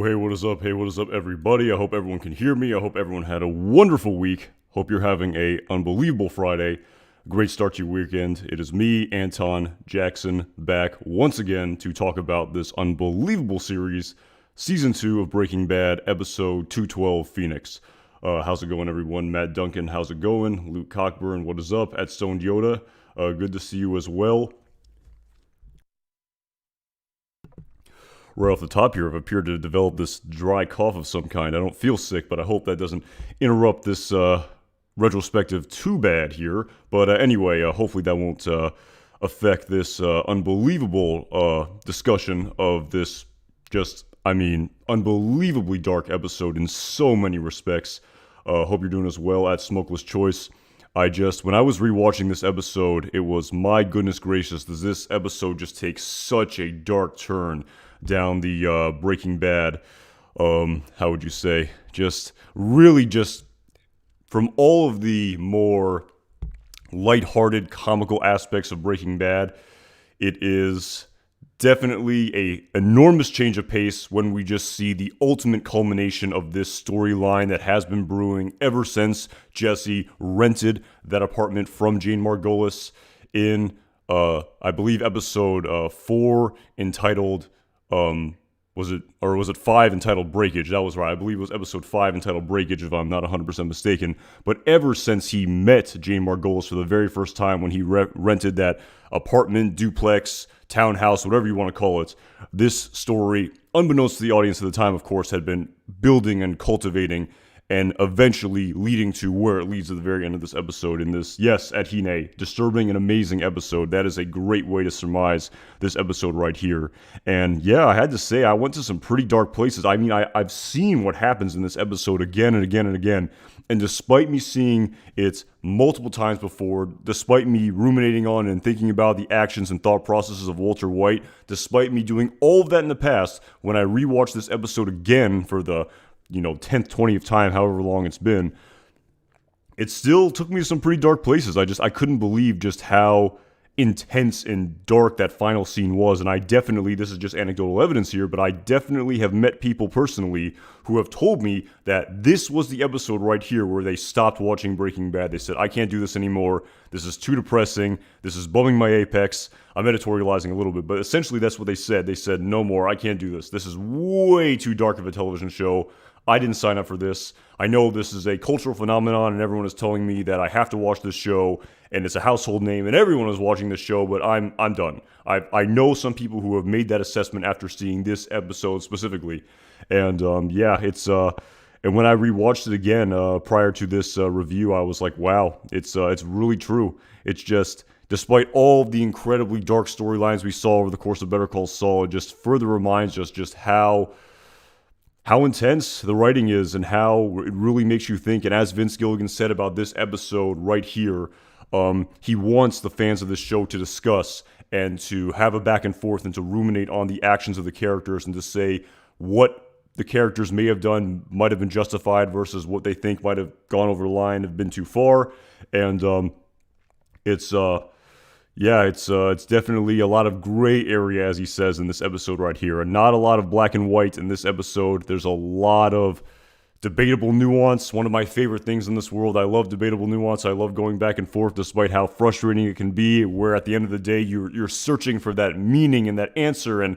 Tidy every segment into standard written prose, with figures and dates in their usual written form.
hey, what is up? Hey, what is up, everybody? I hope everyone can hear me. I hope everyone had a wonderful week. Hope you're having a unbelievable Friday. Great start to your weekend. It is me, Anton Jackson, back once again to talk about this unbelievable series, Season 2 of Breaking Bad, Episode 212, Phoenix. How's it going, everyone? Matt Duncan, how's it going? Luke Cockburn, what is up? At Stone Yoda, good to see you as well. Right off the top here, I've appeared to develop this dry cough of some kind. I don't feel sick, but I hope that doesn't interrupt this retrospective too bad here. But anyway, hopefully that won't affect this unbelievable discussion of this unbelievably dark episode in so many respects. Hope you're doing as well at Smokeless Choice. When I was rewatching this episode, it was, my goodness gracious, does this episode just take such a dark turn down the Breaking Bad, how would you say, just from all of the more lighthearted, comical aspects of Breaking Bad, it is definitely a enormous change of pace when we just see the ultimate culmination of this storyline that has been brewing ever since Jesse rented that apartment from Jane Margolis in, I believe, episode 4, entitled, was it 5, entitled Breakage? That was right. I believe it was episode 5, entitled Breakage, if I'm not 100% mistaken. But ever since he met Jane Margolis for the very first time, when he rented that apartment, duplex, townhouse, whatever you want to call it, this story, unbeknownst to the audience at the time, of course, had been building and cultivating and eventually leading to where it leads at the very end of this episode in this, yes, at Hine, disturbing and amazing episode. That is a great way to surmise this episode right here. And yeah, I had to say, I went to some pretty dark places. I mean, I've seen what happens in this episode again and again and again. And despite me seeing it multiple times before, despite me ruminating on and thinking about the actions and thought processes of Walter White, despite me doing all of that in the past, when I rewatched this episode again for the 10th, 20th time, however long it's been, it still took me to some pretty dark places. I couldn't believe just how intense and dark that final scene was. And this is just anecdotal evidence here, but I definitely have met people personally who have told me that this was the episode right here where they stopped watching Breaking Bad. They said, I can't do this anymore. This is too depressing. This is bumming my apex. I'm editorializing a little bit, but essentially that's what they said. They said, no more. I can't do this. This is way too dark of a television show. I didn't sign up for this. I know this is a cultural phenomenon and everyone is telling me that I have to watch this show and it's a household name and everyone is watching this show, but I'm done. I know some people who have made that assessment after seeing this episode specifically. And and when I rewatched it again prior to this review, I was like, wow, it's really true. It's just, despite all of the incredibly dark storylines we saw over the course of Better Call Saul, it just further reminds us just how intense the writing is and how it really makes you think. And as Vince Gilligan said about this episode right here, he wants the fans of this show to discuss and to have a back and forth and to ruminate on the actions of the characters and to say what the characters may have done might have been justified versus what they think might have gone over the line, have been too far. And it's definitely a lot of gray area, as he says in this episode right here, and not a lot of black and white in this episode. There's a lot of debatable nuance. One of my favorite things in this world. I love debatable nuance. I love going back and forth, despite how frustrating it can be, where at the end of the day, you're searching for that meaning and that answer, and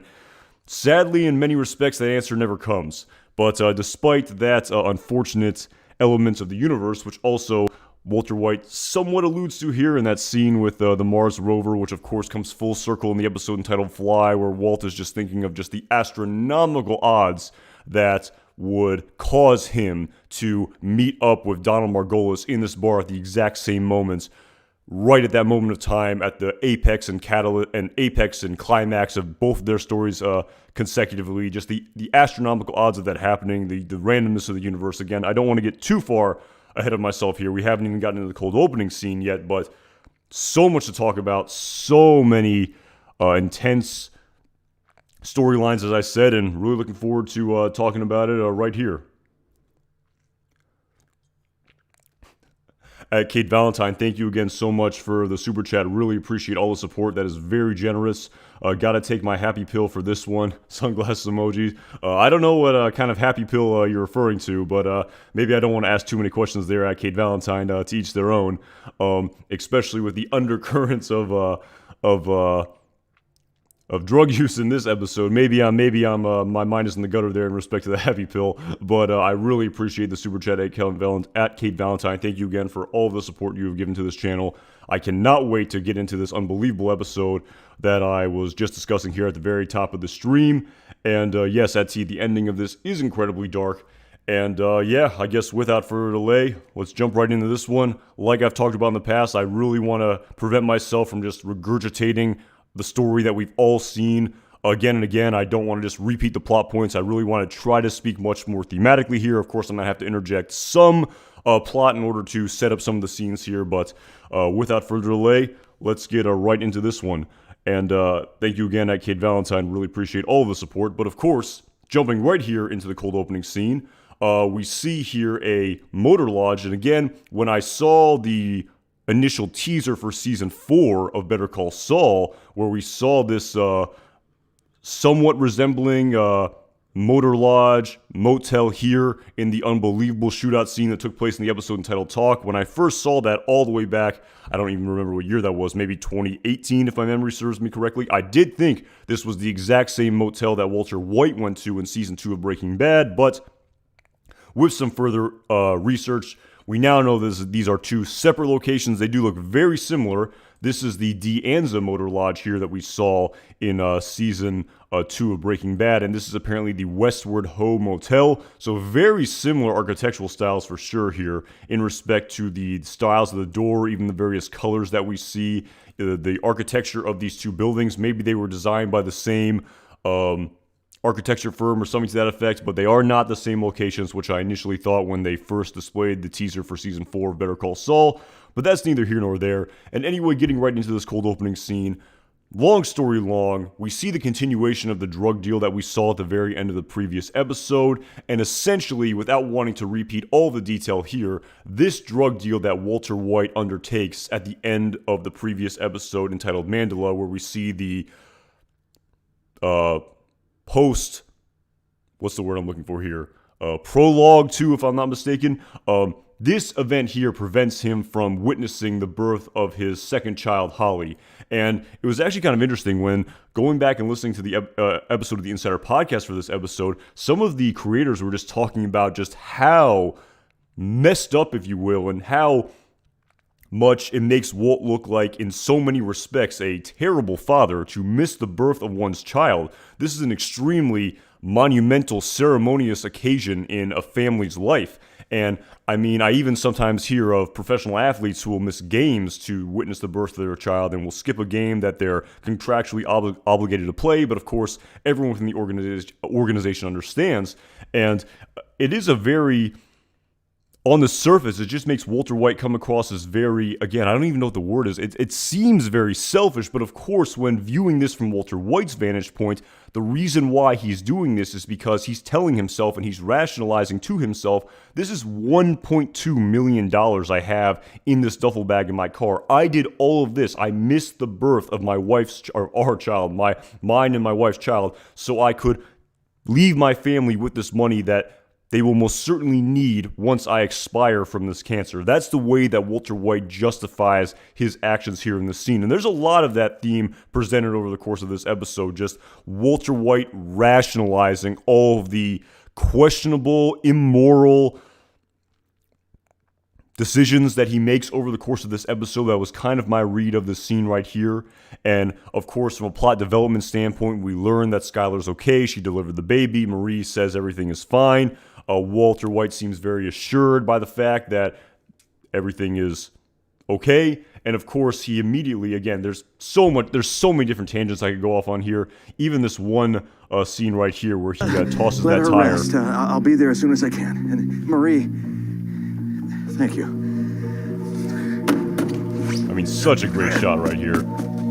sadly, in many respects, that answer never comes. But despite that unfortunate element of the universe, which also Walter White somewhat alludes to here in that scene with the Mars rover, which of course comes full circle in the episode entitled Fly, where Walt is just thinking of just the astronomical odds that would cause him to meet up with Donald Margolis in this bar at the exact same moments, right at that moment of time, at the apex and climax of both of their stories consecutively. Just the astronomical odds of that happening, the randomness of the universe. Again, I don't want to get too far ahead of myself here. We haven't even gotten into the cold opening scene yet, but so much to talk about, so many intense storylines, as I said, and really looking forward to talking about it right here. at Kate Valentine. Thank you again so much for the super chat. Really appreciate all the support. That is very generous. Gotta take my happy pill for this one. Sunglasses emoji. I don't know what kind of happy pill you're referring to, but maybe I don't want to ask too many questions there at Kate Valentine. To each their own. Especially with the undercurrents of drug use in this episode. Maybe I'm my mind is in the gutter there in respect to the happy pill, but I really appreciate the super chat at Kate Valentine. Thank you again for all of the support you have given to this channel. I cannot wait to get into this unbelievable episode that I was just discussing here at the very top of the stream. And yes, Etsy, the ending of this is incredibly dark. And yeah, I guess without further delay, let's jump right into this one. Like I've talked about in the past, I really want to prevent myself from just regurgitating the story that we've all seen again and again. I don't want to just repeat the plot points. I really want to try to speak much more thematically here. Of course, I'm going to have to interject some plot in order to set up some of the scenes here. But without further delay, let's get right into this one. And thank you again at Kate Valentine. Really appreciate all of the support. But of course, jumping right here into the cold opening scene, we see here a motor lodge. And again, when I saw the initial teaser for season 4 of Better Call Saul, where we saw this somewhat resembling motor lodge motel here in the unbelievable shootout scene that took place in the episode entitled Talk. When I first saw that all the way back, I don't even remember what year that was, maybe 2018 if my memory serves me correctly, I did think this was the exact same motel that Walter White went to in season 2 of Breaking Bad, but with some further research, we now know these are two separate locations. They do look very similar. This is the De Anza Motor Lodge here that we saw in season 2 of Breaking Bad, and this is apparently the Westward Ho Motel. So very similar architectural styles for sure here in respect to the styles of the door, even the various colors that we see, the architecture of these two buildings. Maybe they were designed by the same architecture firm or something to that effect, but they are not the same locations, which I initially thought when they first displayed the teaser for season 4 of Better Call Saul, but that's neither here nor there. And anyway, getting right into this cold opening scene, long story long, we see the continuation of the drug deal that we saw at the very end of the previous episode, and essentially, without wanting to repeat all the detail here, this drug deal that Walter White undertakes at the end of the previous episode entitled Mandela, where we see the what's the word I'm looking for here? Prologue to, if I'm not mistaken. This event here prevents him from witnessing the birth of his second child, Holly. And it was actually kind of interesting when going back and listening to the episode of the Insider Podcast for this episode, some of the creators were just talking about just how messed up, if you will, and how much it makes Walt look like, in so many respects, a terrible father to miss the birth of one's child. This is an extremely monumental, ceremonious occasion in a family's life. And I mean, I even sometimes hear of professional athletes who will miss games to witness the birth of their child and will skip a game that they're contractually obligated to play. But of course, everyone within the organization understands. And it is a very, on the surface, it just makes Walter White come across as very, again, I don't even know what the word is. It seems very selfish, but of course, when viewing this from Walter White's vantage point, the reason why he's doing this is because he's telling himself and he's rationalizing to himself, this is $1.2 million I have in this duffel bag in my car. I did all of this. I missed the birth of my wife's, or our child, mine and my wife's child, so I could leave my family with this money that they will most certainly need once I expire from this cancer. That's the way that Walter White justifies his actions here in the scene. And there's a lot of that theme presented over the course of this episode, just Walter White rationalizing all of the questionable, immoral decisions that he makes over the course of this episode. That was kind of my read of this scene right here. And of course, from a plot development standpoint, we learn that Skylar's okay. She delivered the baby. Marie says everything is fine. Walter White seems very assured by the fact that everything is okay. And of course, he immediately, again, there's so many different tangents I could go off on here. Even this one scene right here where he tosses that tire. Rest. I'll be there as soon as I can. And Marie, thank you. I mean, such a great shot right here.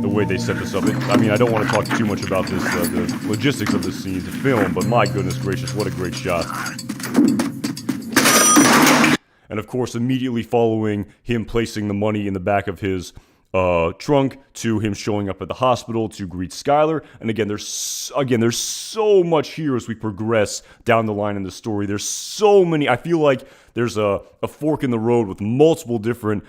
The way they set this up. I mean, I don't want to talk too much about this, the logistics of this scene to film, but my goodness gracious, what a great shot. And of course, immediately following him placing the money in the back of his trunk to him showing up at the hospital to greet Skylar. And again, there's so much here as we progress down the line in the story. There's so many. I feel like there's a fork in the road with multiple different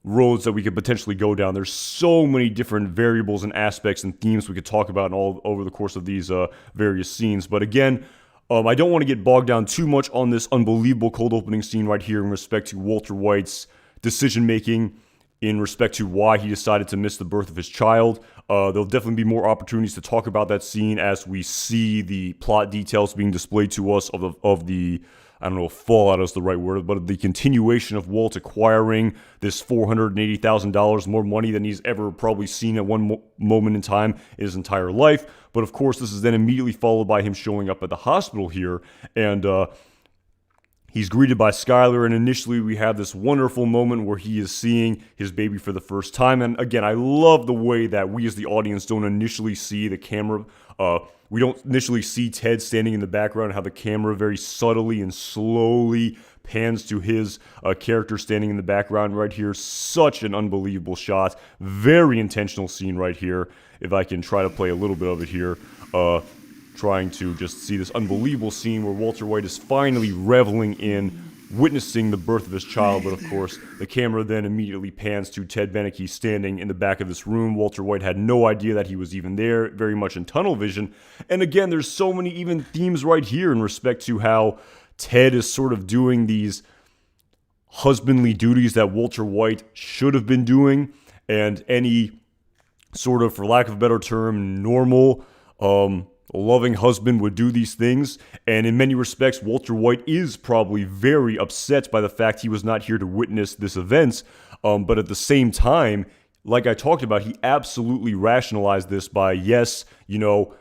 roads that we could potentially go down. There's so many different variables and aspects and themes we could talk about all over the course of these various scenes. But again, I don't want to get bogged down too much on this unbelievable cold opening scene right here in respect to Walter White's decision making, in respect to why he decided to miss the birth of his child. There'll definitely be more opportunities to talk about that scene as we see the plot details being displayed to us of the I don't know if fallout is the right word, but the continuation of Walt acquiring this $480,000, more money than he's ever probably seen at one moment in time in his entire life. But of course, this is then immediately followed by him showing up at the hospital here, and he's greeted by Skylar, and initially we have this wonderful moment where he is seeing his baby for the first time. And again, I love the way that we as the audience don't initially see the camera. We don't initially see Ted standing in the background, how the camera very subtly and slowly pans to his character standing in the background right here. Such an unbelievable shot. Very intentional scene right here. If I can try to play a little bit of it here. Trying to just see this unbelievable scene where Walter White is finally reveling in witnessing the birth of his child. But of course, the camera then immediately pans to Ted Beneke standing in the back of this room. Walter White had no idea that he was even there, very much in tunnel vision. And again, there's so many even themes right here in respect to how Ted is sort of doing these husbandly duties that Walter White should have been doing, and any sort of, for lack of a better term, normal a loving husband would do these things. And in many respects, Walter White is probably very upset by the fact he was not here to witness this event. But at the same time, like I talked about, he absolutely rationalized this by, yes, you know,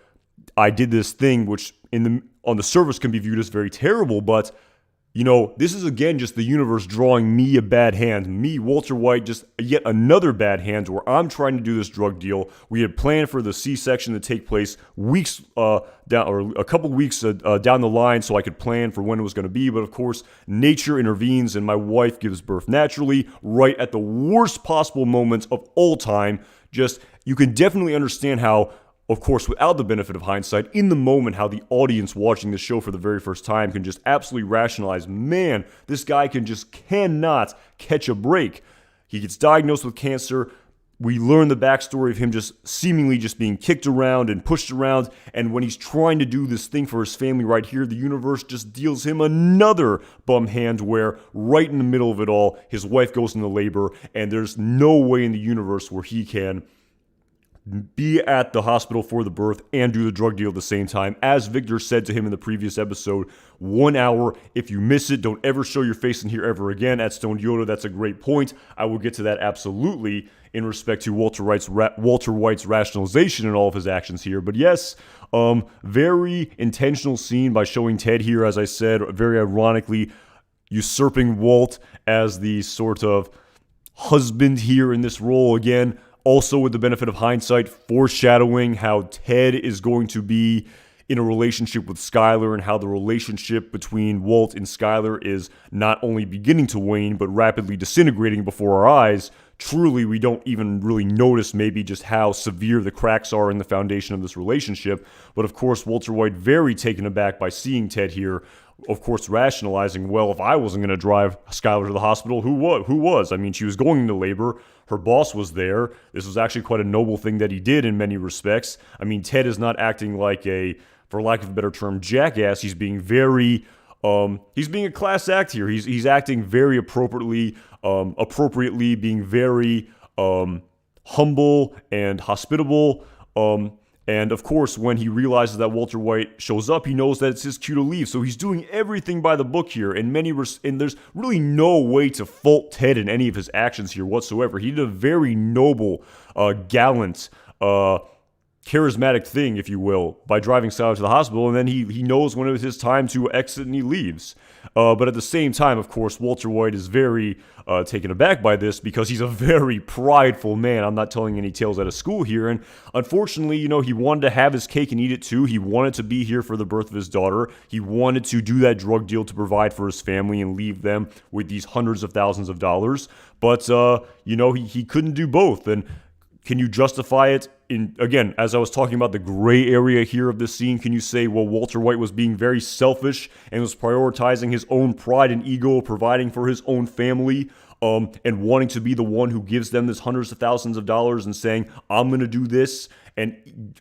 I did this thing, which on the surface can be viewed as very terrible, but you know, this is again just the universe drawing me a bad hand. Me, Walter White, just yet another bad hand where I'm trying to do this drug deal. We had planned for the C-section to take place weeks down, or a couple weeks down the line, so I could plan for when it was going to be. But of course, nature intervenes, and my wife gives birth naturally, right at the worst possible moments of all time. Just, you can definitely understand how, of course, without the benefit of hindsight, in the moment, how the audience watching the show for the very first time can just absolutely rationalize, man, this guy cannot catch a break. He gets diagnosed with cancer. We learn the backstory of him just seemingly just being kicked around and pushed around. And when he's trying to do this thing for his family right here, the universe just deals him another bum hand where right in the middle of it all, his wife goes into labor, and there's no way in the universe where he can be at the hospital for the birth and do the drug deal at the same time. As Victor said to him in the previous episode, 1 hour. If you miss it, don't ever show your face in here ever again. At Stone Yoda, that's a great point. I will get to that absolutely in respect to Walter White's rationalization in all of his actions here. But yes, very intentional scene by showing Ted here, as I said, very ironically usurping Walt as the sort of husband here in this role again. Also, with the benefit of hindsight, foreshadowing how Ted is going to be in a relationship with Skylar, and how the relationship between Walt and Skylar is not only beginning to wane, but rapidly disintegrating before our eyes. Truly, we don't even really notice maybe just how severe the cracks are in the foundation of this relationship. But of course, Walter White very taken aback by seeing Ted here, of course, rationalizing, well, if I wasn't going to drive Skylar to the hospital, who was? I mean, she was going into labor. Her boss was there. This was actually quite a noble thing that he did in many respects. I mean, Ted is not acting like a, for lack of a better term, jackass. He's being very, he's being a class act here. He's acting very appropriately, being very humble and hospitable. And of course, when he realizes that Walter White shows up, he knows that it's his cue to leave. So he's doing everything by the book here. And there's really no way to fault Ted in any of his actions here whatsoever. He did a very noble, gallant, charismatic thing, if you will, by driving Skylar to the hospital, and then he knows when it was his time to exit and he leaves. But at the same time, of course, Walter White is very taken aback by this because he's a very prideful man. I'm not telling any tales out of school here. And unfortunately, he wanted to have his cake and eat it too. He wanted to be here for the birth of his daughter. He wanted to do that drug deal to provide for his family and leave them with these hundreds of thousands of dollars. But, he couldn't do both. And can you justify it? Again, as I was talking about the gray area here of this scene, can you say, well, Walter White was being very selfish and was prioritizing his own pride and ego, providing for his own family, and wanting to be the one who gives them this hundreds of thousands of dollars and saying, I'm going to do this, and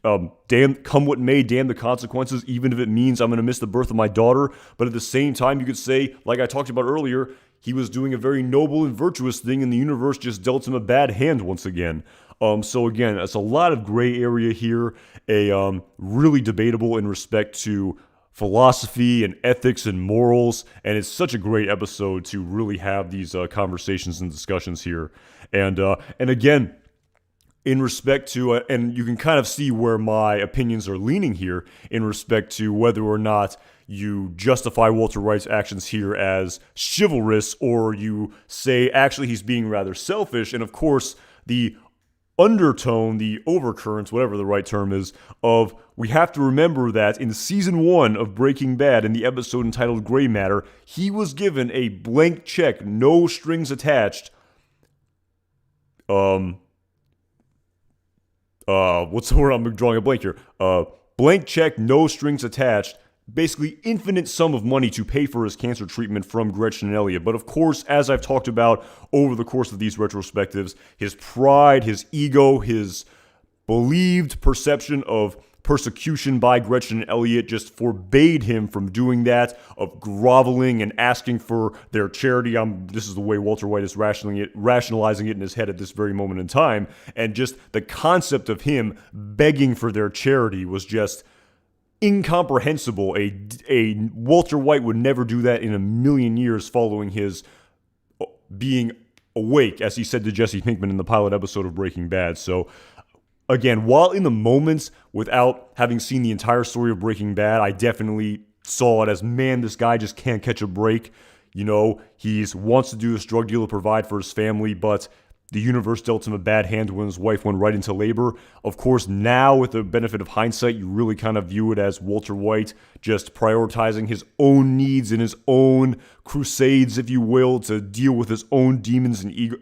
damn, come what may, damn the consequences, even if it means I'm going to miss the birth of my daughter. But at the same time, you could say, like I talked about earlier, he was doing a very noble and virtuous thing, and the universe just dealt him a bad hand once again. So again, it's a lot of gray area here, really debatable in respect to philosophy and ethics and morals, and it's such a great episode to really have these conversations and discussions here. And again, in respect to, and you can kind of see where my opinions are leaning here in respect to whether or not you justify Walter White's actions here as chivalrous, or you say actually he's being rather selfish. And of course, the undertone, the overcurrents, whatever the right term is, of we have to remember that in season 1 of Breaking Bad, in the episode entitled Gray Matter, he was given a blank check, no strings attached. What's the word? I'm drawing a blank here. Blank check, no strings attached. Basically infinite sum of money to pay for his cancer treatment from Gretchen and Elliot. But of course, as I've talked about over the course of these retrospectives, his pride, his ego, his believed perception of persecution by Gretchen and Elliot just forbade him from doing that, of groveling and asking for their charity. This is the way Walter White is rationalizing it in his head at this very moment in time. And just the concept of him begging for their charity was just incomprehensible. A Walter White would never do that in a million years following his being awake, as he said to Jesse Pinkman in the pilot episode of Breaking Bad. So again, while in the moments, without having seen the entire story of Breaking Bad, I definitely saw it as, man, this guy just can't catch a break. He wants to do this drug deal to provide for his family, but the universe dealt him a bad hand when his wife went right into labor. Of course, now with the benefit of hindsight, you really kind of view it as Walter White just prioritizing his own needs and his own crusades, if you will, to deal with his own demons and ego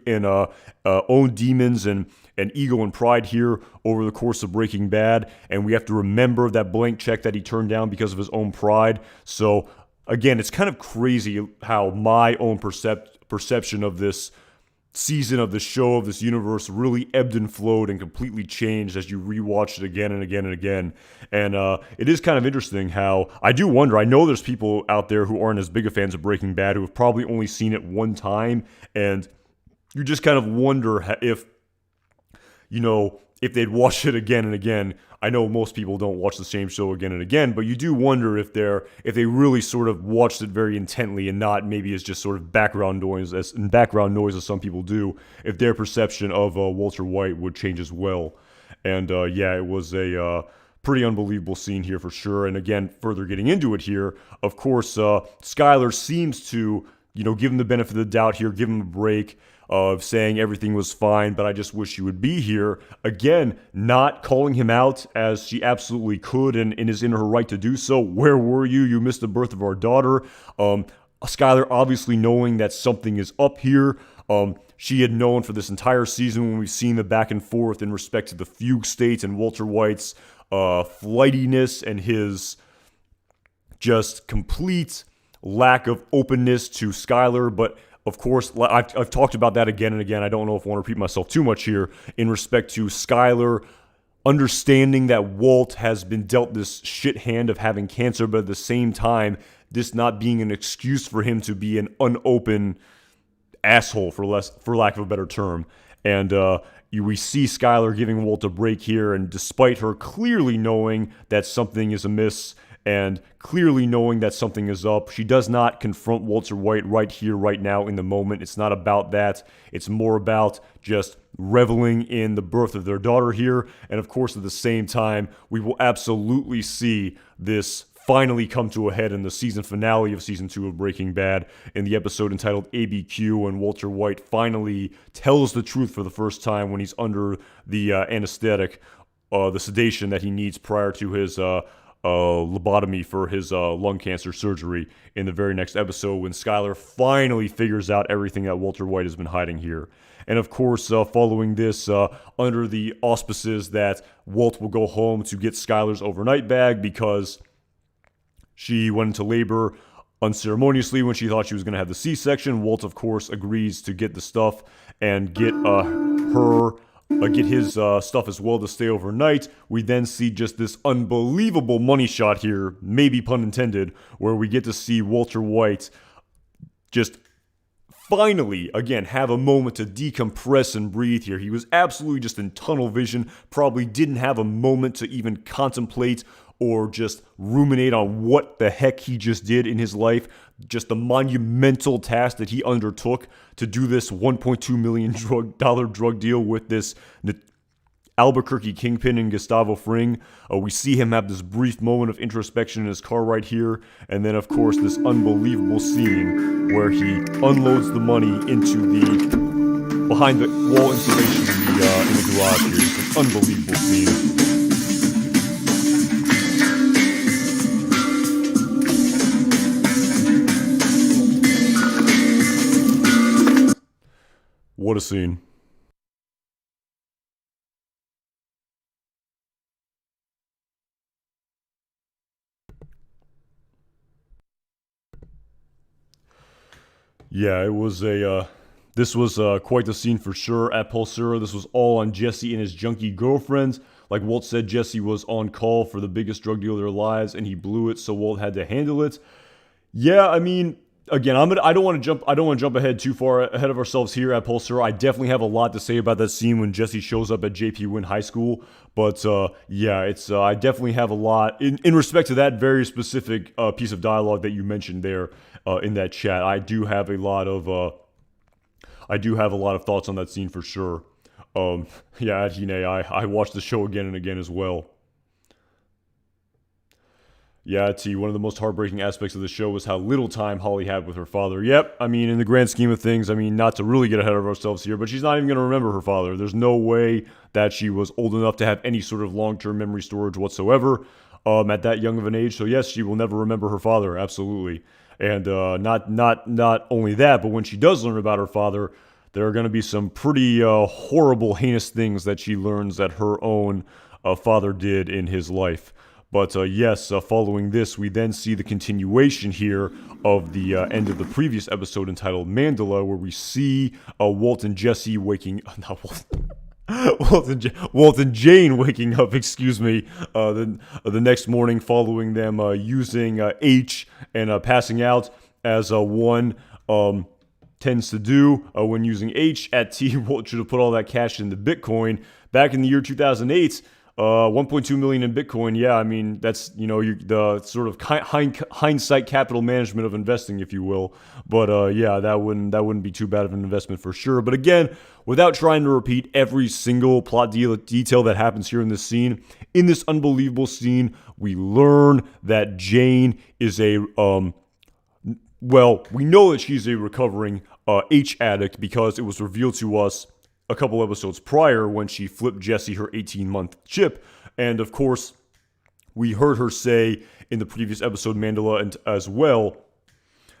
and ego and pride here over the course of Breaking Bad. And we have to remember that blank check that he turned down because of his own pride. So again, it's kind of crazy how my own perception of this season of the show, of this universe, really ebbed and flowed and completely changed as you rewatch it again and again and again. And it is kind of interesting how I do wonder, I know there's people out there who aren't as big of fans of Breaking Bad who have probably only seen it one time, and you just kind of wonder if they'd watch it again and again. I know most people don't watch the same show again and again, but you do wonder if they really sort of watched it very intently and not maybe as just sort of background noise, as some people do, if their perception of Walter White would change as well. And it was a pretty unbelievable scene here for sure. And again, further getting into it here, of course, Skylar seems to, give him the benefit of the doubt here, give him a break, of saying everything was fine, but I just wish you would be here. Again, not calling him out as she absolutely could and is in her right to do so. Where were you? You missed the birth of our daughter. Skylar obviously knowing that something is up here. She had known for this entire season when we've seen the back and forth in respect to the fugue states and Walter White's flightiness and his just complete lack of openness to Skylar. But of course, I've talked about that again and again. I don't know if I want to repeat myself too much here in respect to Skylar understanding that Walt has been dealt this shit hand of having cancer, but at the same time, this not being an excuse for him to be an unopen asshole, for lack of a better term. And we see Skylar giving Walt a break here, and despite her clearly knowing that something is amiss and clearly knowing that something is up, she does not confront Walter White right here, right now, in the moment. It's not about that. It's more about just reveling in the birth of their daughter here. And of course, at the same time, we will absolutely see this finally come to a head in the season finale of season 2 of Breaking Bad in the episode entitled ABQ, when Walter White finally tells the truth for the first time when he's under the anesthetic, the sedation that he needs prior to his lobotomy for his lung cancer surgery in the very next episode, when Skyler finally figures out everything that Walter White has been hiding here. And of course, following this, under the auspices that Walt will go home to get Skyler's overnight bag because she went into labor unceremoniously when she thought she was going to have the C-section. Walt, of course, agrees to get the stuff and get his stuff as well to stay overnight. We then see just this unbelievable money shot here, maybe pun intended, where we get to see Walter White just finally, again, have a moment to decompress and breathe here. He was absolutely just in tunnel vision, probably didn't have a moment to even contemplate or just ruminate on what the heck he just did in his life. Just the monumental task that he undertook to do this $1.2 million drug deal with this Albuquerque kingpin and Gustavo Fring. We see him have this brief moment of introspection in his car right here, and then of course this unbelievable scene where he unloads the money into the behind the wall insulation in the garage here. It's an unbelievable scene. What a scene. Yeah, it was this was quite the scene for sure at Pulsera. This was all on Jesse and his junkie girlfriend. Like Walt said, Jesse was on call for the biggest drug deal of their lives, and he blew it, so Walt had to handle it. Yeah, I mean, again, I don't want to jump ahead too far ahead of ourselves here at Pulsera. I definitely have a lot to say about that scene when Jesse shows up at JP Wynn High School. But yeah, it's I definitely have a lot in respect to that very specific piece of dialogue that you mentioned there in that chat. I do have a lot of thoughts on that scene for sure. Yeah, at Hine, I watched the show again and again as well. Yeah, T, one of the most heartbreaking aspects of the show was how little time Holly had with her father. Yep, I mean, in the grand scheme of things, I mean, not to really get ahead of ourselves here, but she's not even going to remember her father. There's no way that she was old enough to have any sort of long-term memory storage whatsoever at that young of an age. So yes, she will never remember her father, absolutely. And not only that, but when she does learn about her father, there are going to be some pretty horrible, heinous things that she learns that her own father did in his life. But yes, following this, we then see the continuation here of the end of the previous episode entitled Mandela, where we see Walt and Jesse waking... Not Walt. Walt and Jane waking up, excuse me, the next morning following them using H and passing out as one tends to do when using H. At T, Walt should have put all that cash into Bitcoin. Back in the year 2008, 1.2 million in Bitcoin. Yeah, I mean, that's, the sort of hindsight capital management of investing, if you will. But yeah, that wouldn't be too bad of an investment for sure. But again, without trying to repeat every single plot detail that happens here in this scene, in this unbelievable scene, we learn that Jane is we know that she's a recovering H addict because it was revealed to us a couple episodes prior when she flipped Jesse her 18-month chip. And of course, we heard her say in the previous episode, Mandela, and as well,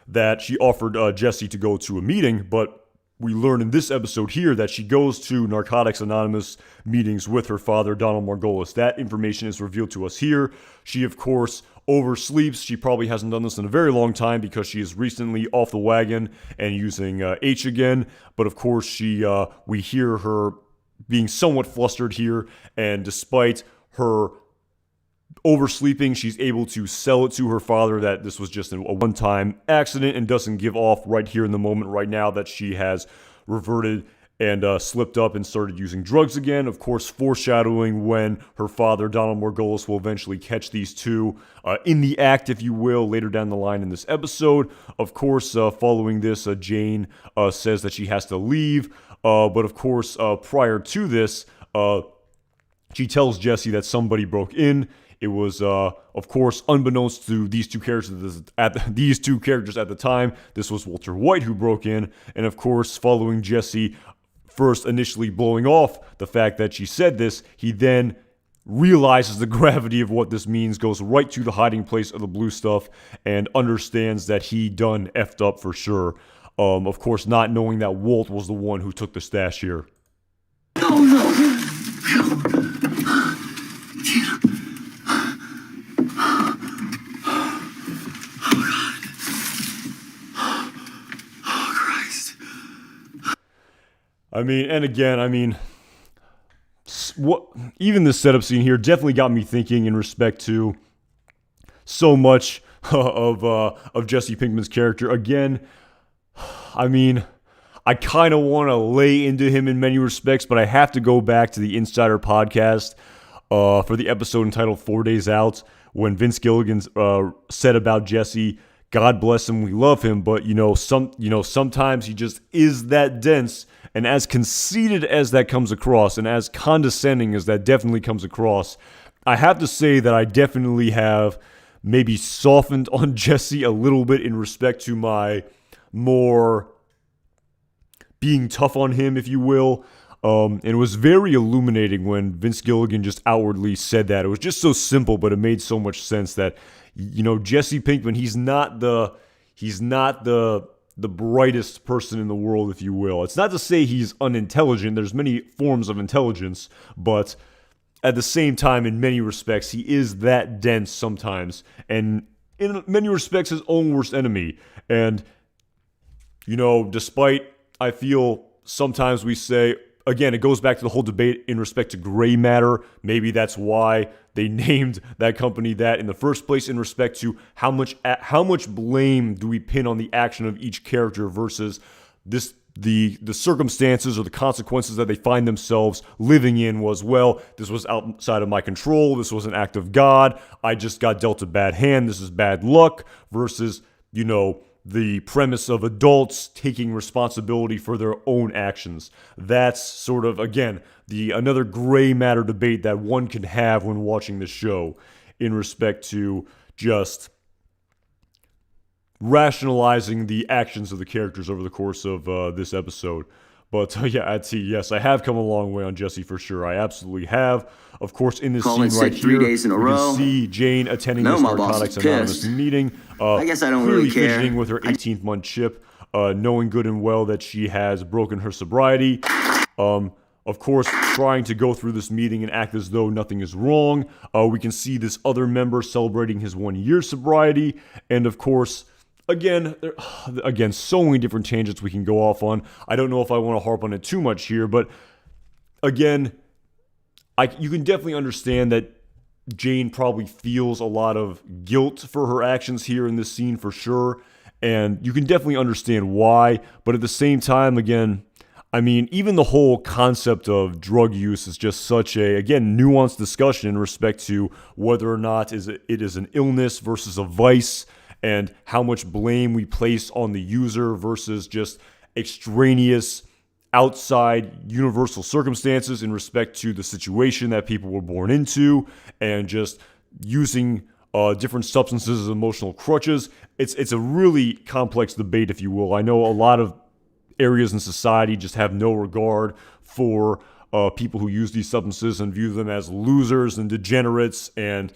that she offered Jesse to go to a meeting, but we learn in this episode here that she goes to Narcotics Anonymous meetings with her father, Donald Margolis. That information is revealed to us here. She, of course, oversleeps. She probably hasn't done this in a very long time because she is recently off the wagon and using H again. But of course, we hear her being somewhat flustered here, and despite her oversleeping, she's able to sell it to her father that this was just a one-time accident and doesn't give off right here in the moment right now that she has reverted and slipped up and started using drugs again. Of course, foreshadowing when her father, Donald Margolis, will eventually catch these two in the act, if you will, later down the line in this episode. Of course, following this, Jane says that she has to leave. But of course, prior to this, she tells Jesse that somebody broke in. It was, of course, unbeknownst to these two characters at the time, this was Walter White who broke in. And of course, following Jesse first initially blowing off the fact that she said this, he then realizes the gravity of what this means, goes right to the hiding place of the blue stuff, and understands that he done effed up for sure. Of course, not knowing that Walt was the one who took the stash here. No, no. Even this setup scene here definitely got me thinking in respect to so much of Jesse Pinkman's character. Again, I kind of want to lay into him in many respects, but I have to go back to the Insider podcast for the episode entitled 4 Days Out, when Vince Gilligan said about Jesse, God bless him, we love him, but sometimes he just is that dense. And as conceited as that comes across, and as condescending as that definitely comes across, I have to say that I definitely have maybe softened on Jesse a little bit in respect to my more being tough on him, if you will. And it was very illuminating when Vince Gilligan just outwardly said that. It was just so simple, but it made so much sense that, Jesse Pinkman, he's not the brightest person in the world, if you will. It's not to say he's unintelligent. There's many forms of intelligence, but at the same time, in many respects, he is that dense sometimes, and in many respects, his own worst enemy. And, despite, I feel, sometimes we say, again, it goes back to the whole debate in respect to gray matter. Maybe that's why they named that company that in the first place, in respect to how much blame do we pin on the action of each character versus the circumstances or the consequences that they find themselves living in. Was, well, this was outside of my control. This was an act of God. I just got dealt a bad hand. This is bad luck. Versus, the premise of adults taking responsibility for their own actions. That's sort of, again, another gray matter debate that one can have when watching the show in respect to just rationalizing the actions of the characters over the course of this episode. But yes, I have come a long way on Jesse for sure. I absolutely have. Of course, in this scene right here, 3 days in a row. can see Jane attending this Narcotics Anonymous meeting. I guess I don't really care. Fidgeting with her 18th month chip, knowing good and well that she has broken her sobriety. Of course, trying to go through this meeting and act as though nothing is wrong. We can see this other member celebrating his 1 year sobriety, and of course, Again, so many different tangents we can go off on. I don't know if I want to harp on it too much here, but again, you can definitely understand that Jane probably feels a lot of guilt for her actions here in this scene for sure, and you can definitely understand why, but at the same time, again, even the whole concept of drug use is just such a, again, nuanced discussion in respect to whether or not it is an illness versus a vice, and how much blame we place on the user versus just extraneous, outside, universal circumstances in respect to the situation that people were born into, and just using different substances as emotional crutches. It's a really complex debate, if you will. I know a lot of areas in society just have no regard for people who use these substances and view them as losers and degenerates and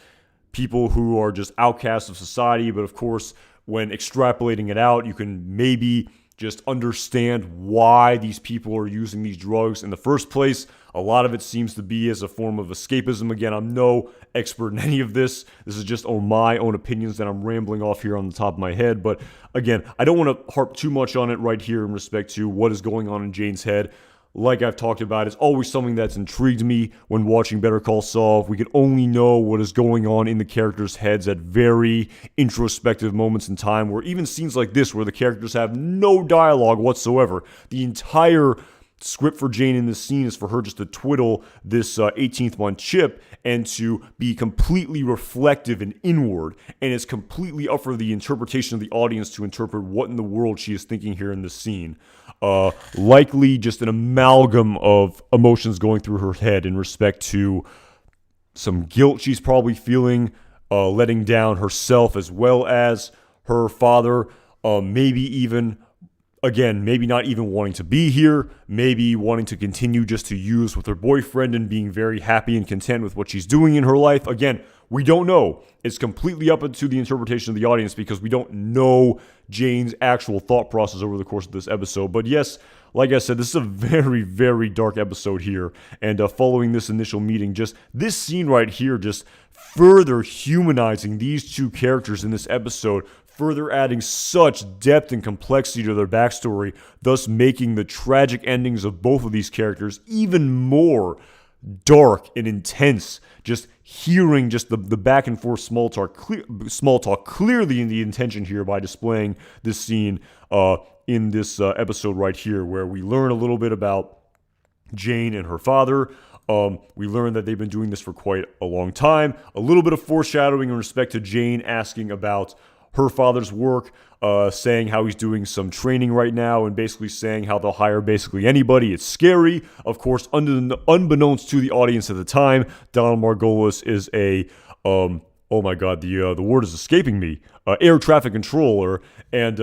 people who are just outcasts of society. But of course, when extrapolating it out, you can maybe just understand why these people are using these drugs in the first place. A lot of it seems to be as a form of escapism. Again, I'm no expert in any of this. This is just my own opinions that I'm rambling off here on the top of my head. But again, I don't want to harp too much on it right here in respect to what is going on in Jane's head. Like I've talked about, it's always something that's intrigued me when watching Better Call Saul. We can only know what is going on in the characters' heads at very introspective moments in time, where even scenes like this, where the characters have no dialogue whatsoever, the entire script for Jane in this scene is for her just to twiddle this 18th month chip and to be completely reflective and inward. And it's completely up for the interpretation of the audience to interpret what in the world she is thinking here in this scene. Likely just an amalgam of emotions going through her head in respect to some guilt she's probably feeling, letting down herself as well as her father, maybe even, again, maybe not even wanting to be here, maybe wanting to continue just to use with her boyfriend and being very happy and content with what she's doing in her life. Again, we don't know. It's completely up to the interpretation of the audience because we don't know Jane's actual thought process over the course of this episode. But yes, like I said, this is a very, very dark episode here. And following this initial meeting, just this scene right here, just further humanizing these two characters in this episode, further adding such depth and complexity to their backstory, thus making the tragic endings of both of these characters even more dark and intense. Just hearing just the back and forth small talk clearly in the intention here by displaying this scene in this episode right here, where we learn a little bit about Jane and her father. We learn that they've been doing this for quite a long time. A little bit of foreshadowing in respect to Jane asking about her father's work, saying how he's doing some training right now, and basically saying how they'll hire basically anybody. It's scary. Of course, unbeknownst to the audience at the time, Donald Margolis is a, oh my god, the word is escaping me, air traffic controller, and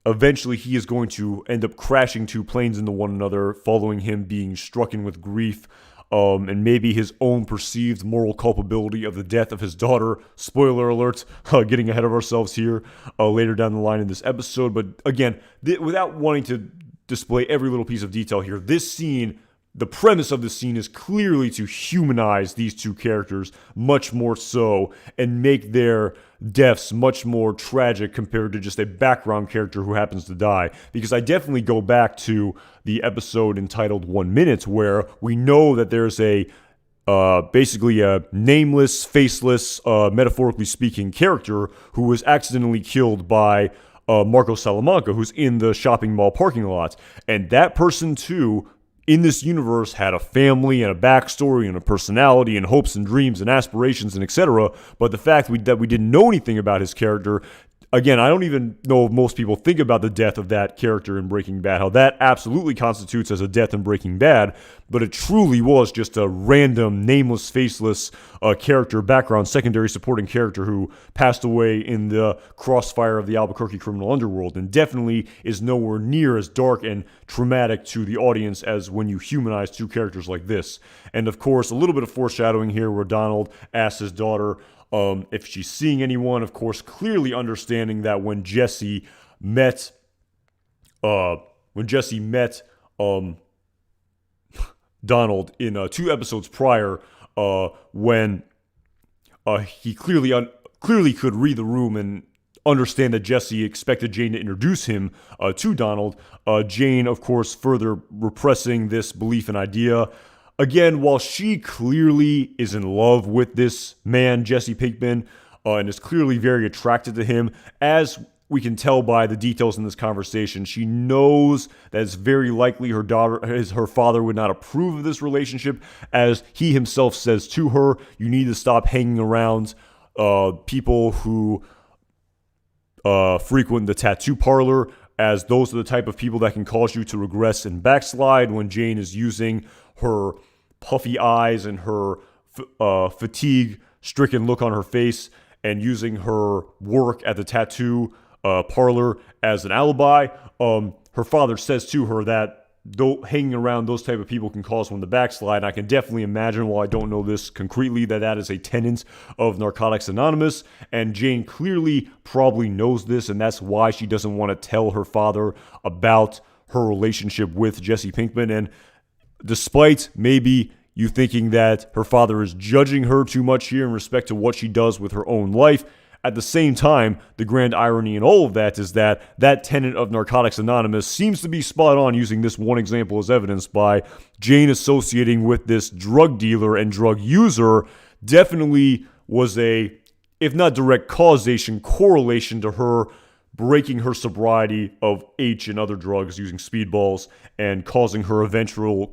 eventually he is going to end up crashing two planes into one another, following him being strucken with grief, and maybe his own perceived moral culpability of the death of his daughter. Spoiler alert, getting ahead of ourselves here later down the line in this episode. But again, without wanting to display every little piece of detail here, this scene, the premise of this scene is clearly to humanize these two characters much more so and make their deaths much more tragic compared to just a background character who happens to die. Because I definitely go back to the episode entitled 1 Minute, where we know that there's a basically a nameless, faceless, metaphorically speaking, character who was accidentally killed by Marco Salamanca, who's in the shopping mall parking lot. And that person too, in this universe, had a family and a backstory and a personality and hopes and dreams and aspirations and etc. But the fact that we didn't know anything about his character, again, I don't even know if most people think about the death of that character in Breaking Bad, how that absolutely constitutes as a death in Breaking Bad, but it truly was just a random, nameless, faceless character, background, secondary supporting character who passed away in the crossfire of the Albuquerque criminal underworld, and definitely is nowhere near as dark and traumatic to the audience as when you humanize two characters like this. And of course, a little bit of foreshadowing here where Donald asks his daughter if she's seeing anyone, of course, clearly understanding that when Jesse met Donald in 2 episodes prior, when he clearly could read the room and understand that Jesse expected Jane to introduce him to Donald. Jane, of course, further repressing this belief and idea. Again, while she clearly is in love with this man, Jesse Pinkman, and is clearly very attracted to him, as we can tell by the details in this conversation, she knows that it's very likely her father would not approve of this relationship, as he himself says to her, you need to stop hanging around people who frequent the tattoo parlor, as those are the type of people that can cause you to regress and backslide. When Jane is using her puffy eyes and her fatigue-stricken look on her face and using her work at the tattoo parlor as an alibi, her father says to her that hanging around those type of people can cause one to backslide. And I can definitely imagine, while I don't know this concretely, that is a tenet of Narcotics Anonymous. And Jane clearly probably knows this, and that's why she doesn't want to tell her father about her relationship with Jesse Pinkman. And despite maybe you thinking that her father is judging her too much here in respect to what she does with her own life, at the same time, the grand irony in all of that is that that tenet of Narcotics Anonymous seems to be spot on, using this one example as evidence, by Jane associating with this drug dealer and drug user. Definitely was a, if not direct causation, correlation to her breaking her sobriety of H and other drugs using speedballs and causing her eventual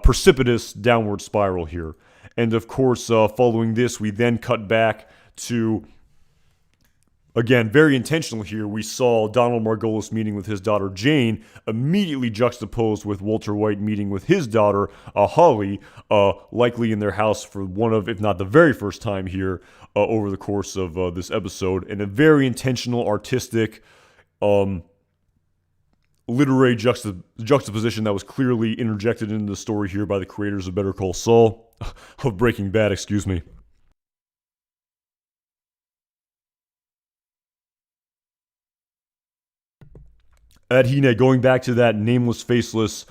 precipitous downward spiral here. And of course, following this, we then cut back to, again, very intentional here, we saw Donald Margolis meeting with his daughter Jane, immediately juxtaposed with Walter White meeting with his daughter Holly, likely in their house for one of, if not the very first time here, over the course of this episode. And a very intentional, artistic, literary juxtaposition that was clearly interjected into the story here by the creators of Better Call Saul, of Breaking Bad, excuse me. Ed Hine, going back to that nameless, faceless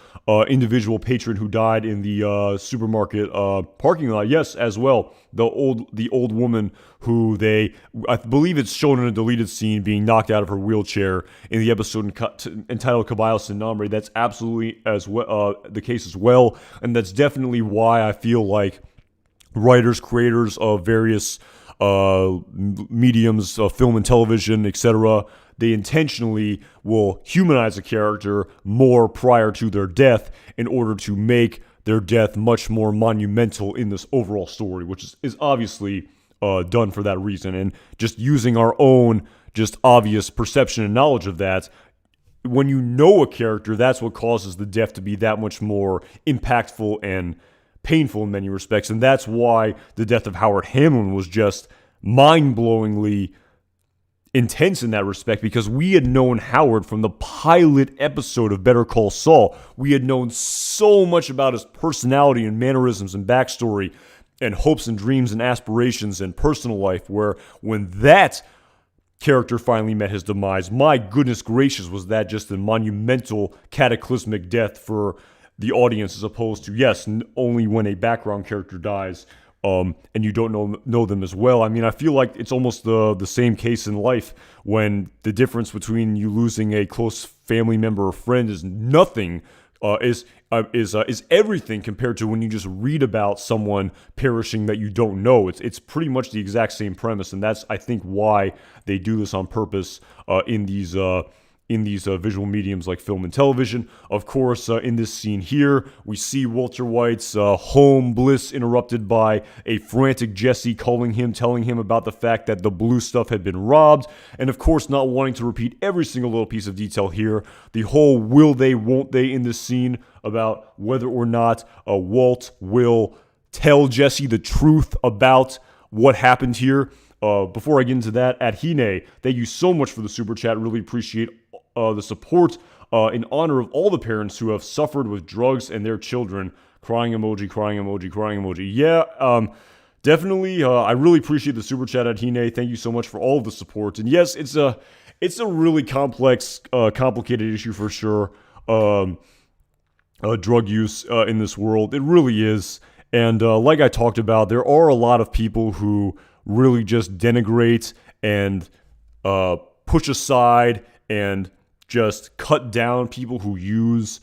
individual patron who died in the supermarket parking lot. Yes, as well, the old woman who I believe it's shown in a deleted scene being knocked out of her wheelchair in the episode entitled Caballo Sin Nombre. That's absolutely as well the case as well, and that's definitely why I feel like writers, creators of various mediums, film and television, etc., they intentionally will humanize a character more prior to their death in order to make their death much more monumental in this overall story, which is obviously done for that reason. And just using our own just obvious perception and knowledge of that, when you know a character, that's what causes the death to be that much more impactful and painful in many respects. And that's why the death of Howard Hamlin was just mind-blowingly intense in that respect, because we had known Howard from the pilot episode of Better Call Saul. We had known so much about his personality and mannerisms and backstory and hopes and dreams and aspirations and personal life, where when that character finally met his demise, my goodness gracious, was that just a monumental, cataclysmic death for the audience, as opposed to, yes, only when a background character dies and you don't know them as well. I mean, I feel like it's almost the same case in life, when the difference between you losing a close family member or friend is nothing, is everything compared to when you just read about someone perishing that you don't know. It's pretty much the exact same premise, and that's, I think, why they do this on purpose in these visual mediums like film and television. Of course, in this scene here, we see Walter White's home bliss interrupted by a frantic Jesse telling him about the fact that the blue stuff had been robbed, and of course, not wanting to repeat every single little piece of detail here, the whole will they, won't they in this scene about whether or not Walt will tell Jesse the truth about what happened here. Before I get into that, at Hine, thank you so much for the super chat. Really appreciate the support in honor of all the parents who have suffered with drugs and their children. Crying emoji, crying emoji, crying emoji. Yeah, definitely. I really appreciate the super chat at Hine. Thank you so much for all of the support. And yes, it's a really complex, complicated issue for sure. Drug use in this world, it really is. And like I talked about, there are a lot of people who really just denigrate and push aside and just cut down people who use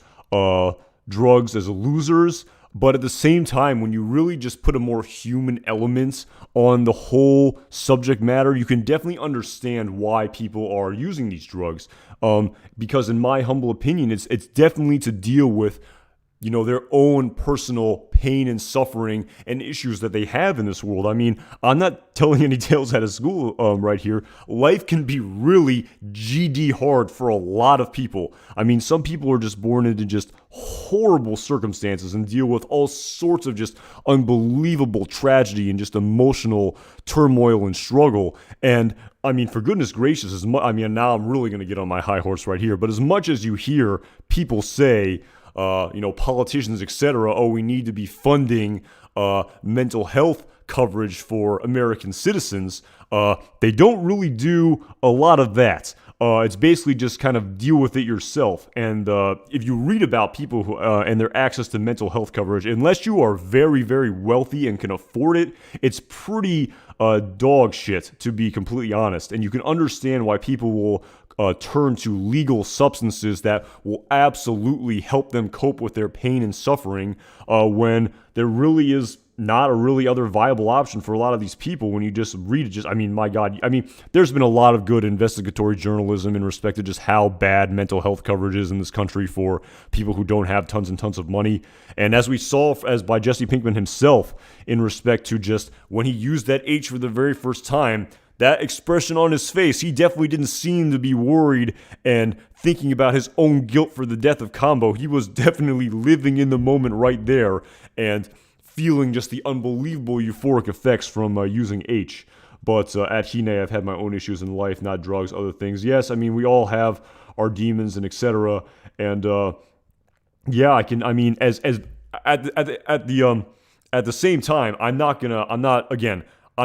drugs as losers. But at the same time, when you really just put a more human element on the whole subject matter, you can definitely understand why people are using these drugs. Because in my humble opinion, it's definitely to deal with, you know, their own personal pain and suffering and issues that they have in this world. I mean, I'm not telling any tales out of school right here. Life can be really GD hard for a lot of people. I mean, some people are just born into just horrible circumstances and deal with all sorts of just unbelievable tragedy and just emotional turmoil and struggle. And I mean, for goodness gracious, now I'm really going to get on my high horse right here, but as much as you hear people say, politicians, etc., oh, we need to be funding mental health coverage for American citizens, they don't really do a lot of that. It's basically just kind of deal with it yourself. And if you read about people who and their access to mental health coverage, unless you are very, very wealthy and can afford it, it's pretty dog shit, to be completely honest. And you can understand why people will turn to legal substances that will absolutely help them cope with their pain and suffering when there really is not a really other viable option for a lot of these people when you just read it. I mean, my God. I mean, there's been a lot of good investigatory journalism in respect to just how bad mental health coverage is in this country for people who don't have tons and tons of money. And as we saw as by Jesse Pinkman himself in respect to just when he used that H for the very first time, that expression on his face, he definitely didn't seem to be worried and thinking about his own guilt for the death of Combo. He was definitely living in the moment right there and feeling just the unbelievable euphoric effects from using H. But at Hine, I've had my own issues in life, not drugs, other things. Yes, I mean, we all have our demons and etc. And yeah, I can. I mean, as at the same time, I'm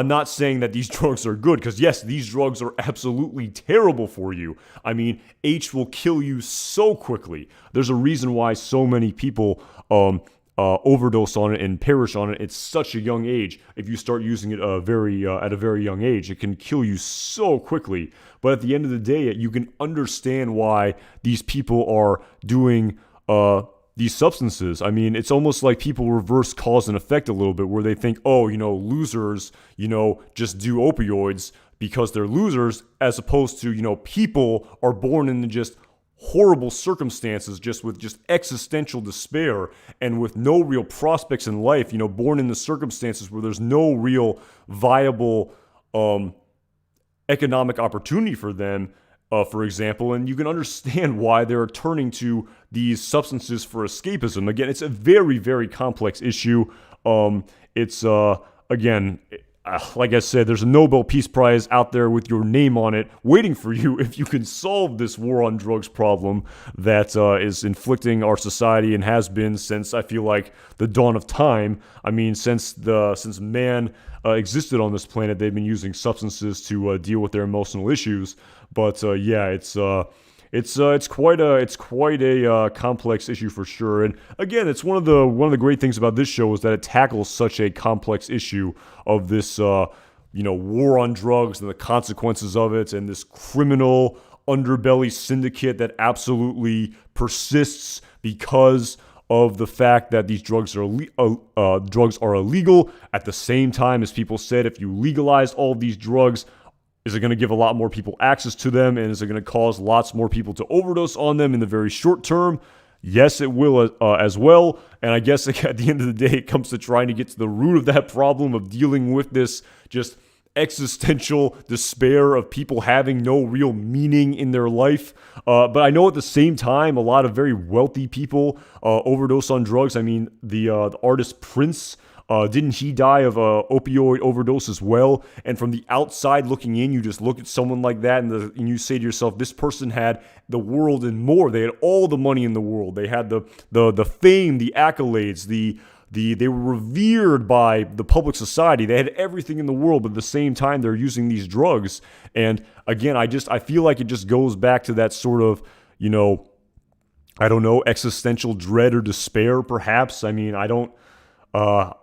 not saying that these drugs are good, because yes, these drugs are absolutely terrible for you. I mean, H will kill you so quickly. There's a reason why so many people overdose on it and perish on it at such a young age. If you start using it at a very young age, it can kill you so quickly. But at the end of the day, you can understand why these people are doing these substances. I mean, it's almost like people reverse cause and effect a little bit, where they think, oh, losers, just do opioids because they're losers, as opposed to, people are born into just horrible circumstances, just with just existential despair and with no real prospects in life, born into circumstances where there's no real viable economic opportunity for them, for example, and you can understand why they're turning to these substances for escapism. Again, it's a very, very complex issue. It's again, like I said, there's a Nobel Peace Prize out there with your name on it waiting for you if you can solve this war on drugs problem that is inflicting our society and has been since, I feel like, the dawn of time. I mean, since man existed on this planet, they've been using substances to deal with their emotional issues. But yeah, it's quite a complex issue for sure. And again, it's one of the great things about this show is that it tackles such a complex issue of this war on drugs and the consequences of it, and this criminal underbelly syndicate that absolutely persists because of the fact that these drugs are illegal. At the same time, as people said, if you legalize all of these drugs, is it going to give a lot more people access to them, and is it going to cause lots more people to overdose on them in the very short term? Yes, it will as well. And I guess at the end of the day, it comes to trying to get to the root of that problem of dealing with this just existential despair of people having no real meaning in their life. But I know at the same time, a lot of very wealthy people overdose on drugs. I mean, the artist Prince, didn't he die of opioid overdose as well? And from the outside looking in, you just look at someone like that and you say to yourself, this person had the world and more. They had all the money in the world. They had the fame, the accolades, they were revered by the public society. They had everything in the world, but at the same time, they're using these drugs. And again, I feel like it just goes back to that sort of, I don't know, existential dread or despair, perhaps. I mean, I don't have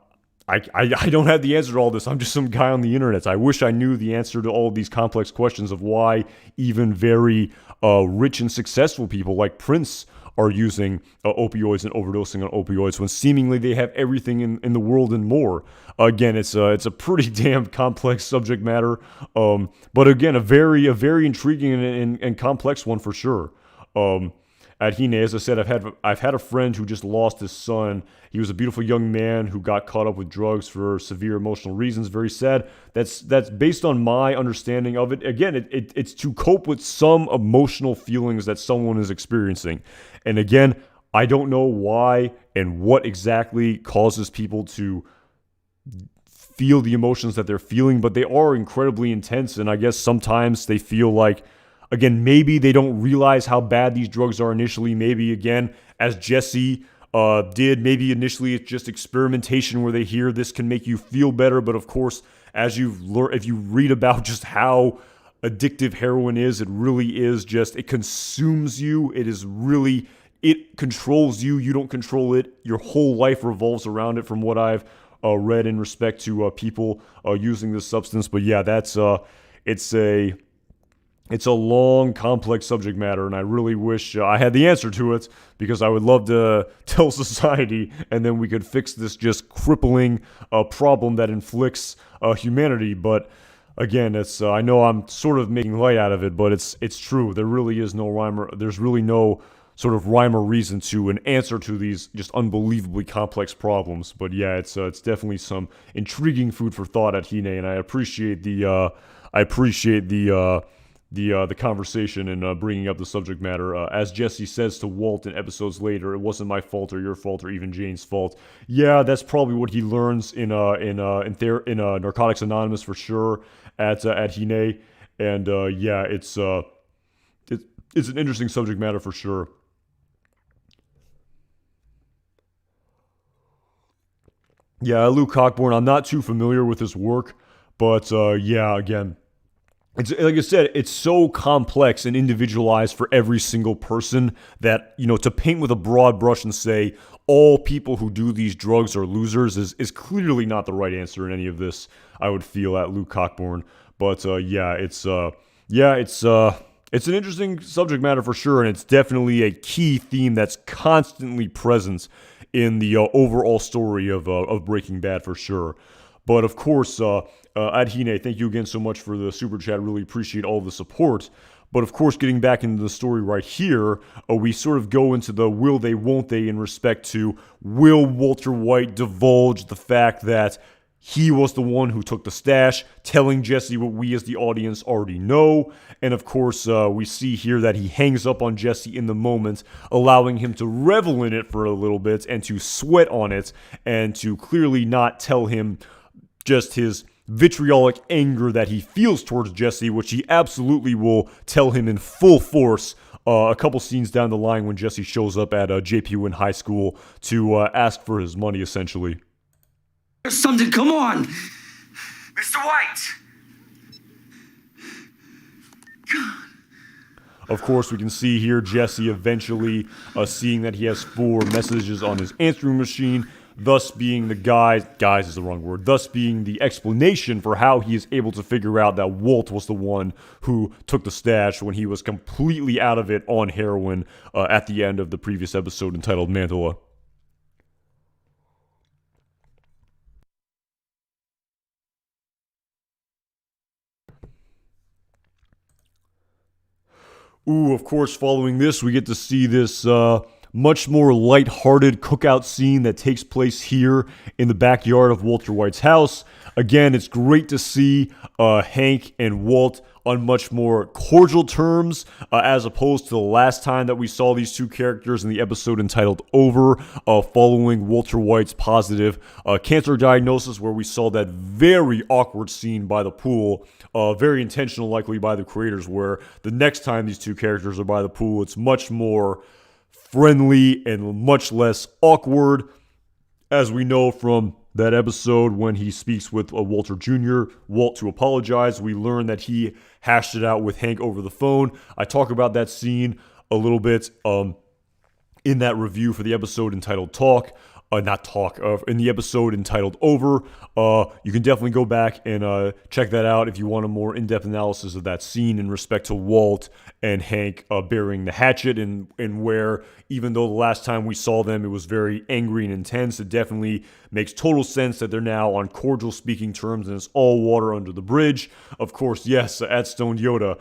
the answer to all this. I'm just some guy on the internet. I wish I knew the answer to all of these complex questions of why even very rich and successful people like Prince are using opioids and overdosing on opioids when seemingly they have everything in the world and more. Again, it's a pretty damn complex subject matter, but again, a very intriguing and complex one for sure. At Hine, as I said, I've had a friend who just lost his son. He was a beautiful young man who got caught up with drugs for severe emotional reasons. Very sad. That's based on my understanding of it. Again, it's to cope with some emotional feelings that someone is experiencing. And again, I don't know why and what exactly causes people to feel the emotions that they're feeling, but they are incredibly intense. And I guess sometimes they feel like, again, maybe they don't realize how bad these drugs are initially. Maybe, again, as Jesse did, maybe initially it's just experimentation where they hear this can make you feel better. But of course, as if you read about just how addictive heroin is, it really is just, it consumes you. It controls you. You don't control it. Your whole life revolves around it, from what I've read in respect to people using this substance. But yeah, it's it's a long, complex subject matter, and I really wish I had the answer to it, because I would love to tell society, and then we could fix this just crippling problem that inflicts humanity. But again, it's I know I'm sort of making light out of it, but it's true. There really is no rhyme, or there's really no sort of rhyme or reason to an answer to these just unbelievably complex problems. But yeah, it's definitely some intriguing food for thought at Hine, and I appreciate the conversation and bringing up the subject matter. As Jesse says to Walt in episodes later, it wasn't my fault or your fault or even Jane's fault. Yeah, that's probably what he learns in Narcotics Anonymous for sure at Hine, and yeah, it's an interesting subject matter for sure. Yeah, Lou Cockburn. I'm not too familiar with his work, but yeah, again, it's like I said, it's so complex and individualized for every single person that, to paint with a broad brush and say all people who do these drugs are losers is clearly not the right answer in any of this. I would feel at Luke Cockburn, but yeah, it's an interesting subject matter for sure, and it's definitely a key theme that's constantly present in the overall story of Breaking Bad for sure. But of course, Adhine, thank you again so much for the super chat. Really appreciate all the support. But of course, getting back into the story right here, we sort of go into the will they, won't they in respect to will Walter White divulge the fact that he was the one who took the stash, telling Jesse what we as the audience already know. And of course, we see here that he hangs up on Jesse in the moment, allowing him to revel in it for a little bit and to sweat on it and to clearly not tell him just his vitriolic anger that he feels towards Jesse, which he absolutely will tell him in full force a couple scenes down the line when Jesse shows up at JP Wynn High School to ask for his money, essentially. Something, come on! Mr. White! Of course, we can see here Jesse eventually seeing that he has 4 messages on his answering machine, thus being the guise is the wrong word, thus being the explanation for how he is able to figure out that Walt was the one who took the stash when he was completely out of it on heroin at the end of the previous episode entitled Mandela. Ooh, of course, following this, we get to see this much more lighthearted cookout scene that takes place here in the backyard of Walter White's house. Again, it's great to see Hank and Walt on much more cordial terms as opposed to the last time that we saw these two characters in the episode entitled Over, following Walter White's positive cancer diagnosis, where we saw that very awkward scene by the pool, very intentional likely by the creators, where the next time these two characters are by the pool, it's much more friendly and much less awkward, as we know from that episode when he speaks with Walter Jr., Walt to apologize. We learn that he hashed it out with Hank over the phone. I talk about that scene a little bit in that review for the episode entitled in the episode entitled Over. You can definitely go back and check that out if you want a more in-depth analysis of that scene in respect to Walt and Hank burying the hatchet, and where, even though the last time we saw them it was very angry and intense, it definitely makes total sense that they're now on cordial speaking terms and it's all water under the bridge. Of course, yes, at Stone Yoda,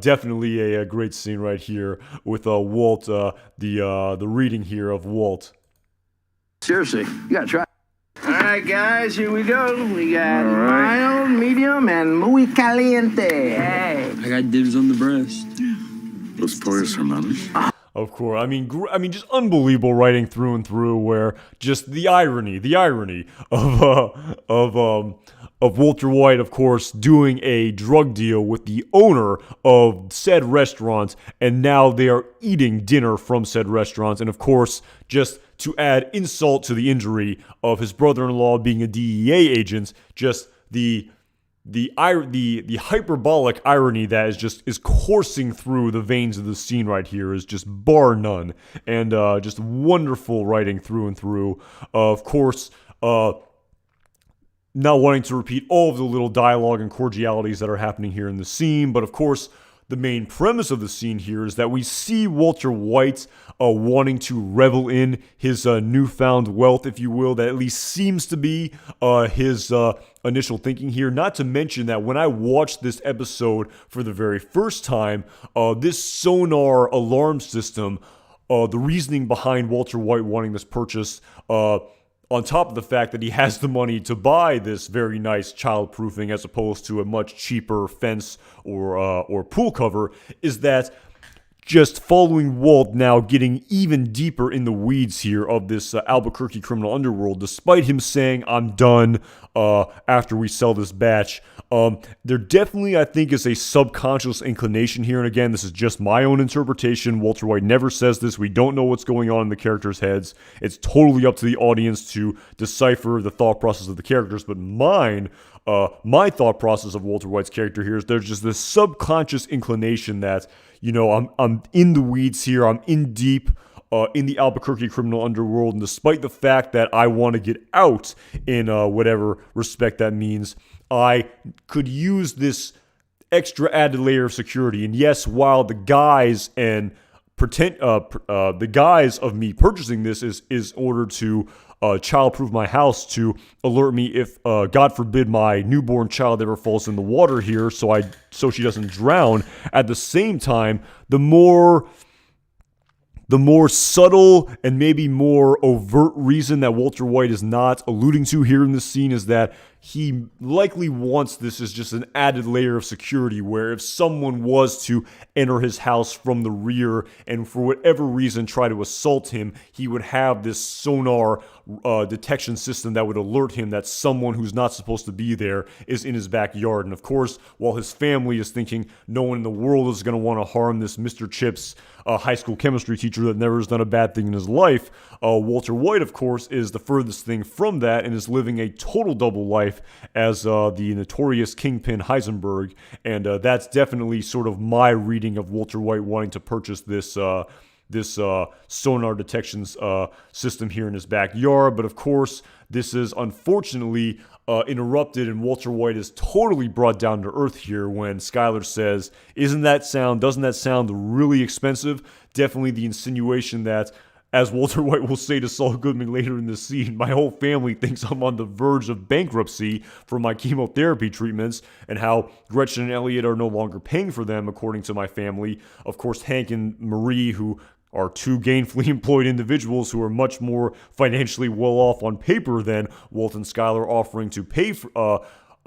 definitely a great scene right here with Walt, the reading here of Walt. Seriously, you gotta try. All right, guys, here we go. We got mild, medium, and muy caliente. Hey. I got dibs on the breast. Los pollos hermanos. Of course, I mean, just unbelievable writing through and through. Where just the irony of Walter White, of course, doing a drug deal with the owner of said restaurant, and now they are eating dinner from said restaurant, and of course, just to add insult to the injury of his brother-in-law being a DEA agent, just the hyperbolic irony that is coursing through the veins of the scene right here is just bar none, and just wonderful writing through and through. Of course, not wanting to repeat all of the little dialogue and cordialities that are happening here in the scene, but of course, the main premise of the scene here is that we see Walter White wanting to revel in his newfound wealth, if you will. That at least seems to be his initial thinking here. Not to mention that when I watched this episode for the very first time, this sonar alarm system, the reasoning behind Walter White wanting this purchase, on top of the fact that he has the money to buy this very nice childproofing as opposed to a much cheaper fence or pool cover, is that just following Walt now getting even deeper in the weeds here of this Albuquerque criminal underworld, despite him saying, I'm done after we sell this batch. There definitely, I think, is a subconscious inclination here. And again, this is just my own interpretation. Walter White never says this. We don't know what's going on in the characters' heads. It's totally up to the audience to decipher the thought process of the characters. But my thought process of Walter White's character here is there's just this subconscious inclination that, I'm in the weeds here. I'm in deep in the Albuquerque criminal underworld. And despite the fact that I want to get out in whatever respect that means, I could use this extra added layer of security. And yes, while the guise of me purchasing this is ordered to childproof my house, to alert me if God forbid my newborn child ever falls in the water here, so she doesn't drown. At the same time, the more subtle and maybe more overt reason that Walter White is not alluding to here in this scene is that he likely wants this as just an added layer of security, where if someone was to enter his house from the rear and for whatever reason try to assault him, he would have this sonar detection system that would alert him that someone who's not supposed to be there is in his backyard. And of course, while his family is thinking no one in the world is going to want to harm this Mr. Chips high school chemistry teacher that never has done a bad thing in his life, Walter White, of course, is the furthest thing from that and is living a total double life as the notorious Kingpin Heisenberg. And that's definitely sort of my reading of Walter White wanting to purchase this sonar detections system here in his backyard. But of course, this is unfortunately interrupted, and Walter White is totally brought down to earth here when Skyler says, doesn't that sound really expensive? Definitely the insinuation that, as Walter White will say to Saul Goodman later in this scene, my whole family thinks I'm on the verge of bankruptcy for my chemotherapy treatments, and how Gretchen and Elliot are no longer paying for them, according to my family. Of course, Hank and Marie, who are two gainfully employed individuals who are much more financially well off on paper than Walt and Skyler, offering to pay for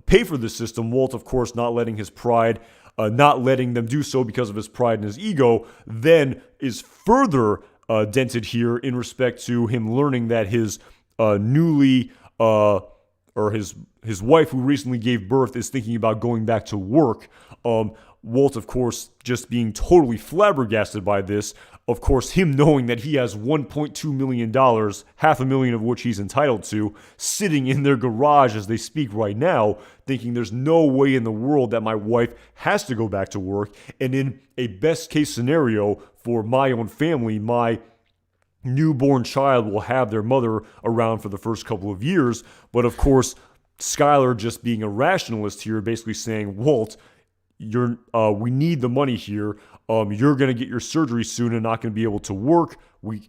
the system. Walt, of course, not letting them do so because of his pride and his ego, then is further dented here in respect to him learning that his his wife, who recently gave birth, is thinking about going back to work. Walt, of course, just being totally flabbergasted by this. Of course, him knowing that he has $1.2 million, $500,000 of which he's entitled to, sitting in their garage as they speak right now, thinking there's no way in the world that my wife has to go back to work. And in a best case scenario for my own family, my newborn child will have their mother around for the first couple of years. But of course, Skyler, just being a rationalist here, basically saying, Walt, we need the money here. You're going to get your surgery soon and not going to be able to work.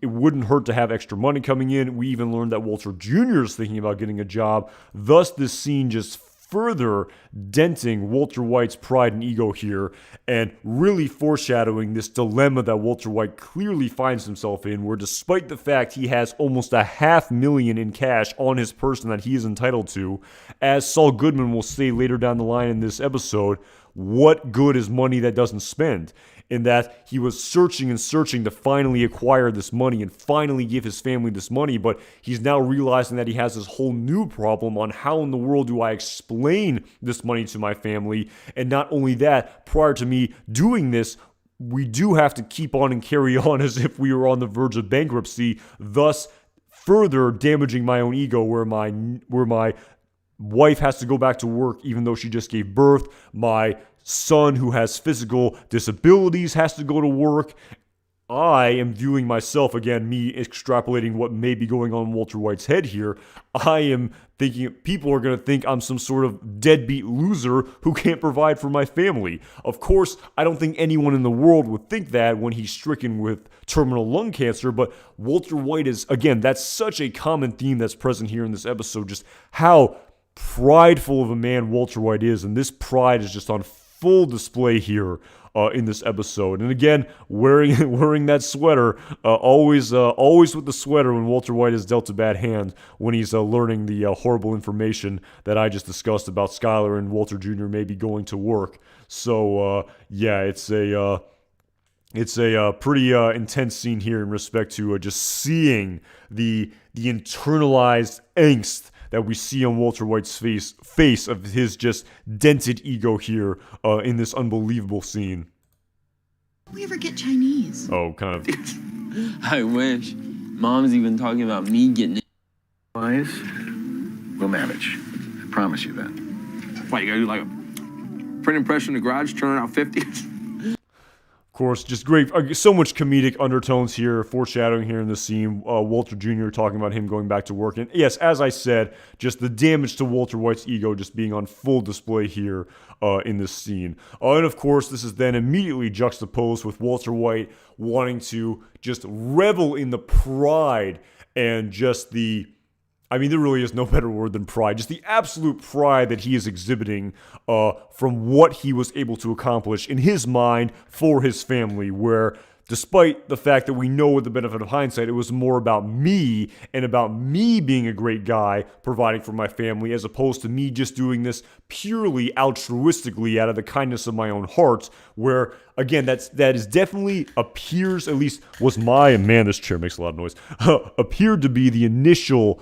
It wouldn't hurt to have extra money coming in. We even learned that Walter Jr. is thinking about getting a job. Thus, this scene just further denting Walter White's pride and ego here, and really foreshadowing this dilemma that Walter White clearly finds himself in, where despite the fact he has almost $500,000 in cash on his person that he is entitled to, as Saul Goodman will say later down the line in this episode, what good is money that doesn't spend? In that he was searching and searching to finally acquire this money and finally give his family this money, but he's now realizing that he has this whole new problem on how in the world do I explain this money to my family. And not only that, prior to me doing this, we do have to keep on and carry on as if we were on the verge of bankruptcy, thus further damaging my own ego, where my wife has to go back to work even though she just gave birth. My son, who has physical disabilities, has to go to work. I am viewing myself, again, me extrapolating what may be going on in Walter White's head here. I am thinking people are going to think I'm some sort of deadbeat loser who can't provide for my family. Of course, I don't think anyone in the world would think that when he's stricken with terminal lung cancer, but Walter White is, again, that's such a common theme that's present here in this episode, just how prideful of a man Walter White is, and this pride is just on full display here in this episode. And again, wearing that sweater, always with the sweater when Walter White is dealt a bad hand, when he's learning the horrible information that I just discussed about Skyler and Walter Jr. maybe going to work. So yeah, it's a pretty intense scene here in respect to just seeing the internalized angst that we see on Walter White's face of his just dented ego here in this unbelievable scene. We ever get Chinese? Oh, kind of. I wish. Mom's even talking about me getting it. Wise, we'll manage. I promise you that. What, you gotta do like a print impression in the garage, turn out 50? Of course, just great. So much comedic undertones here, foreshadowing here in the scene. Walter Jr. talking about him going back to work. And yes, as I said, just the damage to Walter White's ego just being on full display here in this scene. And of course, this is then immediately juxtaposed with Walter White wanting to just revel in the pride and just there really is no better word than pride. Just the absolute pride that he is exhibiting from what he was able to accomplish in his mind for his family, where despite the fact that we know with the benefit of hindsight, it was more about me and about me being a great guy providing for my family, as opposed to me just doing this purely altruistically out of the kindness of my own heart, where, again, that is definitely appears, at least was man, this chair makes a lot of noise, appeared to be the initial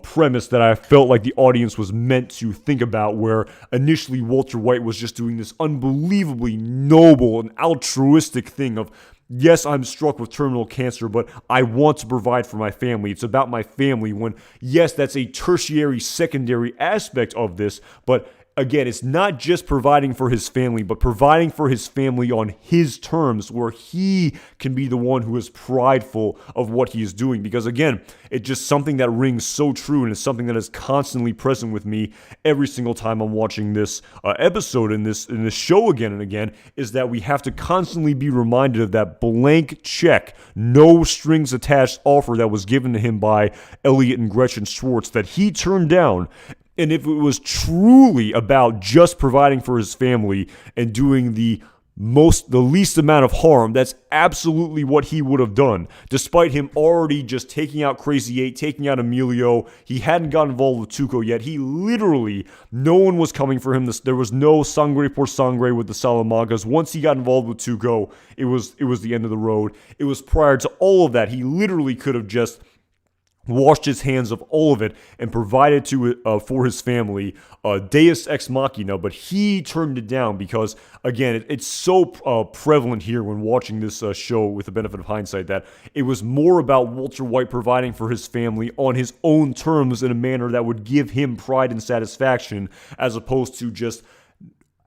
premise that I felt like the audience was meant to think about, where initially Walter White was just doing this unbelievably noble and altruistic thing of, yes, I'm struck with terminal cancer, but I want to provide for my family. It's about my family, when, yes, that's a tertiary, secondary aspect of this, but again, it's not just providing for his family, but providing for his family on his terms, where he can be the one who is prideful of what he is doing. Because again, it's just something that rings so true, and it's something that is constantly present with me every single time I'm watching this episode in this show again and again, is that we have to constantly be reminded of that blank check, no strings attached offer that was given to him by Elliot and Gretchen Schwartz that he turned down. And if it was truly about just providing for his family and doing the least amount of harm, that's absolutely what he would have done. Despite him already just taking out Crazy 8, taking out Emilio, he hadn't got involved with Tuco yet. He literally, no one was coming for him. There was no sangre por sangre with the Salamagas. Once he got involved with Tuco, it was the end of the road. It was prior to all of that. He literally could have just washed his hands of all of it and provided for his family, Deus Ex Machina, but he turned it down because, again, it's so prevalent here when watching this show with the benefit of hindsight, that it was more about Walter White providing for his family on his own terms in a manner that would give him pride and satisfaction, as opposed to just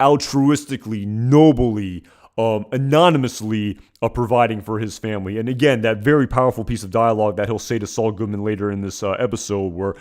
altruistically, nobly, anonymously providing for his family. And again, that very powerful piece of dialogue that he'll say to Saul Goodman later in this episode, where,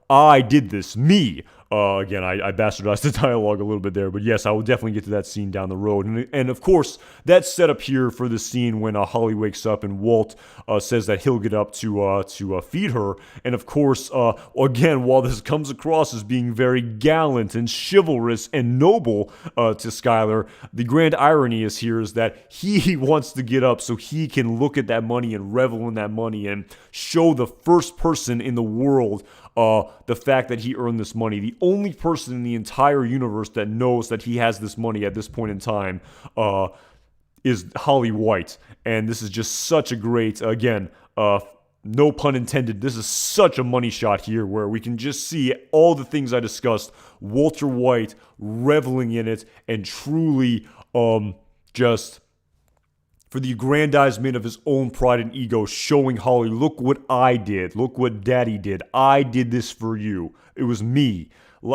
I did this, me. Again, I bastardized the dialogue a little bit there, but yes, I will definitely get to that scene down the road. And of course, that's set up here for the scene when Holly wakes up and Walt says that he'll get up to feed her. And of course, again, while this comes across as being very gallant and chivalrous and noble to Skyler, the grand irony is that he wants to get up so he can look at that money and revel in that money and show the first person in the world the fact that he earned this money. The only person in the entire universe that knows that he has this money at this point in time is Holly White. And this is just such a great, again, no pun intended, this is such a money shot here where we can just see all the things I discussed, Walter White reveling in it and truly just for the aggrandizement of his own pride and ego, showing Holly, look what I did. Look what Daddy did. I did this for you. It was me.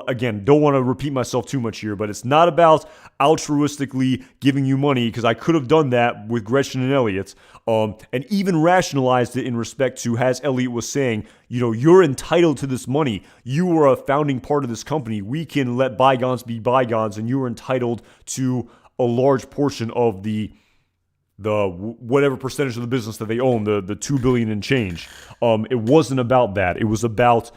again, don't want to repeat myself too much here, but it's not about altruistically giving you money, because I could have done that with Gretchen and Elliot, and even rationalized it in respect to, as Elliot was saying, you're entitled to this money. You were a founding part of this company. We can let bygones be bygones, and you are entitled to a large portion of the whatever percentage of the business that they own, the $2 billion and change. It wasn't about that. It was about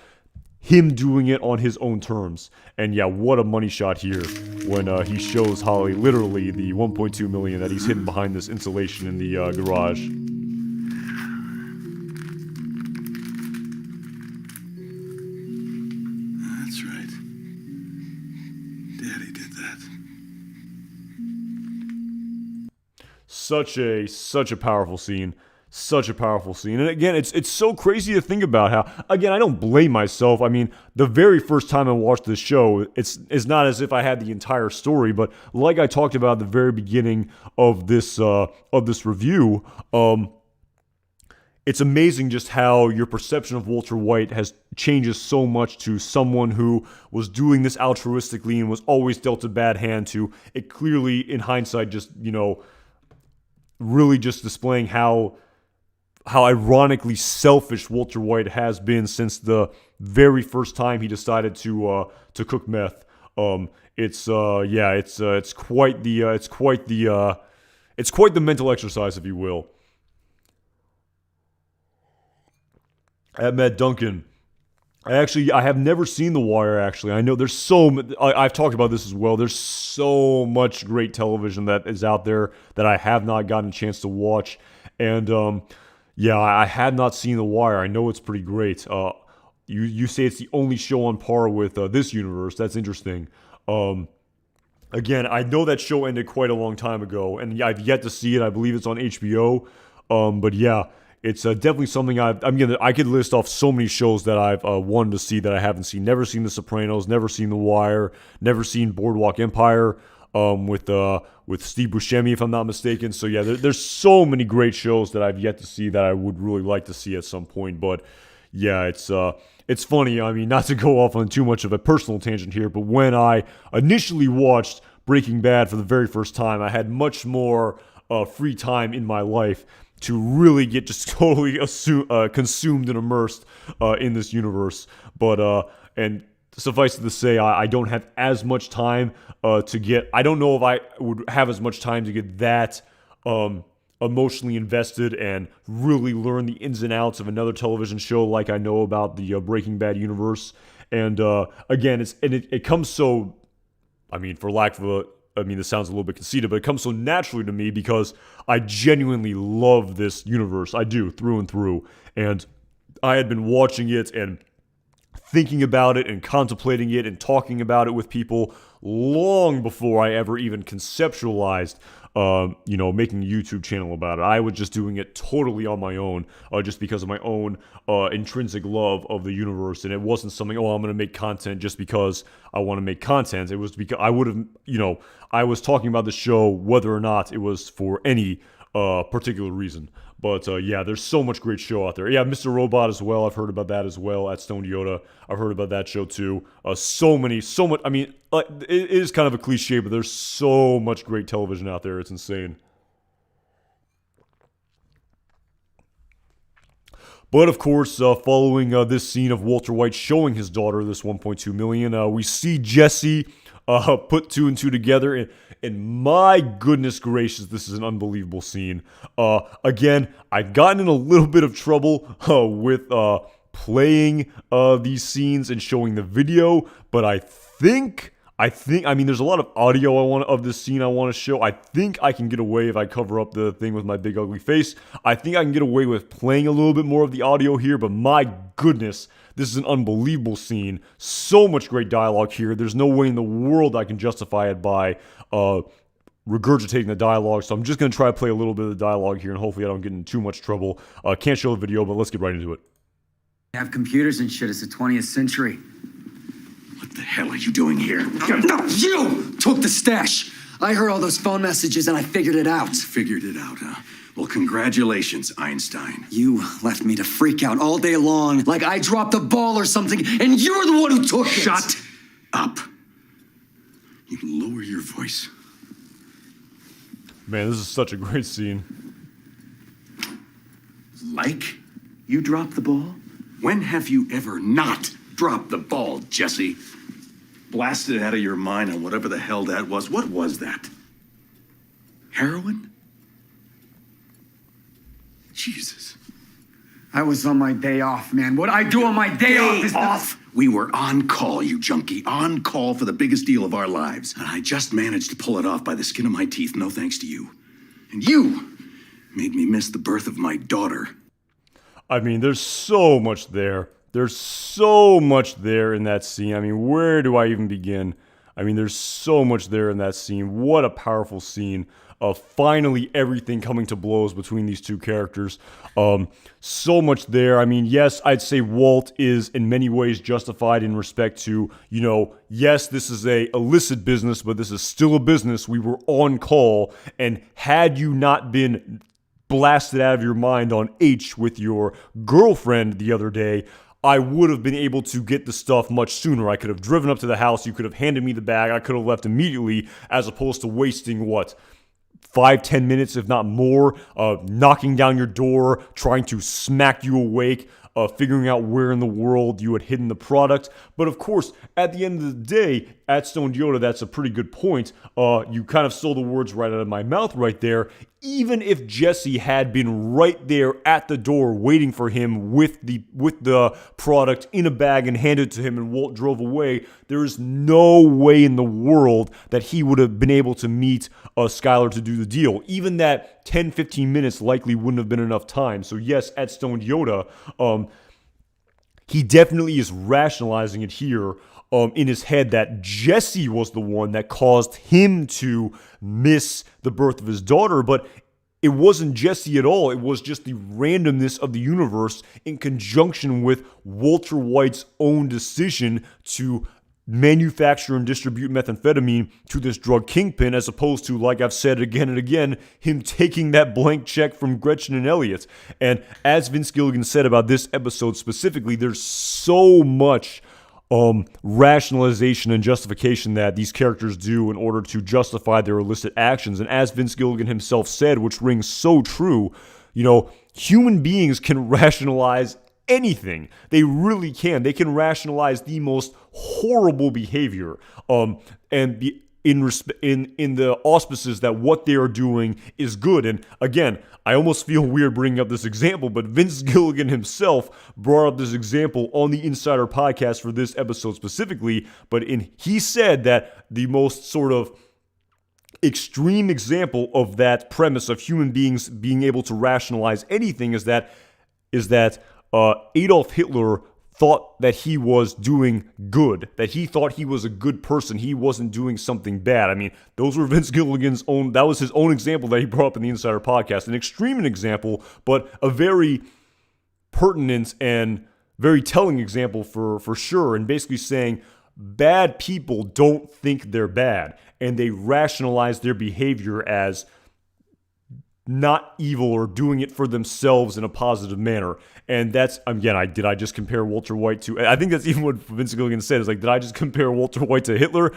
him doing it on his own terms. And yeah, what a money shot here when he shows Holly literally the $1.2 million that he's hidden behind this insulation in the garage. That's right. Daddy did that. Such a powerful scene. Such a powerful scene. And again, it's so crazy to think about how, again, I don't blame myself. I mean, the very first time I watched this show, it's not as if I had the entire story, but like I talked about at the very beginning of this review, it's amazing just how your perception of Walter White changes so much to someone who was doing this altruistically and was always dealt a bad hand to. It clearly, in hindsight, just, really just displaying how ironically selfish Walter White has been since the very first time he decided to cook meth. It's quite the mental exercise, if you will. At Matt Duncan, I have never seen The Wire, actually. I know there's I've talked about this as well. There's so much great television that is out there that I have not gotten a chance to watch. And, I had not seen The Wire. I know it's pretty great. You say it's the only show on par with this universe. That's interesting. Again, I know that show ended quite a long time ago, and I've yet to see it. I believe it's on HBO. But yeah, it's definitely something I could list off so many shows that I've wanted to see that I haven't seen. Never seen The Sopranos, never seen The Wire, never seen Boardwalk Empire with Steve Buscemi, if I'm not mistaken. So yeah, there's so many great shows that I've yet to see that I would really like to see at some point. But yeah, it's funny. I mean, not to go off on too much of a personal tangent here, but when I initially watched Breaking Bad for the very first time, I had much more free time in my life to really get just totally consumed and immersed in this universe. But and suffice it to say, I don't have as much time to get. I don't know if I would have as much time to get that emotionally invested and really learn the ins and outs of another television show like I know about the Breaking Bad universe. And again, it comes so. I mean, for lack of a. I mean, this sounds a little bit conceited, but it comes so naturally to me because I genuinely love this universe. I do, through and through. And I had been watching it and thinking about it and contemplating it and talking about it with people long before I ever even conceptualized, making a YouTube channel about it. I was just doing it totally on my own, just because of my own intrinsic love of the universe. And it wasn't something, I'm going to make content just because I want to make content. It was because I would have, I was talking about the show whether or not it was for any particular reason. But there's so much great show out there. Yeah, Mr. Robot as well. I've heard about that as well at Stone Yoda. I've heard about that show too. So much. I mean, it is kind of a cliche, but there's so much great television out there. It's insane. But of course, following this scene of Walter White showing his daughter this $1.2 million, we see Jesse put two and two together, and my goodness gracious, this is an unbelievable scene. Again, I've gotten in a little bit of trouble with playing these scenes and showing the video, but I mean, there's a lot of audio of this scene I want to show. I think I can get away if I cover up the thing with my big ugly face. I think I can get away with playing a little bit more of the audio here, but my goodness, this is an unbelievable scene. So much great dialogue here. There's no way in the world I can justify it by regurgitating the dialogue, so I'm just going to try to play a little bit of the dialogue here, and hopefully I don't get in too much trouble. Can't show the video, but let's get right into it. Have computers and shit. It's the 20th century. What the hell are you doing here? No, you took the stash. I heard all those phone messages and I figured it out. Figured it out, huh? Well, congratulations, Einstein. You left me to freak out all day long like I dropped the ball or something, and you're the one who took it. Shut up. You can lower your voice. Man, this is such a great scene. Like you dropped the ball? When have you ever not dropped the ball, Jesse? Blasted out of your mind on whatever the hell that was. What was that? Heroin? Jesus. I was on my day off, man. What I do on my day off is off. We were on call, you junkie. On call for the biggest deal of our lives. And I just managed to pull it off by the skin of my teeth, no thanks to you. And you made me miss the birth of my daughter. I mean, there's so much there. There's so much there in that scene. I mean, where do I even begin? I mean, there's so much there in that scene. What a powerful scene of finally everything coming to blows between these two characters. So much there. I mean, yes, I'd say Walt is in many ways justified in respect to, yes, this is a illicit business, but this is still a business. We were on call, and had you not been blasted out of your mind on H with your girlfriend the other day, I would have been able to get the stuff much sooner. I could have driven up to the house. You could have handed me the bag. I could have left immediately, as opposed to wasting, 5-10 minutes, if not more, knocking down your door, trying to smack you awake, figuring out where in the world you had hidden the product. But of course, at the end of the day, at Stone Yoda, that's a pretty good point. You kind of stole the words right out of my mouth right there. Even if Jesse had been right there at the door waiting for him with the product in a bag and handed to him, and Walt drove away, there is no way in the world that he would have been able to meet Skylar to do the deal. Even that 10-15 minutes likely wouldn't have been enough time. So yes, at Stone Yoda, he definitely is rationalizing it here in his head that Jesse was the one that caused him to miss the birth of his daughter, but it wasn't Jesse at all. It was just the randomness of the universe in conjunction with Walter White's own decision to manufacture and distribute methamphetamine to this drug kingpin, as opposed to, like I've said again and again, him taking that blank check from Gretchen and Elliot. And as Vince Gilligan said about this episode specifically, there's so much rationalization and justification that these characters do in order to justify their illicit actions. And as Vince Gilligan himself said, which rings so true, human beings can rationalize anything. They really can. They can rationalize the most horrible behavior, and be in the auspices that what they are doing is good. And again, I almost feel weird bringing up this example, but Vince Gilligan himself brought up this example on the Insider podcast for this episode specifically. But he said that the most sort of extreme example of that premise of human beings being able to rationalize anything is that Adolf Hitler thought that he was doing good, that he thought he was a good person, he wasn't doing something bad. I mean, those were Vince Gilligan's own, that was his own example that he brought up in the Insider podcast. An extreme example, but a very pertinent and very telling example for sure, and basically saying bad people don't think they're bad, and they rationalize their behavior as not evil or doing it for themselves in a positive manner. And that's, again, did I just compare Walter White to, I think that's even what Vince Gilligan said, is like, did I just compare Walter White to Hitler?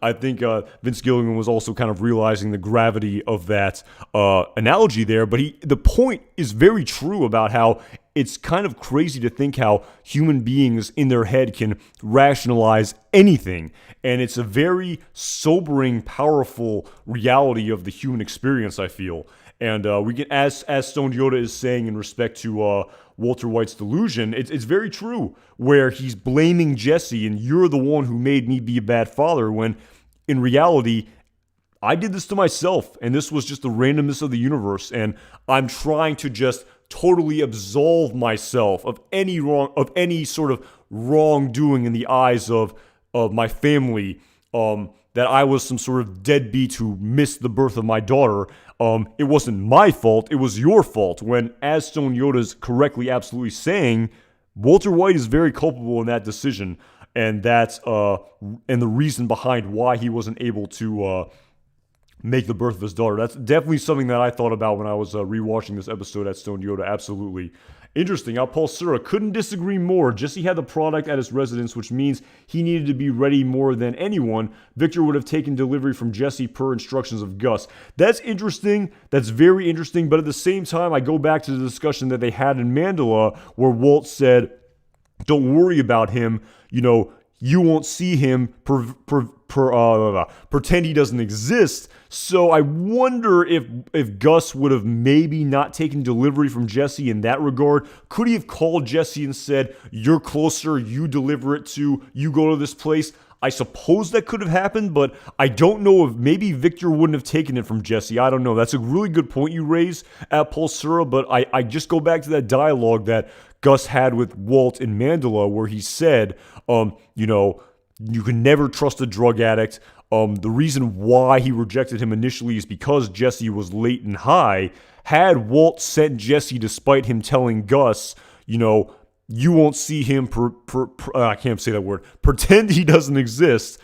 I think Vince Gilligan was also kind of realizing the gravity of that analogy there, but the point is very true about how it's kind of crazy to think how human beings in their head can rationalize anything. And it's a very sobering, powerful reality of the human experience, I feel. And we can, as Stone Yoda is saying in respect to Walter White's delusion, it's very true, where he's blaming Jesse and you're the one who made me be a bad father, when in reality, I did this to myself, and this was just the randomness of the universe, and I'm trying to just totally absolve myself of any sort of wrongdoing in the eyes of my family, that I was some sort of deadbeat who missed the birth of my daughter. It wasn't my fault, it was your fault, when, as Stone Yoda's correctly absolutely saying, Walter White is very culpable in that decision, and that's and the reason behind why he wasn't able to make the birth of his daughter. That's definitely something that I thought about when I was rewatching this episode at Stone Yoda, absolutely. Interesting. Pulsera couldn't disagree more. Jesse had the product at his residence, which means he needed to be ready more than anyone. Victor would have taken delivery from Jesse per instructions of Gus. That's interesting. That's very interesting. But at the same time, I go back to the discussion that they had in Mandela where Walt said, don't worry about him. You won't see him pretend he doesn't exist. So I wonder if Gus would have maybe not taken delivery from Jesse in that regard. Could he have called Jesse and said, you're closer, you deliver it to, you go to this place? I suppose that could have happened, but I don't know if maybe Victor wouldn't have taken it from Jesse. I don't know. That's a really good point you raise at Pulsera, but I just go back to that dialogue that Gus had with Walt in Mandela where he said, you can never trust a drug addict. The reason why he rejected him initially is because Jesse was late and high. Had Walt sent Jesse despite him telling Gus, you won't see him I can't say that word. Pretend he doesn't exist.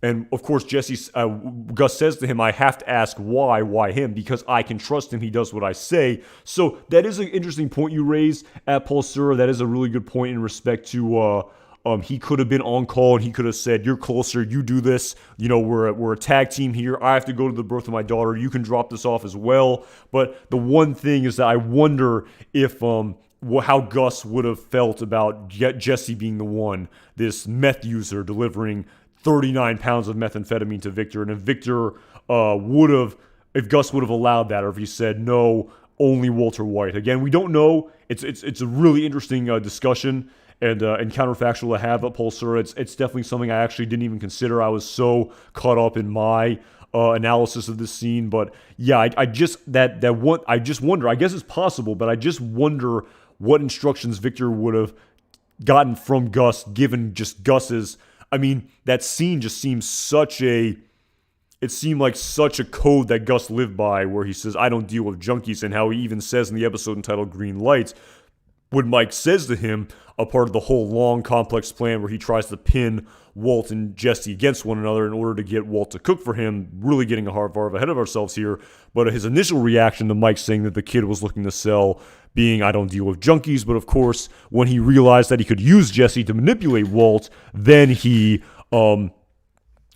And of course Gus says to him, I have to ask why him? Because I can trust him. He does what I say. So that is an interesting point you raised at Pulsera. That is a really good point in respect to he could have been on call and he could have said, you're closer, you do this. We're a tag team here. I have to go to the birth of my daughter. You can drop this off as well. But the one thing is that I wonder if how Gus would have felt about Jesse being the one, this meth user delivering 39 pounds of methamphetamine to Victor. And if Victor if Gus would have allowed that, or if he said, no, only Walter White. Again, we don't know. It's a really interesting discussion. And counterfactual to have at Pulsera. It's definitely something I actually didn't even consider. I was so caught up in my analysis of this scene. But yeah, I just wonder. I guess it's possible, but I just wonder what instructions Victor would have gotten from Gus, given just Gus's. I mean, that scene just seems it seemed like such a code that Gus lived by, where he says, I don't deal with junkies, and how he even says in the episode entitled Green Lights, when Mike says to him, a part of the whole long, complex plan where he tries to pin Walt and Jesse against one another in order to get Walt to cook for him, really getting far ahead of ourselves here. But his initial reaction to Mike saying that the kid was looking to sell being, I don't deal with junkies. But of course, when he realized that he could use Jesse to manipulate Walt, then he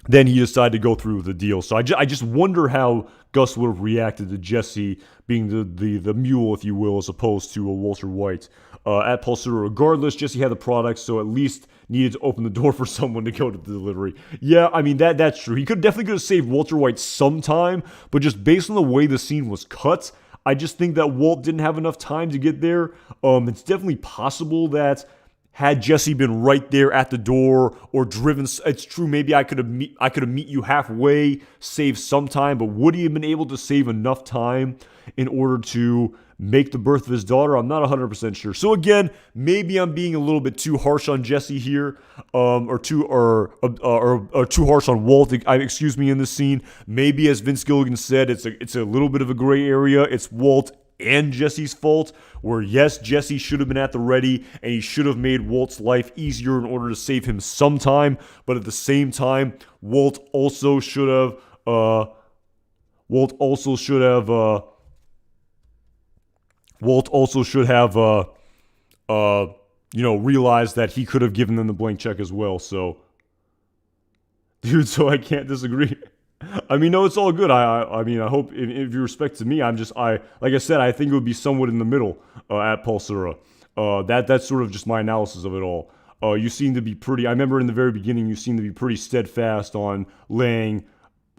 decided to go through with the deal. So I just wonder how Gus would have reacted to Jesse being the mule, if you will, as opposed to a Walter White. At Pulsera, regardless, Jesse had the product, so at least needed to open the door for someone to go to the delivery. Yeah, I mean, that's true. He definitely could have saved Walter White sometime, but just based on the way the scene was cut, I just think that Walt didn't have enough time to get there. It's definitely possible that had Jesse been right there at the door or driven, it's true, maybe I could have meet you halfway, save some time, but would he have been able to save enough time in order to make the birth of his daughter? I'm not 100% sure. So again, maybe I'm being a little bit too harsh on Jesse here, or too harsh on Walt. Excuse me, in this scene. Maybe, as Vince Gilligan said, it's a little bit of a gray area. It's Walt and Jesse's fault, where yes, Jesse should have been at the ready and he should have made Walt's life easier in order to save him some time, but at the same time, Walt also should have realized that he could have given them the blank check as well. So, dude, so I can't disagree. I mean, no, it's all good. I mean, I hope if you respect to me, like I said, I think it would be somewhat in the middle at Pulsera. That's sort of just my analysis of it all. You seem to be pretty. I remember in the very beginning, you seem to be pretty steadfast on laying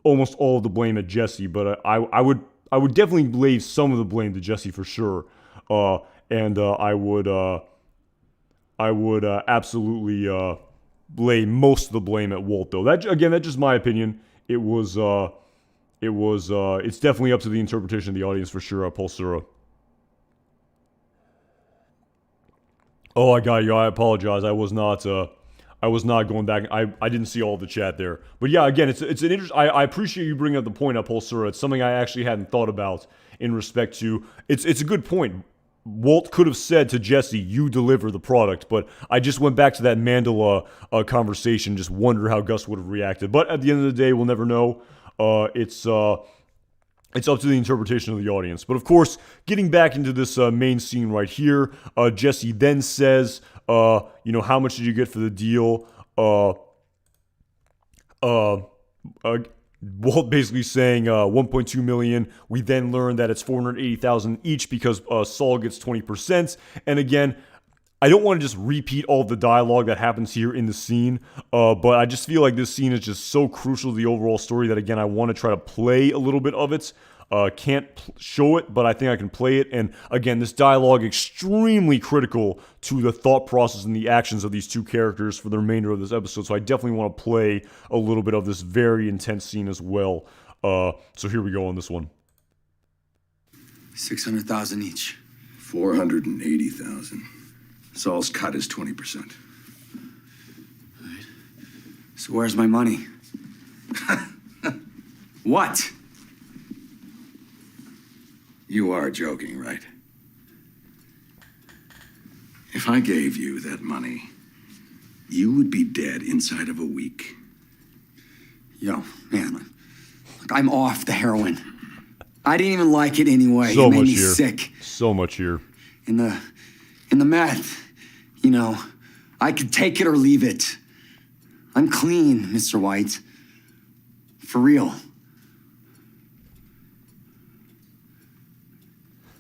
almost all of the blame at Jesse, but I would definitely lay some of the blame to Jesse for sure. And I would absolutely lay most of the blame at Walt, though. That's just my opinion. It's definitely up to the interpretation of the audience for sure at Pulsera. Oh, I got you. I apologize. I was not going back. I didn't see all the chat there. But yeah, again, it's an interest. I appreciate you bringing up the point at Pulsera. It's something I actually hadn't thought about in respect to. It's a good point. Walt could have said to Jesse, you deliver the product, but I just went back to that Mandela conversation, just wonder how Gus would have reacted. But at the end of the day, we'll never know. It's it's up to the interpretation of the audience. But of course, getting back into this main scene right here, Jesse then says, how much did you get for the deal? Walt basically saying 1.2 million. We then learn that it's 480,000 each because Saul gets 20%. And again, I don't want to just repeat all of the dialogue that happens here in the scene, but I just feel like this scene is just so crucial to the overall story that, again, I want to try to play a little bit of it. Can't show it, but I think I can play it. And again, this dialogue extremely critical to the thought process and the actions of these two characters for the remainder of this episode. So I definitely want to play a little bit of this very intense scene as well. So here we go on this one. 600,000 each. 480,000. Saul's cut is 20%. Right. So where's my money? What? You are joking, right? If I gave you that money, you would be dead inside of a week. Yo, man, look, I'm off the heroin. I didn't even like it anyway. So it made much me here. sick. So much here. In the meth, I could take it or leave it. I'm clean, Mr. White. For real.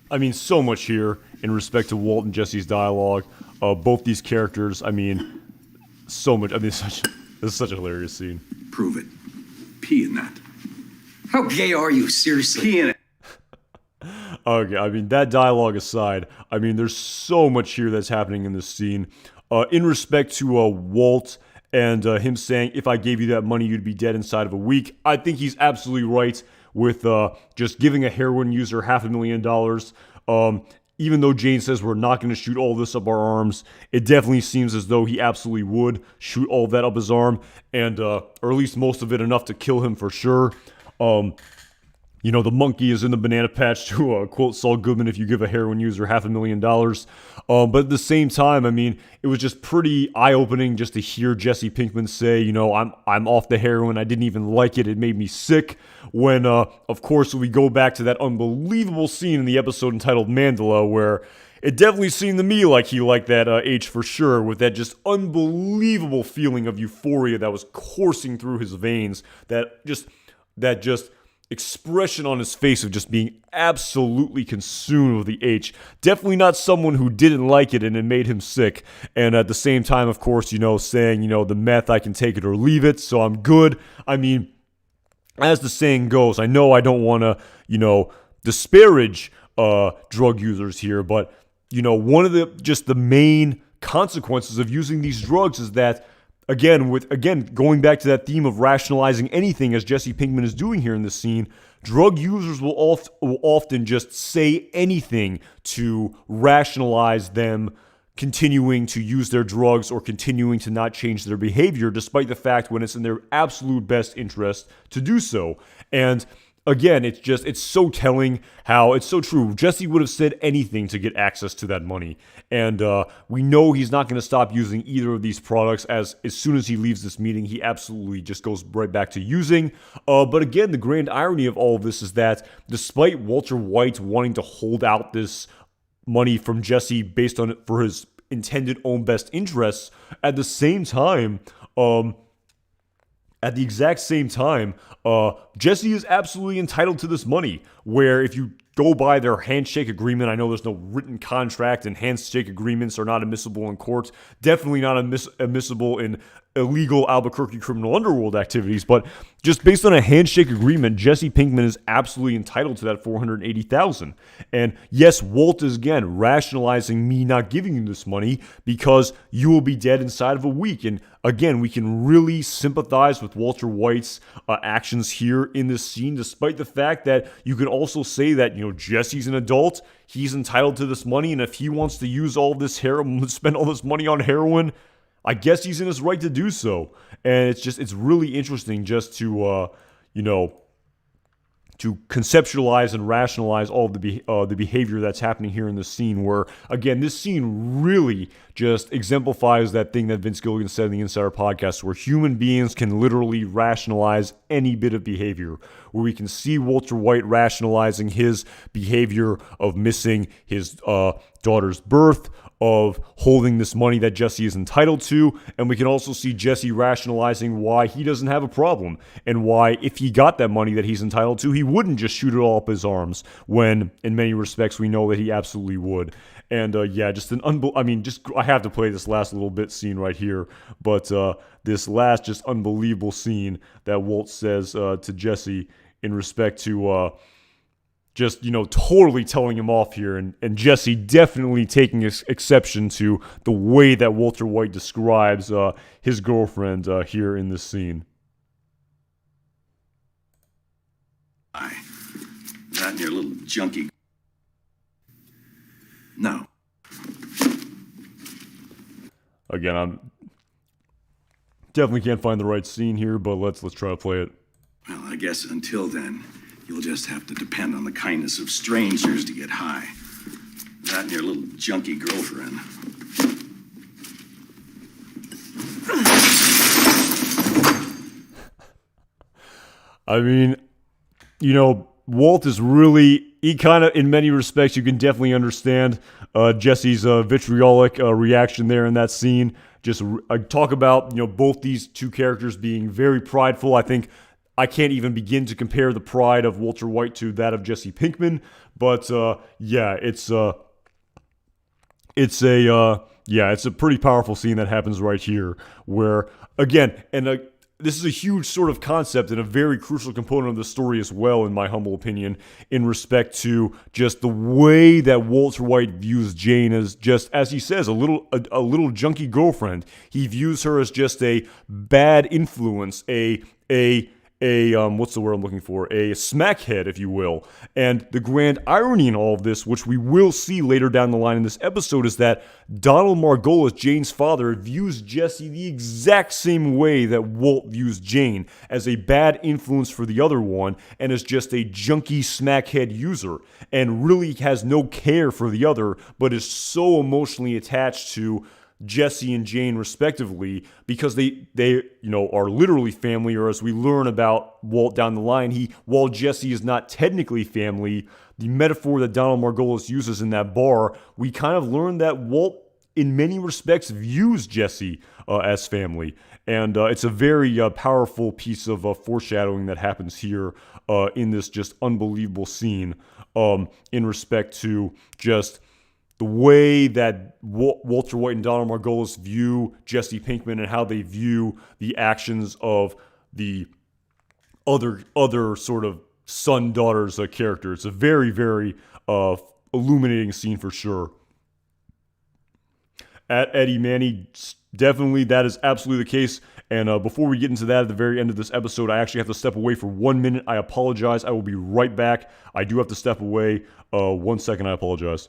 I mean, so much here in respect to Walt and Jesse's dialogue. Both these characters, I mean, so much. I mean, this is such a hilarious scene. Prove it. Pee in that. How gay are you, seriously? Pee in it. Okay, I mean, that dialogue aside, I mean, there's so much here that's happening in this scene. In respect to Walt and him saying, if I gave you that money, you'd be dead inside of a week, I think he's absolutely right with just giving a heroin user $500,000. Even though Jane says we're not going to shoot all this up our arms, it definitely seems as though he absolutely would shoot all of that up his arm, and or at least most of it enough to kill him for sure. The monkey is in the banana patch, to quote Saul Goodman, if you give a heroin user $500,000. But at the same time, I mean, it was just pretty eye-opening just to hear Jesse Pinkman say, I'm off the heroin. I didn't even like it. It made me sick. When, of course, we go back to that unbelievable scene in the episode entitled Mandela, where it definitely seemed to me like he liked that H for sure, with that just unbelievable feeling of euphoria that was coursing through his veins, that just expression on his face of just being absolutely consumed with the H. Definitely not someone who didn't like it and it made him sick. And at the same time, of course, saying, the meth, I can take it or leave it, so I'm good. I mean, as the saying goes, I know I don't want to, disparage drug users here, but, one of the main consequences of using these drugs is that, Again, going back to that theme of rationalizing anything, as Jesse Pinkman is doing here in this scene, drug users will often just say anything to rationalize them continuing to use their drugs or continuing to not change their behavior, despite the fact when it's in their absolute best interest to do so. And again, it's so telling how it's so true. Jesse would have said anything to get access to that money. And we know he's not going to stop using either of these products, as soon as he leaves this meeting, he absolutely just goes right back to using. But again, the grand irony of all of this is that despite Walter White wanting to hold out this money from Jesse based on it for his intended own best interests, at the exact same time, Jesse is absolutely entitled to this money, where if you go by their handshake agreement, I know there's no written contract and handshake agreements are not admissible in court, definitely not admissible in illegal Albuquerque criminal underworld activities, but just based on a handshake agreement, Jesse Pinkman is absolutely entitled to that $480,000. And yes, Walt is again rationalizing me not giving you this money because you will be dead inside of a week. And again, we can really sympathize with Walter White's actions here in this scene, despite the fact that you could also say that, Jesse's an adult, he's entitled to this money, and if he wants to use all this heroin, spend all this money on heroin, I guess he's in his right to do so. And it's really interesting just to conceptualize and rationalize all of the behavior that's happening here in this scene. Where again, this scene really just exemplifies that thing that Vince Gilligan said in the Insider Podcast, where human beings can literally rationalize any bit of behavior. Where we can see Walter White rationalizing his behavior of missing his daughter's birth, of holding this money that Jesse is entitled to, and we can also see Jesse rationalizing why he doesn't have a problem, and why if he got that money that he's entitled to, he wouldn't just shoot it all up his arms, when in many respects we know that he absolutely would. And just I have to play this last little bit scene right here, but this last just unbelievable scene that Walt says to Jesse in respect to totally telling him off here, and Jesse definitely taking exception to the way that Walter White describes his girlfriend here in this scene. That and your little junkie. No. Again, I'm definitely can't find the right scene here, but let's try to play it. Well, I guess until then, you'll just have to depend on the kindness of strangers to get high. That and your little junkie girlfriend. I mean, Walt is really, he kind of, in many respects, you can definitely understand Jesse's vitriolic reaction there in that scene. Just talk about, both these two characters being very prideful. I think I can't even begin to compare the pride of Walter White to that of Jesse Pinkman. But it's a pretty powerful scene that happens right here, where again, this is a huge sort of concept and a very crucial component of the story as well, in my humble opinion, in respect to just the way that Walter White views Jane as, just as he says, a little junkie girlfriend. He views her as just a bad influence, a what's the word I'm looking for? A smackhead, if you will. And the grand irony in all of this, which we will see later down the line in this episode, is that Donald Margolis, Jane's father, views Jesse the exact same way that Walt views Jane, as a bad influence for the other one, and as just a junkie smackhead user, and really has no care for the other, but is so emotionally attached to Jesse and Jane respectively, because they are literally family, or as we learn about Walt down the line, while Jesse is not technically family, the metaphor that Donald Margolis uses in that bar, we kind of learn that Walt in many respects views Jesse as family. And it's a very powerful piece of foreshadowing that happens here in this just unbelievable scene, in respect to just the way that Walter White and Donald Margolis view Jesse Pinkman, and how they view the actions of the other sort of son-daughter's character. It's a very, very illuminating scene for sure. At Eddie Manny, definitely that is absolutely the case. And before we get into that at the very end of this episode, I actually have to step away for 1 minute. I apologize. I will be right back. I do have to step away. 1 second. I apologize.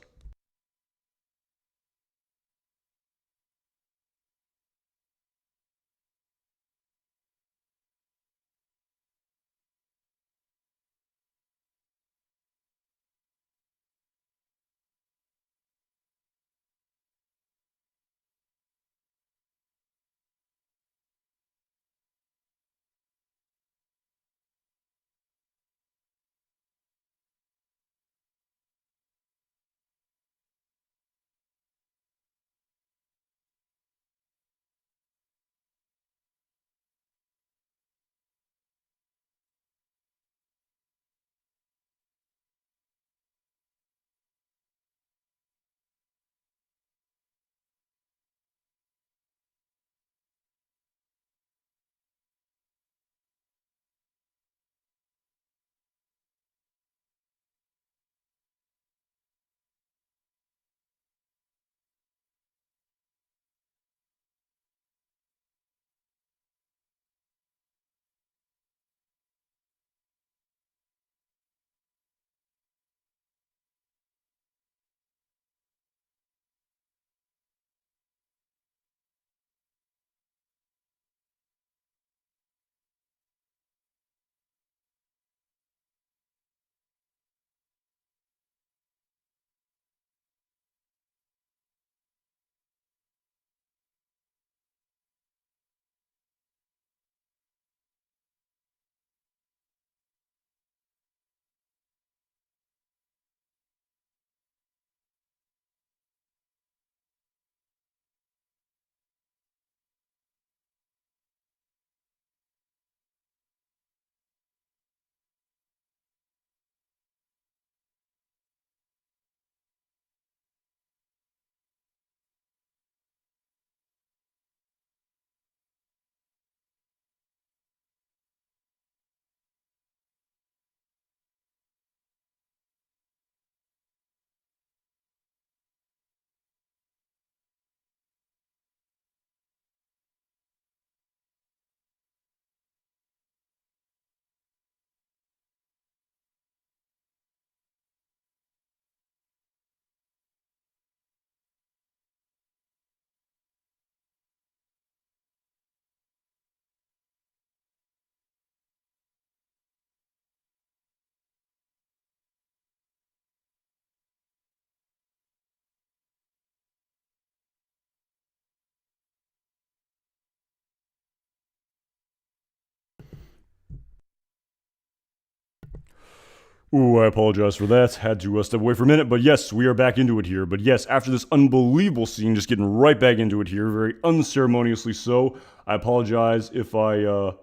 Ooh, I apologize for that. Had to step away for a minute. But yes, we are back into it here. But yes, after this unbelievable scene, just getting right back into it here, very unceremoniously so. I apologize if I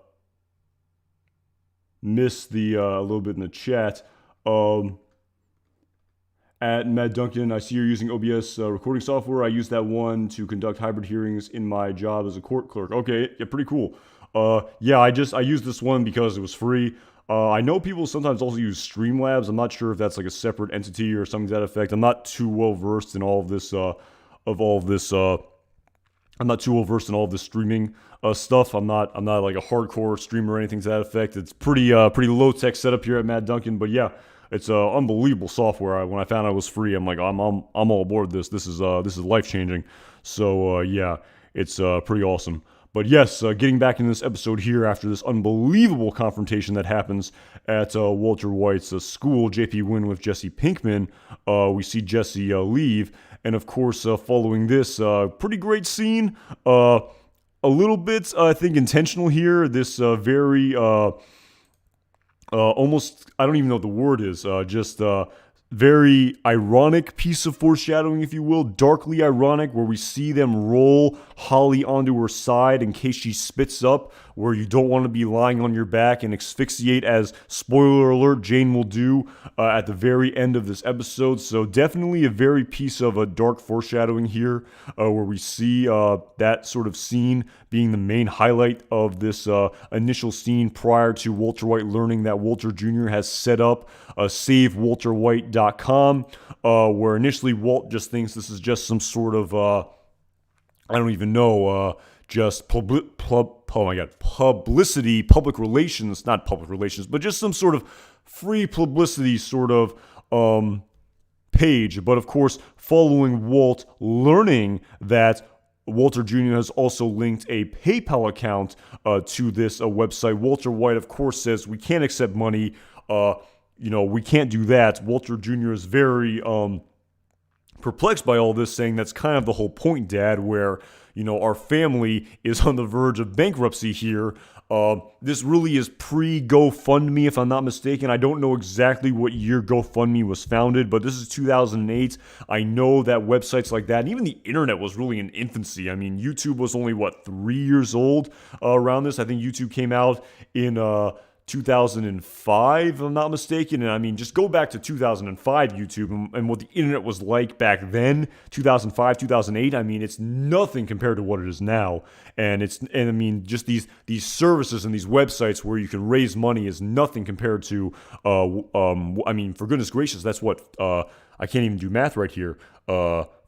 missed the a little bit in the chat. At Matt Duncan, I see you're using OBS recording software. I use that one to conduct hybrid hearings in my job as a court clerk. Okay, yeah, pretty cool. Yeah, I used this one because it was free. I know people sometimes also use Streamlabs. I'm not sure if that's like a separate entity or something to that effect. I'm not too well versed in all of this. I'm not too well versed in all of this streaming stuff. I'm not like a hardcore streamer or anything to that effect. It's pretty low tech setup here at Mad Duncan. But yeah, it's unbelievable software. When I found out it was free, I'm like, I'm all aboard this. This is life changing. So yeah, it's pretty awesome. But yes, getting back into this episode here after this unbelievable confrontation that happens at Walter White's school, JP Wynn with Jesse Pinkman, we see Jesse leave. And of course, following this pretty great scene, a little bit, I think, intentional here. This very, almost, I don't even know what the word is, just very ironic piece of foreshadowing, if you will, darkly ironic, where we see them roll Holly onto her side in case she spits up, where you don't want to be lying on your back and asphyxiate, as, spoiler alert, Jane will do at the very end of this episode. So definitely a very piece of a dark foreshadowing here, where we see that sort of scene being the main highlight of this initial scene prior to Walter White learning that Walter Jr. has set up SaveWalterWhite.com, where initially Walt just thinks this is just some sort of, I don't even know, just publicity, public relations, not public relations, but just some sort of free publicity sort of page. But of course, following Walt learning that Walter Jr. has also linked a PayPal account to this website, Walter White, of course, says we can't accept money. We can't do that. Walter Jr. is very perplexed by all this, saying that's kind of the whole point, Dad, where, our family is on the verge of bankruptcy here. This really is pre-GoFundMe, if I'm not mistaken. I don't know exactly what year GoFundMe was founded, but this is 2008. I know that websites like that, and even the internet was really in infancy. I mean, YouTube was only, 3 years old around this? I think YouTube came out in 2005, if I'm not mistaken. And I mean, just go back to 2005 YouTube and what the internet was like back then, 2005, 2008. I mean, it's nothing compared to what it is now. And I mean, just these services and these websites where you can raise money is nothing compared to, I mean, for goodness gracious, that's what, I can't even do math right here.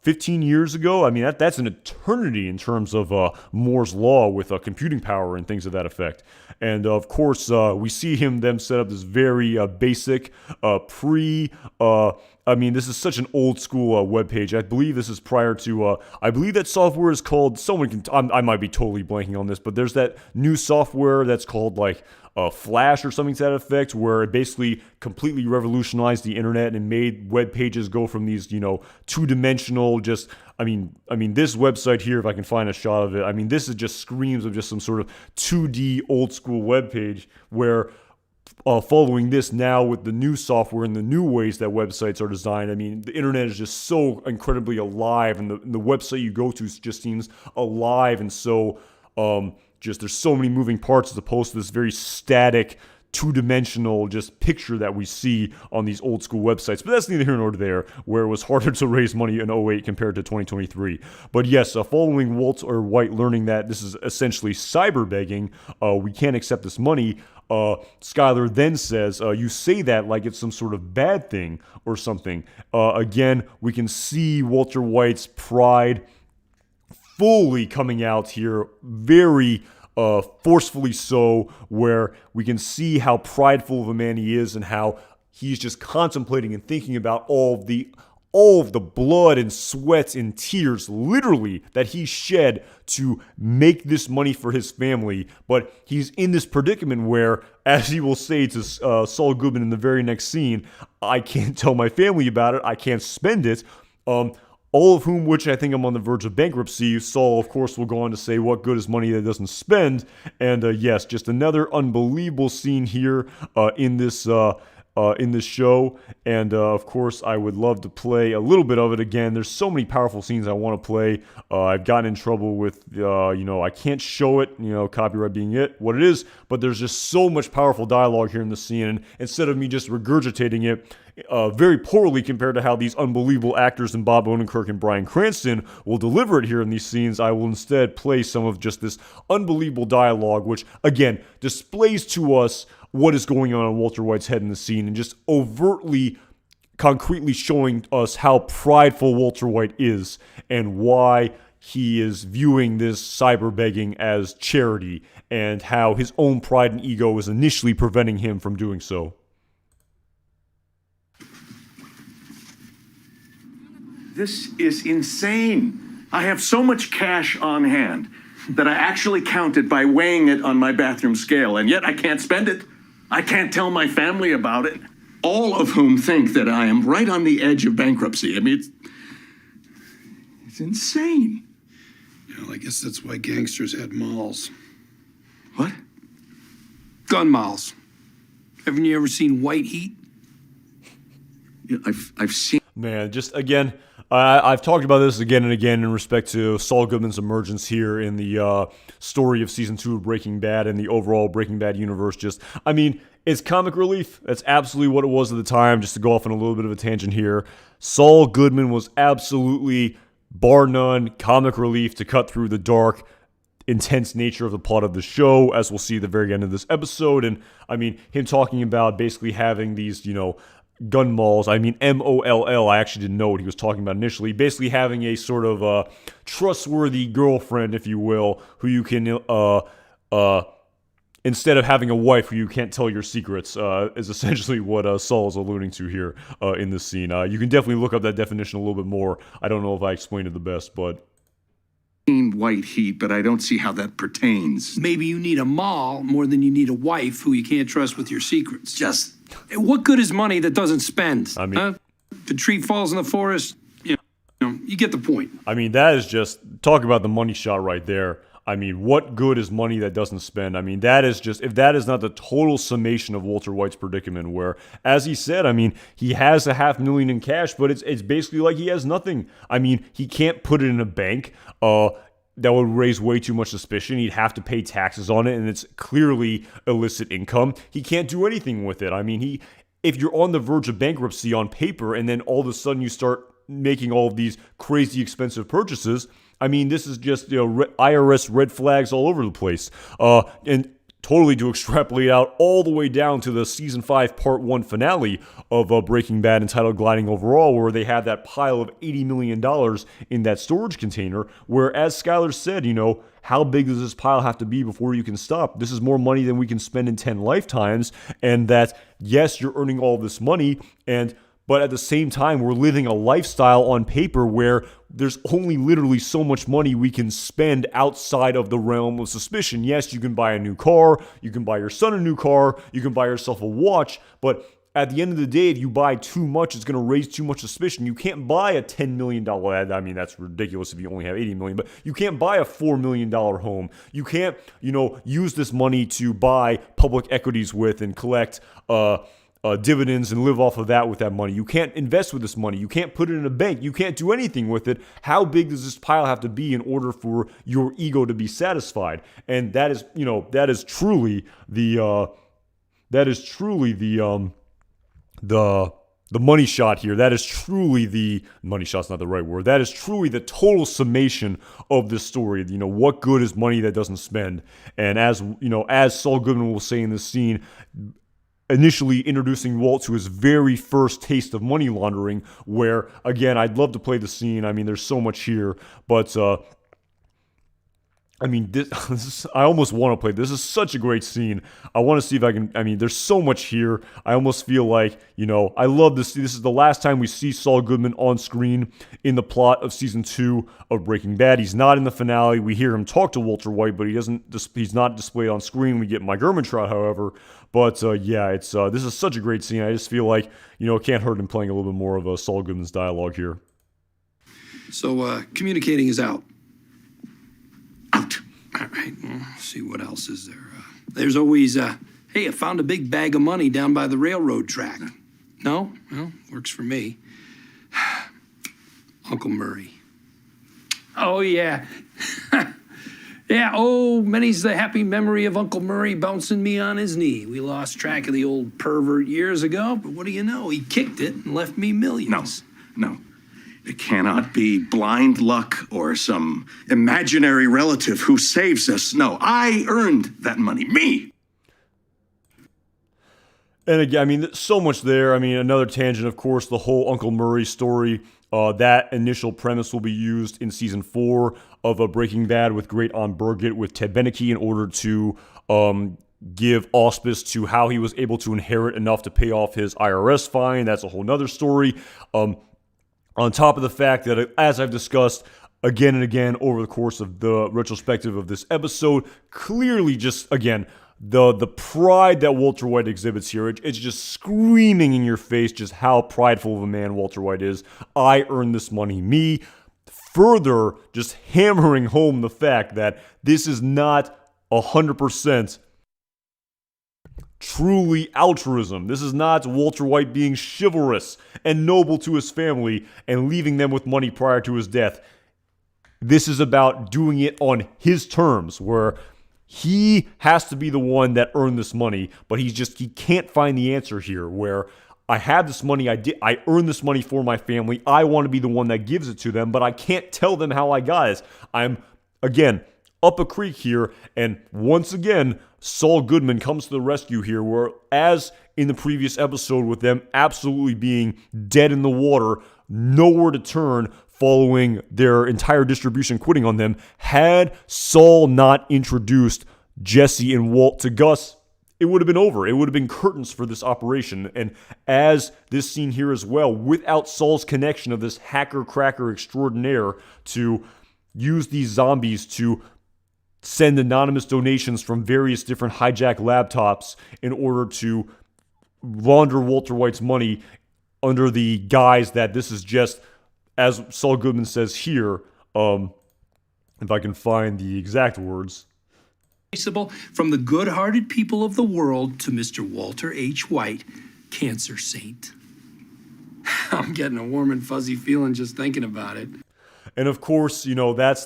15 years ago, I mean, that's an eternity in terms of Moore's Law with computing power and things of that effect. And of course, we see them set up this very basic I mean, this is such an old school webpage. I believe this is prior to, I believe that software is called, I might be totally blanking on this, but there's that new software that's called like Flash or something to that effect, where it basically completely revolutionized the internet and made web pages go from these, two-dimensional, just, I mean, this website here, if I can find a shot of it, I mean, this is just screams of just some sort of 2D old school web page, where following this now with the new software and the new ways that websites are designed, I mean, the internet is just so incredibly alive, and the website you go to just seems alive, and so just there's so many moving parts as opposed to this very static, two-dimensional just picture that we see on these old school websites. But that's neither here nor there, where it was harder to raise money in 08 compared to 2023. But yes, following Walter White learning that this is essentially cyber begging, we can't accept this money, Skylar then says, you say that like it's some sort of bad thing or something. Again, we can see Walter White's pride fully coming out here, very forcefully so, where we can see how prideful of a man he is and how he's just contemplating and thinking about all of the blood and sweat and tears, literally, that he shed to make this money for his family. But he's in this predicament where, as he will say to Saul Goodman in the very next scene, I can't tell my family about it, I can't spend it. All of whom, which I think I'm on the verge of bankruptcy. Saul, of course, will go on to say, what good is money that doesn't spend? And yes, just another unbelievable scene here in this in this show, and of course I would love to play a little bit of it again. There's so many powerful scenes I want to play. I've gotten in trouble with, I can't show it, copyright being what it is, but there's just so much powerful dialogue here in the scene, and instead of me just regurgitating it very poorly compared to how these unbelievable actors in Bob Odenkirk and Bryan Cranston will deliver it here in these scenes, I will instead play some of just this unbelievable dialogue, which again displays to us what is going on in Walter White's head in the scene, and just overtly, concretely showing us how prideful Walter White is and why he is viewing this cyber begging as charity, and how his own pride and ego is initially preventing him from doing so. This is insane. I have so much cash on hand that I actually counted by weighing it on my bathroom scale, and yet I can't spend it. I can't tell my family about it, all of whom think that I am right on the edge of bankruptcy. I mean, it's insane. Well, I guess that's why gangsters had malls. What? Gun malls. Haven't you ever seen White Heat? Yeah, I've seen. Man, just again, I've talked about this again and again in respect to Saul Goodman's emergence here in the story of season 2 of Breaking Bad and the overall Breaking Bad universe. It's comic relief. That's absolutely what it was at the time. Just to go off on a little bit of a tangent here, Saul Goodman was absolutely, bar none, comic relief to cut through the dark, intense nature of the plot of the show, as we'll see at the very end of this episode. And him talking about basically having these, gun malls, MOLL, I actually didn't know what he was talking about initially. Basically having a sort of trustworthy girlfriend, if you will, who you can, instead of having a wife who you can't tell your secrets, is essentially what Saul is alluding to here in this scene. You can definitely look up that definition a little bit more. I don't know if I explained it the best, but... Seen White Heat, but I don't see how that pertains. Maybe you need a mall more than you need a wife who you can't trust with your secrets. What good is money that doesn't spend? If a tree falls in the forest, you get the point. That is just, talk about the money shot right there. What good is money that doesn't spend? That is just, if that is not the total summation of Walter White's predicament, where, as he said, he has $500,000 in cash, but it's basically like he has nothing. He can't put it in a bank. That would raise way too much suspicion. He'd have to pay taxes on it, and it's clearly illicit income. He can't do anything with it. If you're on the verge of bankruptcy on paper, and then all of a sudden you start making all of these crazy expensive purchases, this is just IRS red flags all over the place. And totally to extrapolate out all the way down to the season 5 part 1 finale of Breaking Bad entitled Gliding Overall, where they had that pile of $80 million in that storage container, where, as Skylar said, how big does this pile have to be before you can stop? This is more money than we can spend in 10 lifetimes, and that, yes, you're earning all this money, but at the same time, we're living a lifestyle on paper where there's only literally so much money we can spend outside of the realm of suspicion. Yes, you can buy a new car, you can buy your son a new car, you can buy yourself a watch, but at the end of the day, if you buy too much, it's going to raise too much suspicion. You can't buy a $10 million ad. That's ridiculous if you only have $80 million, but you can't buy a $4 million home. You can't, use this money to buy public equities with and collect, dividends and live off of that with that money. You can't invest with this money. You can't put it in a bank. You can't do anything with it. How big does this pile have to be in order for your ego to be satisfied? And that is truly the money shot here. That is truly the money shot's not the right word. That is truly the total summation of this story. What good is money that doesn't spend? And as Saul Goodman will say in this scene, initially introducing Walt to his very first taste of money laundering, where, again, I'd love to play the scene. There's so much here, but I almost want to play. This is such a great scene. I want to see if I can. There's so much here. I almost feel like, I love this. This is the last time we see Saul Goodman on screen in the plot of season 2 of Breaking Bad. He's not in the finale. We hear him talk to Walter White, but he's not displayed on screen. We get Mike Ehrmantraut, however. But this is such a great scene. I just feel like, it can't hurt him playing a little bit more of Saul Goodman's dialogue here. So communicating is out. Out. All right, well, see what else is there. There's always Hey, I found a big bag of money down by the railroad track. No? Well, works for me. Uncle Murray. Oh, yeah. Yeah, oh, many's the happy memory of Uncle Murray bouncing me on his knee. We lost track of the old pervert years ago, but what do you know? He kicked it and left me millions. No. It cannot be blind luck or some imaginary relative who saves us. No, I earned that money. Me. And again, I mean, so much there. I mean, another tangent, of course, the whole Uncle Murray story. That initial premise will be used in season 4 of Breaking Bad with Great Aunt Birgit with Ted Beneke in order to give auspice to how he was able to inherit enough to pay off his IRS fine. That's a whole nother story. On top of the fact that, as I've discussed again and again over the course of the retrospective of this episode, clearly just, again, the pride that Walter White exhibits here, it's just screaming in your face just how prideful of a man Walter White is. I earned this money, me. Further, just hammering home the fact that this is not 100% truly altruism. This is not Walter White being chivalrous and noble to his family and leaving them with money prior to his death. This is about doing it on his terms, where he has to be the one that earned this money, but he can't find the answer here, where I have this money, I earned this money for my family, I want to be the one that gives it to them, but I can't tell them how I got it. I'm, again, up a creek here, and once again, Saul Goodman comes to the rescue here, where, as in the previous episode with them absolutely being dead in the water, nowhere to turn, following their entire distribution quitting on them, had Saul not introduced Jesse and Walt to Gus, it would have been over. It would have been curtains for this operation. And as this scene here as well, without Saul's connection of this hacker-cracker extraordinaire to use these zombies to send anonymous donations from various different hijacked laptops in order to launder Walter White's money under the guise that this is just, as Saul Goodman says here, if I can find the exact words. From the good-hearted people of the world to Mr. Walter H. White, cancer saint. I'm getting a warm and fuzzy feeling just thinking about it. And of course, you know, that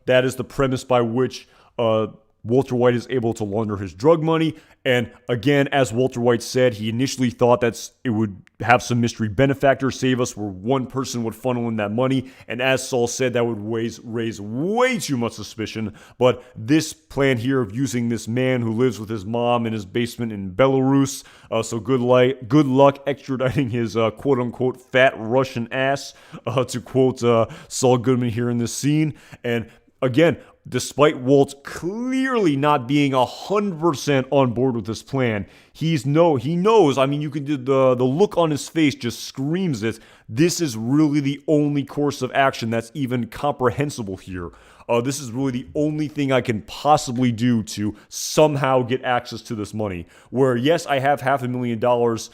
is the premise by which Walter White is able to launder his drug money. And again, as Walter White said, he initially thought that it would have some mystery benefactor save us, where one person would funnel in that money. And as Saul said, that would raise way too much suspicion. But this plan here of using this man who lives with his mom in his basement in Belarus, so good luck extraditing his quote-unquote fat Russian ass, to quote Saul Goodman here in this scene. And again, despite Walt clearly not being 100% on board with this plan, he knows. I mean, you can do the look on his face just screams it. This is really the only course of action that's even comprehensible here. This is really the only thing I can possibly do to somehow get access to this money. Where, yes, I have $500,000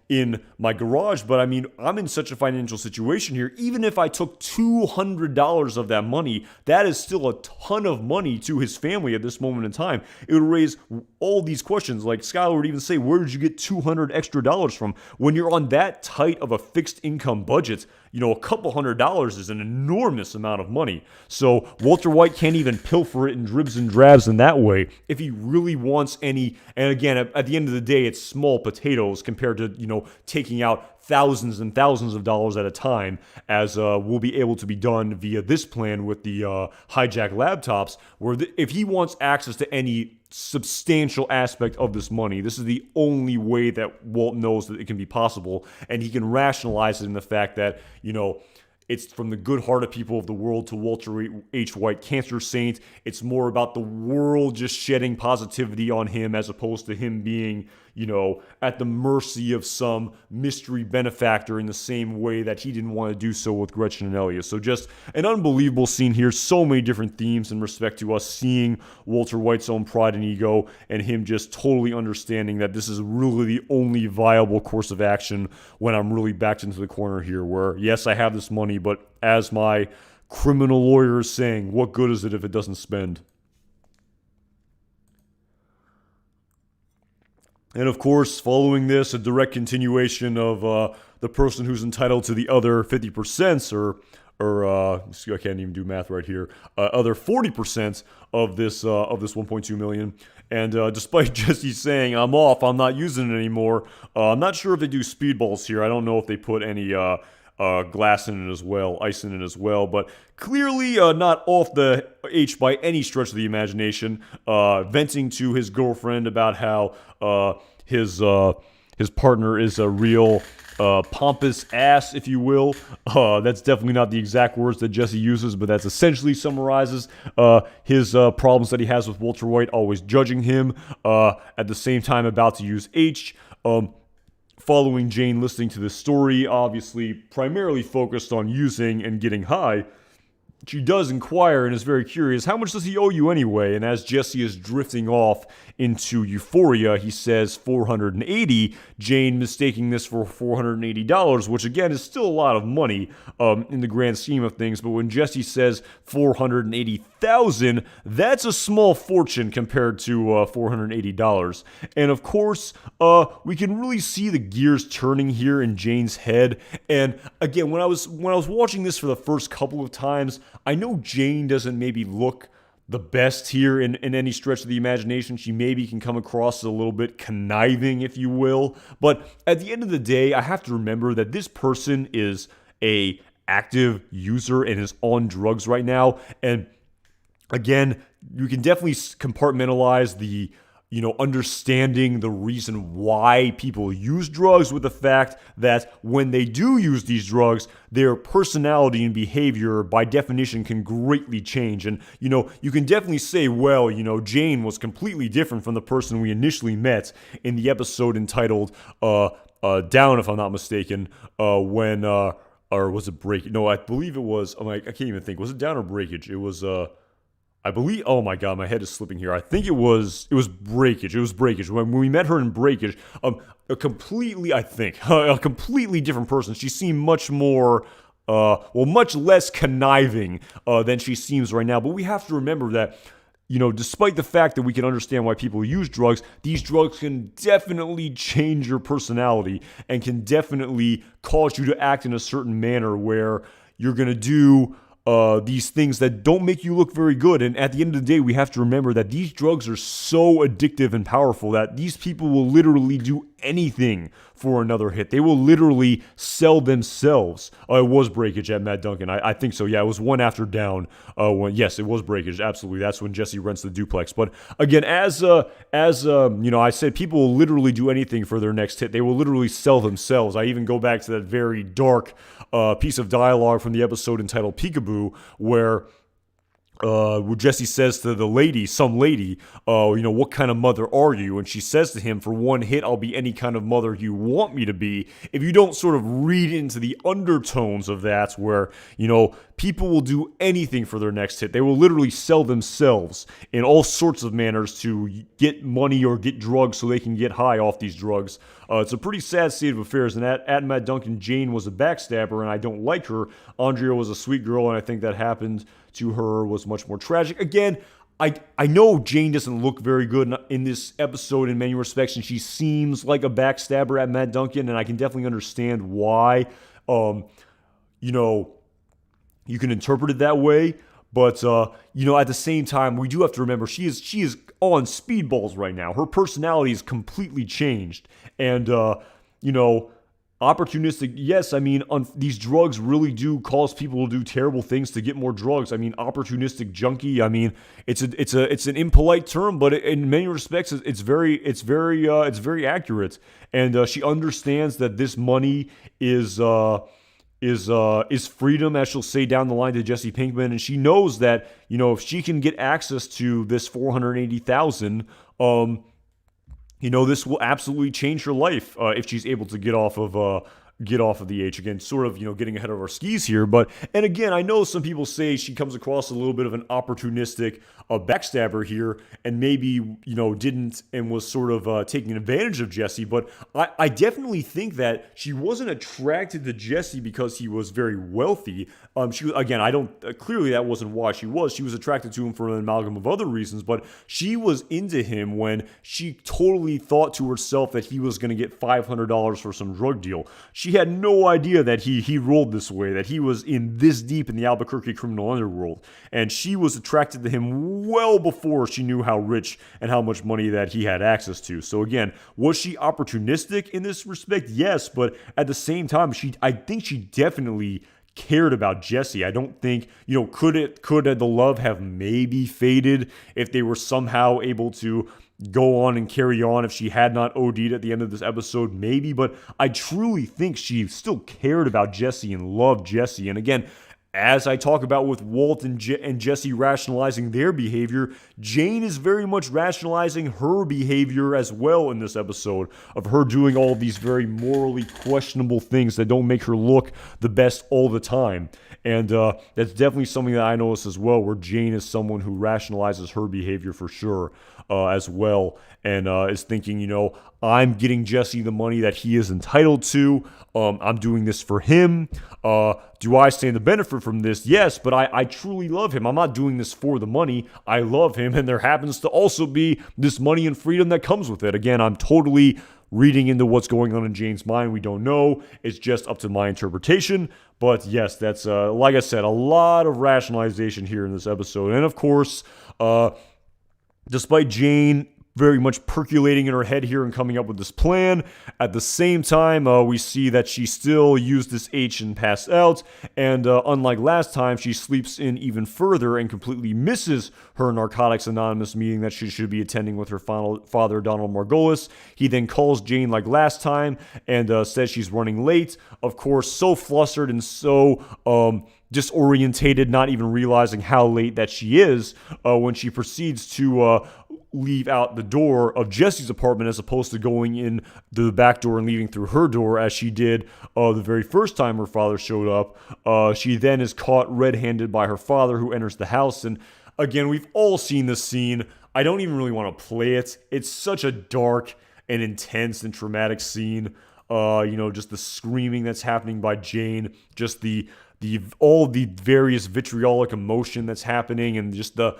in my garage, but I mean, I'm in such a financial situation here. Even if I took $200 of that money, that is still a ton of money to his family at this moment in time. It would raise all these questions. Like Skylar would even say, where did you get $200 extra from? When you're on that tight of a fixed income budget, you know, a couple $100 is an enormous amount of money. So Walter White can't even pilfer it in dribs and drabs in that way. If he really wants any, and again, at the end of the day, it's small potatoes compared to, you know, taking out thousands and thousands of dollars at a time, as will be able to be done via this plan with the hijacked laptops, where if he wants access to any substantial aspect of this money, this is the only way that Walt knows that it can be possible, and he can rationalize it in the fact that, you know, it's from the good-hearted people of the world to Walter H. White, cancer saint. It's more about the world just shedding positivity on him, as opposed to him being, you know, at the mercy of some mystery benefactor in the same way that he didn't want to do so with Gretchen and Elliot. So just an unbelievable scene here. So many different themes in respect to us seeing Walter White's own pride and ego, and him just totally understanding that this is really the only viable course of action when I'm really backed into the corner here, where, yes, I have this money, but as my criminal lawyer is saying, what good is it if it doesn't spend? And of course, following this, a direct continuation of the person who's entitled to the other 50%, I can't even do math right here, other 40% of this 1.2 million. And despite Jesse saying, I'm off, I'm not using it anymore, I'm not sure if they do speedballs here. I don't know if they put any glass in it as well, ice in it as well, but clearly not off the H by any stretch of the imagination, venting to his girlfriend about how his partner is a real pompous ass, if you will. That's definitely not the exact words that Jesse uses, but that's essentially summarizes his problems that he has with Walter White, always judging him, at the same time about to use H. Following Jane listening to this story, obviously primarily focused on using and getting high, she does inquire and is very curious, how much does he owe you anyway? And as Jesse is drifting off into euphoria, he says $480, Jane mistaking this for $480, which again is still a lot of money in the grand scheme of things, but when Jesse says $480,000, that's a small fortune compared to $480. And of course, we can really see the gears turning here in Jane's head. And again, when I was watching this for the first couple of times, I know Jane doesn't maybe look the best here in any stretch of the imagination. She maybe can come across as a little bit conniving, if you will. But at the end of the day, I have to remember that this person is a active user and is on drugs right now. And again, you can definitely compartmentalize the understanding the reason why people use drugs with the fact that when they do use these drugs, their personality and behavior by definition can greatly change. And, you can definitely say, well, Jane was completely different from the person we initially met in the episode entitled Down, if I'm not mistaken, when, or was it Break? No, I believe it was, I can't even think. Was it Down or Breakage? It was, I believe, oh my god, my head is slipping here. I think it was Breakage. It was Breakage. When we met her in Breakage, a completely different person. She seemed much more, much less conniving than she seems right now. But we have to remember that, despite the fact that we can understand why people use drugs, these drugs can definitely change your personality and can definitely cause you to act in a certain manner where you're going to do these things that don't make you look very good. And at the end of the day, we have to remember that these drugs are so addictive and powerful that these people will literally do anything for another hit. They will literally sell themselves. It was Breakage at Matt Duncan. I think so. Yeah, it was one after Down. Yes, it was Breakage. Absolutely. That's when Jesse rents the duplex. But again, as I said, people will literally do anything for their next hit. They will literally sell themselves. I even go back to that very dark piece of dialogue from the episode entitled Peekaboo, where Jesse says to the lady, some lady, what kind of mother are you? And she says to him, for one hit, I'll be any kind of mother you want me to be. If you don't sort of read into the undertones of that, where, people will do anything for their next hit. They will literally sell themselves in all sorts of manners to get money or get drugs so they can get high off these drugs. It's a pretty sad state of affairs. And at Matt Duncan, Jane was a backstabber, and I don't like her. Andrea was a sweet girl, and I think that happened to her was much more tragic. Again, I know Jane doesn't look very good in this episode in many respects, and she seems like a backstabber at Matt Duncan, and I can definitely understand why, you can interpret it that way. But, at the same time, we do have to remember she is on speedballs right now. Her personality is completely changed. And, opportunistic, yes, these drugs really do cause people to do terrible things to get more drugs. Opportunistic junkie, it's an impolite term, but in many respects, it's very accurate. And she understands that this money is freedom, as she'll say down the line to Jesse Pinkman, and she knows that if she can get access to this $480,000, this will absolutely change her life if she's able to get off of get off of the H again, sort of, getting ahead of our skis here. But, and again, I know some people say she comes across a little bit of an opportunistic backstabber here, and maybe, didn't and was sort of taking advantage of Jesse. But I definitely think that she wasn't attracted to Jesse because he was very wealthy. Clearly that wasn't why she was. She was attracted to him for an amalgam of other reasons, but she was into him when she totally thought to herself that he was going to get $500 for some drug deal. She had no idea that he rolled this way, that he was in this deep in the Albuquerque criminal underworld. And she was attracted to him well before she knew how rich and how much money that he had access to. So again, was she opportunistic in this respect? Yes, but at the same time, I think she definitely cared about Jesse. I don't think, could the love have maybe faded if they were somehow able to go on and carry on if she had not OD'd at the end of this episode? Maybe, but I truly think she still cared about Jesse and loved Jesse. And again, as I talk about with Walt and Jesse rationalizing their behavior, Jane is very much rationalizing her behavior as well in this episode, of her doing all of these very morally questionable things that don't make her look the best all the time. And that's definitely something that I notice as well, where Jane is someone who rationalizes her behavior for sure as well, and is thinking, I'm getting Jesse the money that he is entitled to. I'm doing this for him. Do I stand to benefit from this? Yes, but I truly love him. I'm not doing this for the money. I love him, and there happens to also be this money and freedom that comes with it. Again, I'm totally reading into what's going on in Jane's mind. We don't know. It's just up to my interpretation. But yes, that's, like I said, a lot of rationalization here in this episode. And of course, despite Jane very much percolating in her head here and coming up with this plan, at the same time, we see that she still used this H and passed out, and unlike last time, she sleeps in even further and completely misses her Narcotics Anonymous meeting that she should be attending with her father, Donald Margolis. He then calls Jane like last time and says she's running late. Of course, so flustered and so disorientated, not even realizing how late that she is, when she proceeds to leave out the door of Jesse's apartment as opposed to going in the back door and leaving through her door as she did the very first time her father showed up. She then is caught red-handed by her father, who enters the house. And again, we've all seen this scene. I don't even really want to play it. It's such a dark and intense and traumatic scene. Just the screaming that's happening by Jane, just all the various vitriolic emotion that's happening, and just the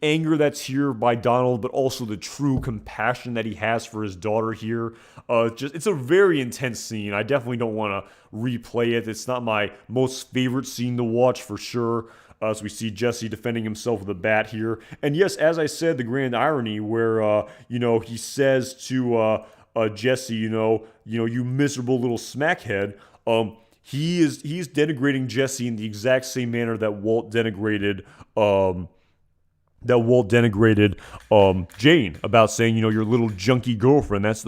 anger that's here by Donald, but also the true compassion that he has for his daughter here. It's a very intense scene. I definitely don't want to replay it. It's not my most favorite scene to watch for sure. As we see Jesse defending himself with a bat here. And yes, as I said, the grand irony where, he says to Jesse, you miserable little smackhead. He's denigrating Jesse in the exact same manner that Walt denigrated Jane, about saying, your little junkie girlfriend. That's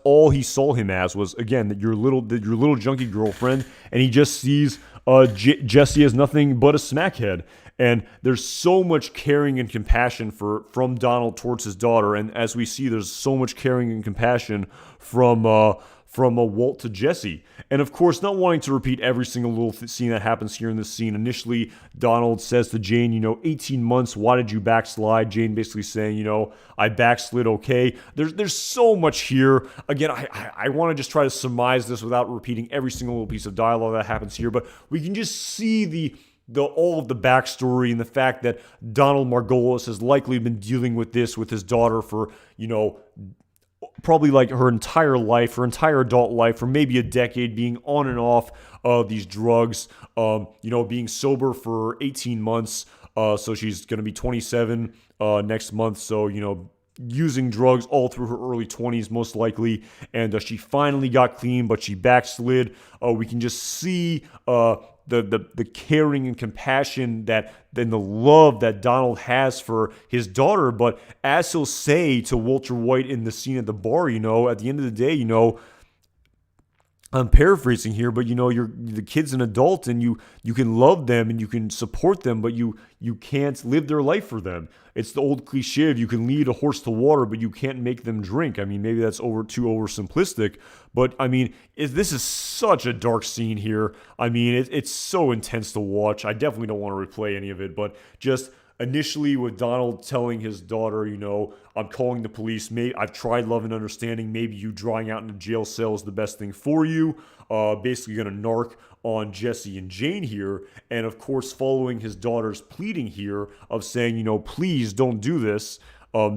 all he saw him as, was, again, that your little junkie girlfriend, and he just sees Jesse as nothing but a smackhead. And there's so much caring and compassion from Donald towards his daughter, and as we see, there's so much caring and compassion from a Walt to Jesse. And of course, not wanting to repeat every single little scene that happens here in this scene, initially Donald says to Jane, 18 months, why did you backslide? Jane basically saying, I backslid, okay. There's so much here. Again, I want to just try to surmise this without repeating every single little piece of dialogue that happens here, but we can just see all of the backstory and the fact that Donald Margolis has likely been dealing with this with his daughter for, probably like her entire life, her entire adult life, for maybe a decade, being on and off these drugs, being sober for 18 months. So she's going to be 27 next month. So, using drugs all through her early 20s, most likely. And she finally got clean, but she backslid. We can just see the caring and compassion and the love that Donald has for his daughter. But as he'll say to Walter White in the scene at the bar, at the end of the day, I'm paraphrasing here, but the kid's an adult, and you can love them and you can support them, but you can't live their life for them. It's the old cliche of you can lead a horse to water, but you can't make them drink. I mean, maybe that's too oversimplistic, but I mean, this is such a dark scene here. I mean, it's so intense to watch. I definitely don't want to replay any of it, but just initially with Donald telling his daughter, I'm calling the police. I've tried love and understanding. Maybe you drawing out in a jail cell is the best thing for you. Basically going to narc on Jesse and Jane here. And of course, following his daughter's pleading here of saying, please don't do this.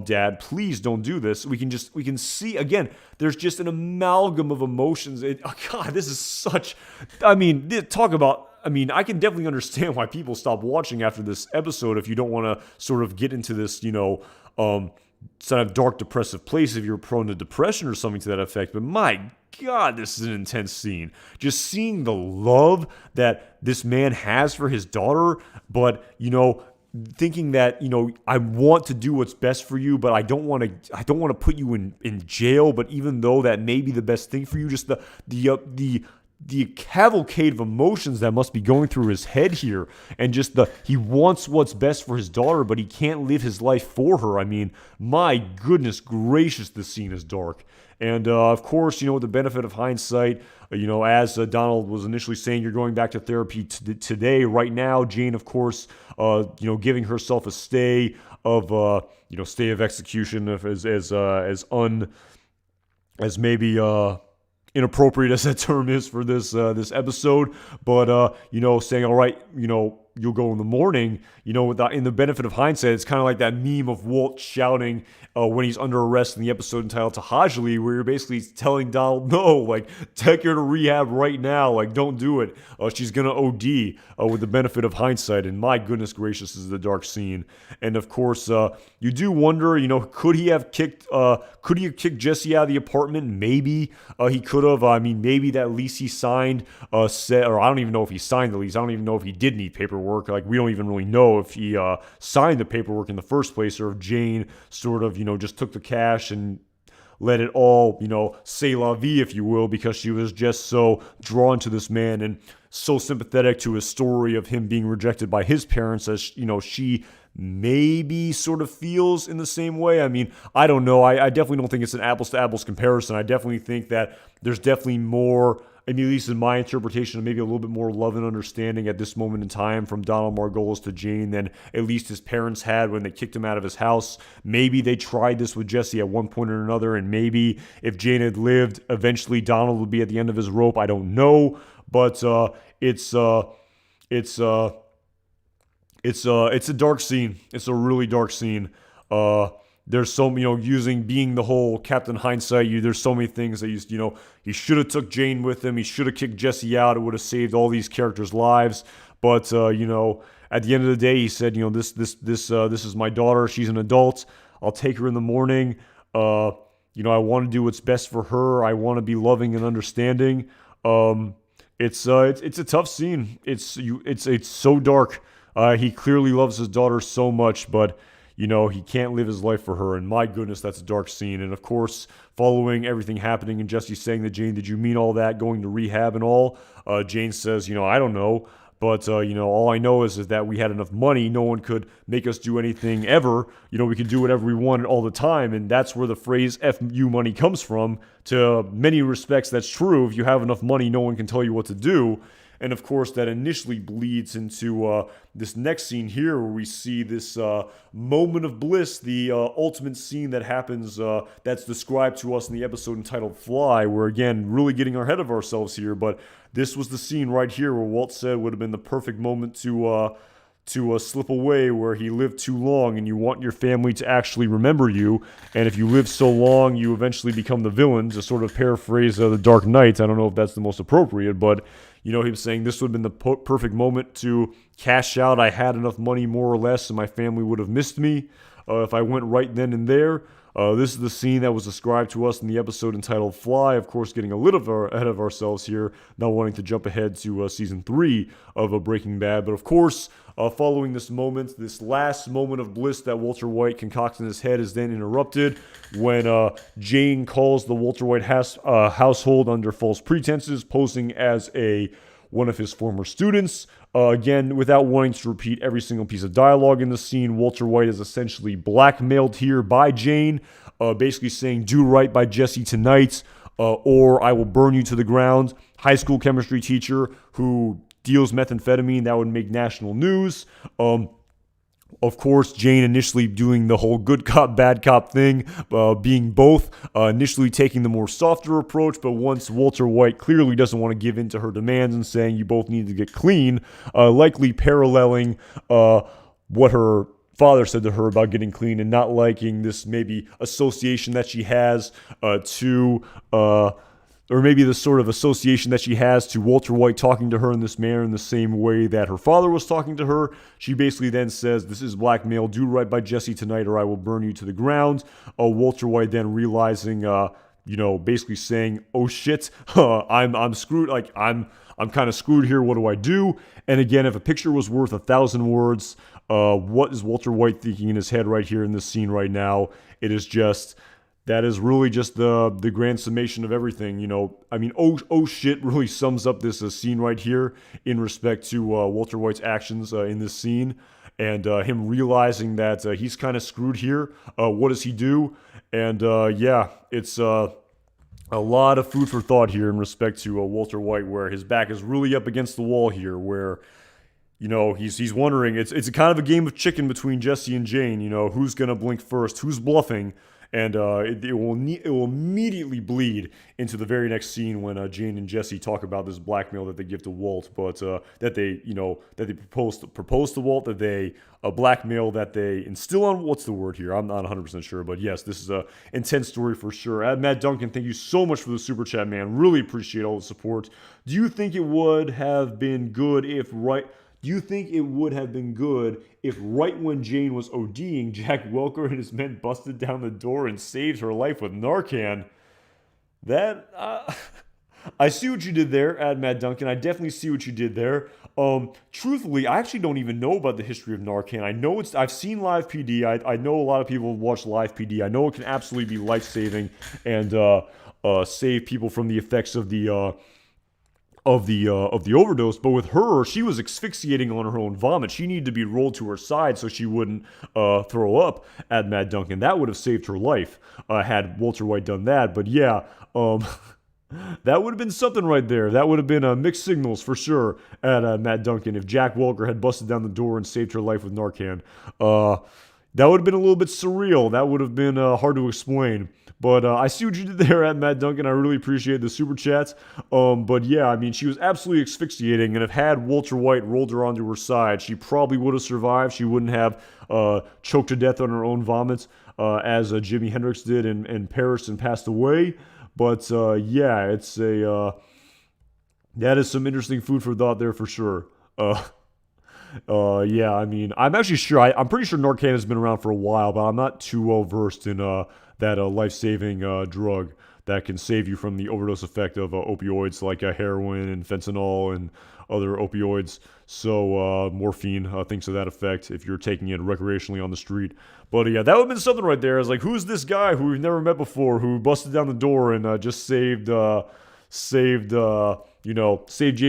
Dad, please don't do this. We can see, again, there's just an amalgam of emotions. God, this is such, I can definitely understand why people stop watching after this episode if you don't want to sort of get into this, sort of dark, depressive place if you're prone to depression or something to that effect. But my God, this is an intense scene. Just seeing the love that this man has for his daughter, but, thinking that, I want to do what's best for you, but I don't want to put you in jail. But even though that may be the best thing for you, just the cavalcade of emotions that must be going through his head here, and just he wants what's best for his daughter, but he can't live his life for her. I mean, my goodness gracious, this scene is dark. And of course, with the benefit of hindsight, as Donald was initially saying, you're going back to therapy today, right now. Jane, of course, giving herself a stay of execution as maybe inappropriate as that term is for this episode, but saying, all right, you'll go in the morning. In the benefit of hindsight, it's kind of like that meme of Walt shouting when he's under arrest in the episode entitled Tahajli, where you're basically telling Donald, no, like, take her to rehab right now, like, don't do it. She's gonna OD with the benefit of hindsight. And my goodness gracious, this is the dark scene. And of course, you do wonder, could he have kicked Jesse out of the apartment? Maybe he could have. I mean, maybe that lease he signed or I don't even know if he signed the lease. I don't even know if he did need paperwork. Like, we don't even really know if he signed the paperwork in the first place, or if Jane sort of, just took the cash and let it all, say la vie, if you will, because she was just so drawn to this man and so sympathetic to his story of him being rejected by his parents, as, she maybe sort of feels in the same way. I mean, I don't know. I definitely don't think it's an apples to apples comparison. I definitely think that there's definitely more, I mean, at least in my interpretation, maybe a little bit more love and understanding at this moment in time from Donald Margolis to Jane than at least his parents had when they kicked him out of his house. Maybe they tried this with Jesse at one point or another, and maybe if Jane had lived, eventually Donald would be at the end of his rope. I don't know, but it's a dark scene. It's a really dark scene. There's so, being the whole Captain Hindsight, there's so many things that he should have took Jane with him. He should have kicked Jesse out. It would have saved all these characters' lives. But, at the end of the day, he said, this is my daughter. She's an adult. I'll take her in the morning. I want to do what's best for her. I want to be loving and understanding. It's a tough scene. It's so dark. He clearly loves his daughter so much, but he can't live his life for her. And my goodness, that's a dark scene. And of course, following everything happening and Jesse saying to Jane, did you mean all that, going to rehab and all? Jane says, I don't know. But, all I know is that we had enough money. No one could make us do anything ever. We could do whatever we wanted all the time. And that's where the phrase F you money comes from. To many respects, that's true. If you have enough money, no one can tell you what to do. And of course, that initially bleeds into this next scene here, where we see this moment of bliss, the ultimate scene that happens that's described to us in the episode entitled Fly, where, again, really getting ahead of ourselves here, but this was the scene right here where Walt said would have been the perfect moment to slip away, where he lived too long and you want your family to actually remember you. And if you live so long, you eventually become the villain, to sort of paraphrase The Dark Knight. I don't know if that's the most appropriate, but, he was saying this would have been the perfect moment to cash out. I had enough money, more or less, and my family would have missed me. if I went right then and there. This is the scene that was described to us in the episode entitled Fly. Of course, getting a little ahead of ourselves here, not wanting to jump ahead to season 3 of Breaking Bad. But of course, following this moment, this last moment of bliss that Walter White concocts in his head is then interrupted when Jane calls the Walter White household under false pretenses, posing as one of his former students. Again, without wanting to repeat every single piece of dialogue in the scene, Walter White is essentially blackmailed here by Jane, basically saying, do right by Jesse tonight, or I will burn you to the ground. High school chemistry teacher who deals methamphetamine, that would make national news. Of course, Jane initially doing the whole good cop, bad cop thing, being both, initially taking the more softer approach, but once Walter White clearly doesn't want to give in to her demands and saying you both need to get clean, likely paralleling what her father said to her about getting clean and not liking this maybe association that she has or maybe the sort of association that she has to Walter White talking to her in this manner in the same way that her father was talking to her. She basically then says, this is blackmail, do right by Jesse tonight or I will burn you to the ground. Walter White then realizing, basically saying, oh shit, I'm screwed, like I'm kind of screwed here, what do I do? And again, if a picture was worth 1,000 words, what is Walter White thinking in his head right here in this scene right now? It is just... That is really just the grand summation of everything, oh shit really sums up this scene right here in respect to Walter White's actions in this scene and him realizing that he's kind of screwed here. What does he do? And it's a lot of food for thought here in respect to Walter White, where his back is really up against the wall here, where he's wondering. It's a kind of a game of chicken between Jesse and Jane. Who's gonna blink first? Who's bluffing? And it will immediately bleed into the very next scene when Jane and Jesse talk about this blackmail that they give to Walt, but that they propose to Walt, that they blackmail, that they instill on. What's the word here? I'm not 100% sure, but yes, this is a intense story for sure. Matt Duncan, thank you so much for the super chat, man. Really appreciate all the support. Do you think it would have been good if right when Jane was ODing, Jack Welker and his men busted down the door and saved her life with Narcan? That, I see what you did there, Matt Duncan. I definitely see what you did there. Truthfully, I actually don't even know about the history of Narcan. I've seen Live PD. I know a lot of people have watched Live PD. I know it can absolutely be life-saving and save people from the effects of the overdose, but with her, she was asphyxiating on her own vomit. She needed to be rolled to her side so she wouldn't throw up at Matt Duncan. That would have saved her life had Walter White done that. But yeah, that would have been something right there. That would have been mixed signals for sure at Matt Duncan if Jack Welker had busted down the door and saved her life with Narcan. That would have been a little bit surreal. That would have been hard to explain. But I see what you did there at Matt Duncan. I really appreciate the super chats. But yeah, she was absolutely asphyxiating. And if had Walter White rolled her onto her side, she probably would have survived. She wouldn't have choked to death on her own vomit as Jimi Hendrix did and perished and passed away. But yeah, that is some interesting food for thought there for sure. Yeah, I'm actually sure. I'm pretty sure Narcan has been around for a while, but I'm not too well versed in that life-saving drug that can save you from the overdose effect of opioids like heroin and fentanyl and other opioids. So morphine, things to that effect if you're taking it recreationally on the street. But yeah, that would have been something right there. It's like, who's this guy who we've never met before who busted down the door and just saved Jane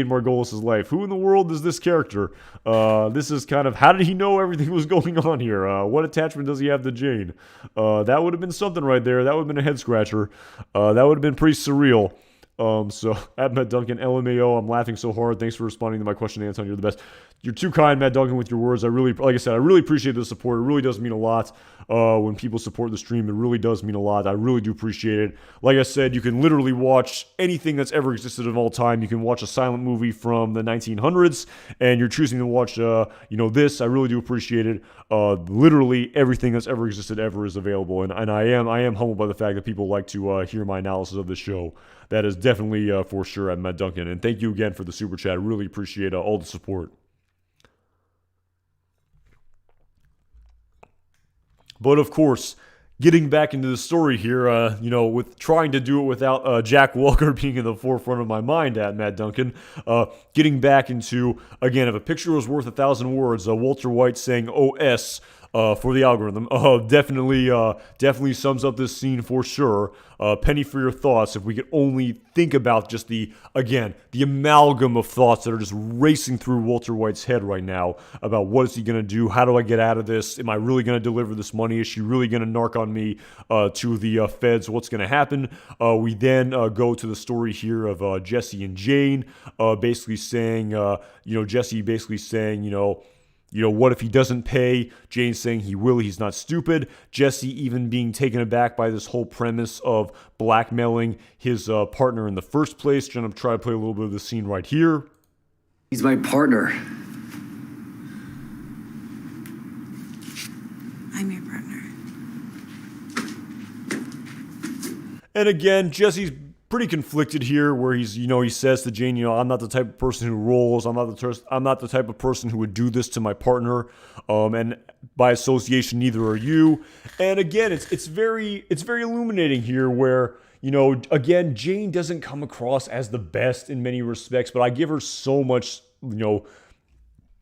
Margolis' life? Who in the world is this character? This is kind of, how did he know everything was going on here? What attachment does he have to Jane? That would have been something right there. That would have been a head scratcher. That would have been pretty surreal. So at Matt Duncan, LMAO, I'm laughing so hard. Thanks for responding to my question, Anton. You're the best. You're too kind, Matt Duncan, with your words. Like I said, I really appreciate the support. It really does mean a lot when people support the stream. It really does mean a lot. I really do appreciate it. Like I said, you can literally watch anything that's ever existed of all time. You can watch a silent movie from the 1900s, and you're choosing to watch, this. I really do appreciate it. Literally everything that's ever existed ever is available, and I am humbled by the fact that people like to hear my analysis of the show. That is definitely for sure at Matt Duncan. And thank you again for the super chat. I really appreciate all the support. But of course, getting back into the story here, with trying to do it without Jack Walker being in the forefront of my mind at Matt Duncan, getting back into, again, if a picture was worth 1,000 words, Walter White saying OS for the algorithm definitely sums up this scene for sure. Penny for your thoughts. If we could only think about just the amalgam of thoughts that are just racing through Walter White's head right now about what is he going to do? How do I get out of this? Am I really going to deliver this money? Is she really going to narc on me to the feds? What's going to happen? We then go to the story here of Jesse and Jane basically saying, Jesse basically saying, what if he doesn't pay? Jane saying he will, he's not stupid. Jesse even being taken aback by this whole premise of blackmailing his partner in the first place. Going to try to play a little bit of the scene right here. He's my partner. I'm your partner. And again, Jesse's pretty conflicted here, where he says to Jane, I'm not the type of person who rolls. I'm not the type of person who would do this to my partner. And by association, neither are you. And again, it's very illuminating here, where again, Jane doesn't come across as the best in many respects, but I give her so much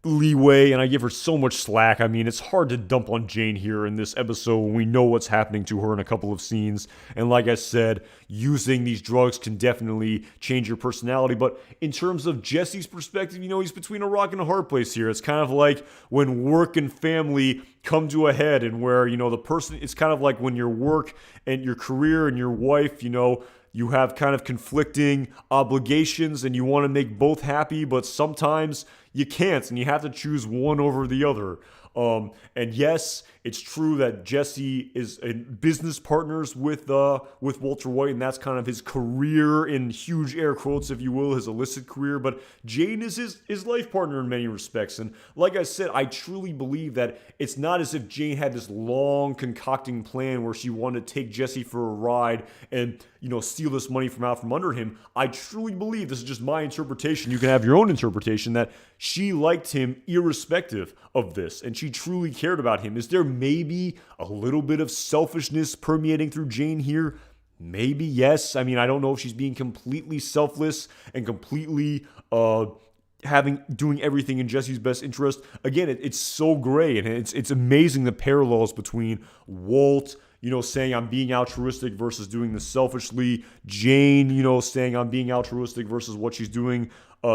leeway and I give her so much slack. I mean, it's hard to dump on Jane here in this episode when we know what's happening to her in a couple of scenes. And like I said, using these drugs can definitely change your personality. But in terms of Jesse's perspective, he's between a rock and a hard place here. It's kind of like when work and family come to a head, and where, the person, it's kind of like when your work and your career and your wife, you have kind of conflicting obligations and you want to make both happy, but sometimes you can't and you have to choose one over the other. And yes, it's true that Jesse is business partners with Walter White, and that's kind of his career, in huge air quotes, if you will, his illicit career. But Jane is his life partner in many respects. And like I said, I truly believe that it's not as if Jane had this long concocting plan where she wanted to take Jesse for a ride and steal this money from out from under him. I truly believe, this is just my interpretation, you can have your own interpretation, that she liked him irrespective of this, and she truly cared about him. Is there maybe a little bit of selfishness permeating through Jane here? Maybe, yes. I mean, I don't know if she's being completely selfless and completely doing everything in Jesse's best interest. Again, it's so gray, and it's amazing the parallels between Walt, saying I'm being altruistic versus doing this selfishly. Jane, saying I'm being altruistic versus what she's doing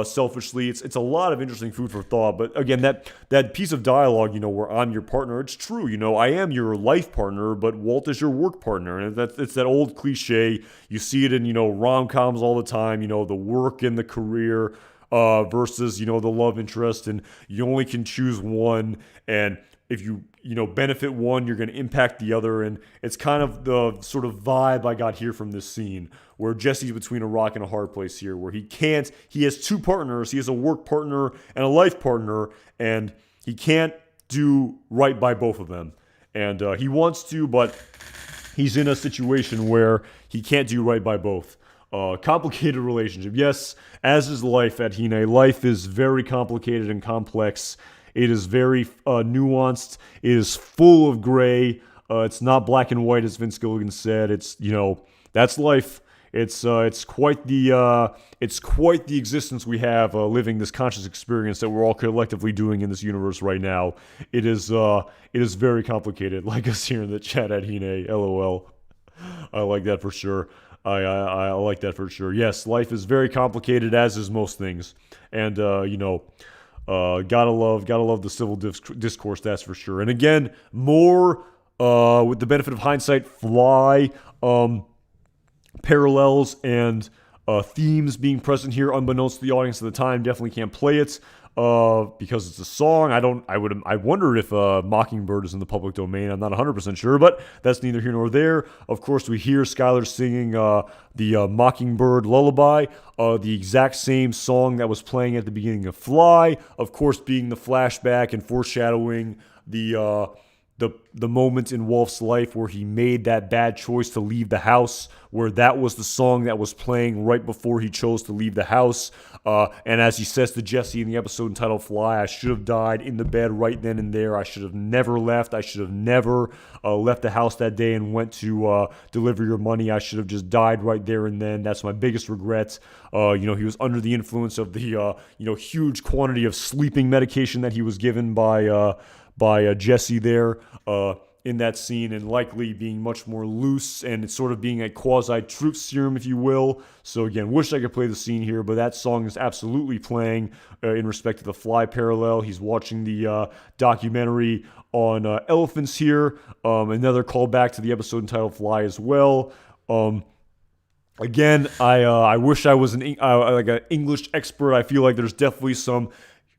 selfishly. It's a lot of interesting food for thought. But again, that piece of dialogue, where I'm your partner, it's true. I am your life partner, but Walt is your work partner. And it's that old cliche. You see it in, rom-coms all the time, the work and the career versus, the love interest. And you only can choose one. And if you benefit one, you're going to impact the other. And it's kind of the sort of vibe I got here from this scene, where Jesse's between a rock and a hard place here, where he has two partners. He has a work partner and a life partner, and he can't do right by both of them. And he wants to, but he's in a situation where he can't do right by both. Complicated relationship. Yes, as is life at Hine. Life is very complicated and complex. It is very nuanced. It is full of gray. It's not black and white, as Vince Gilligan said. It's that's life. It's quite the existence we have living this conscious experience that we're all collectively doing in this universe right now. It is very complicated. Like us here in the chat at Hine, LOL. I like that for sure. I like that for sure. Yes, life is very complicated, as is most things, and gotta love the civil discourse, that's for sure. And again, more with the benefit of hindsight, fly parallels and themes being present here, unbeknownst to the audience at the time. Definitely can't play it because it's a song. I wonder if Mockingbird is in the public domain. I'm not 100% sure, but that's neither here nor there. Of course, we hear Skylar singing the Mockingbird lullaby, the exact same song that was playing at the beginning of Fly. Of course, being the flashback and foreshadowing the the moment in Wolf's life where he made that bad choice to leave the house, where that was the song that was playing right before he chose to leave the house. And as he says to Jesse in the episode entitled Fly, I should have died in the bed right then and there. I should have never left. I should have never left the house that day and went to deliver your money. I should have just died right there and then. That's my biggest regret. He was under the influence of the huge quantity of sleeping medication that he was given by Jesse there in that scene, and likely being much more loose and it's sort of being a quasi-truth serum, if you will. So again, wish I could play the scene here, but that song is absolutely playing in respect to the Fly parallel. He's watching the documentary on elephants here. Another callback to the episode entitled Fly as well. Again, I wish I was like an English expert. I feel like there's definitely some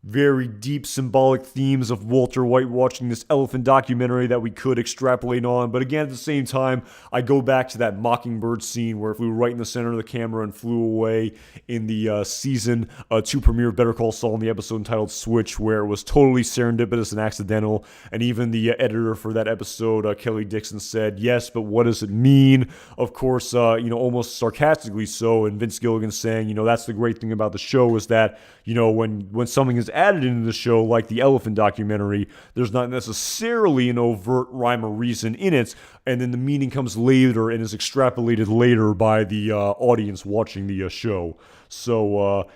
very deep symbolic themes of Walter White watching this elephant documentary that we could extrapolate on. But again, at the same time, I go back to that mockingbird scene where it flew right in the center of the camera and flew away in the season 2 premiere of Better Call Saul in the episode entitled Switch, where it was totally serendipitous and accidental. And even the editor for that episode, Kelly Dixon, said, yes, but what does it mean? Of course, almost sarcastically so. And Vince Gilligan saying, that's the great thing about the show is that, when something is added into the show, like the elephant documentary, there's not necessarily an overt rhyme or reason in it, and then the meaning comes later and is extrapolated later by the audience watching the show. So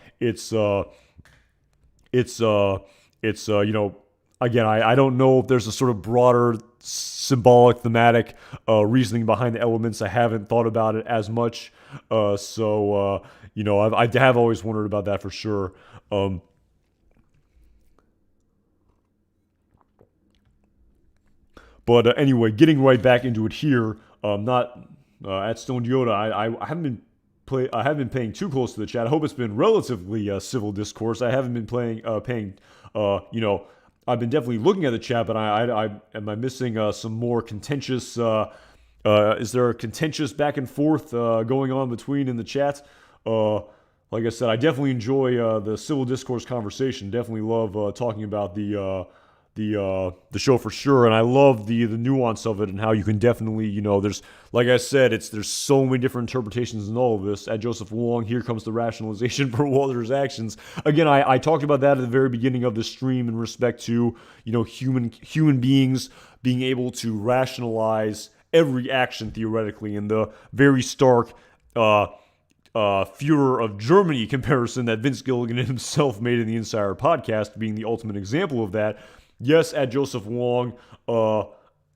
again, I don't know if there's a sort of broader symbolic, thematic reasoning behind the elements. I haven't thought about it as much, I have always wondered about that for sure. But anyway, getting right back into it here, not at Stone Yoda. I haven't been paying too close to the chat. I hope it's been relatively civil discourse. I haven't been paying. I've been definitely looking at the chat, but am I missing some more contentious? Is there a contentious back and forth going on between in the chat? Like I said, I definitely enjoy the civil discourse conversation. Definitely love talking about the show for sure, and I love the nuance of it and how you can definitely, there's, like I said, there's so many different interpretations in all of this. At Joseph Wong, here comes the rationalization for Walter's actions. Again, I talked about that at the very beginning of the stream in respect to, human beings being able to rationalize every action theoretically, and the very stark Führer of Germany comparison that Vince Gilligan himself made in the Insider podcast being the ultimate example of that. Yes, at Joseph Wong,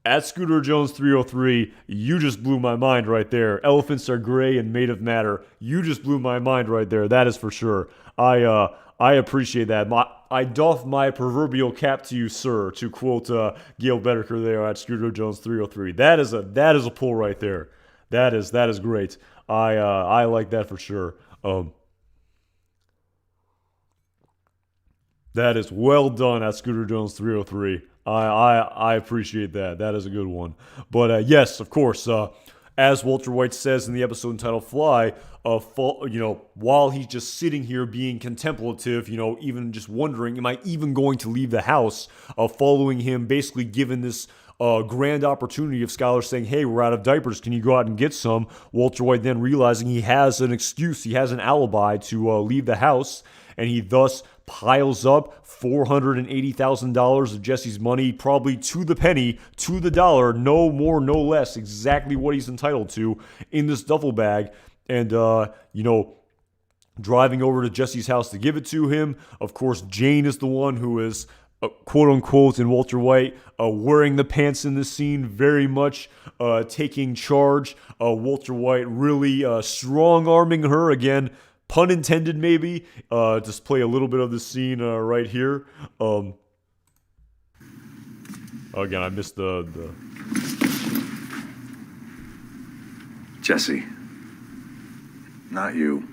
at Scooter Jones 303, you just blew my mind right there. Elephants are gray and made of matter. You just blew my mind right there. That is for sure. I appreciate that. I doff my proverbial cap to you, sir, to quote Gail Bedecker there at Scooter Jones 303. That is a pull right there. That is great. I like that for sure. That is well done at Scooter Jones 303. I appreciate that. That is a good one. But yes, of course, as Walter White says in the episode entitled Fly, while he's just sitting here being contemplative, even just wondering, am I even going to leave the house? Following him, basically given this grand opportunity of Skylar saying, hey, we're out of diapers, can you go out and get some? Walter White then realizing he has an excuse, he has an alibi to leave the house, and he thus piles up $480,000 of Jesse's money, probably to the penny, to the dollar, no more, no less, exactly what he's entitled to in this duffel bag. And, driving over to Jesse's house to give it to him. Of course, Jane is the one who is, quote unquote, in Walter White, wearing the pants in this scene, very much taking charge. Walter White really strong-arming her again. Pun intended, maybe. Just play a little bit of the scene right here. Again, I missed the... Jesse. Not you.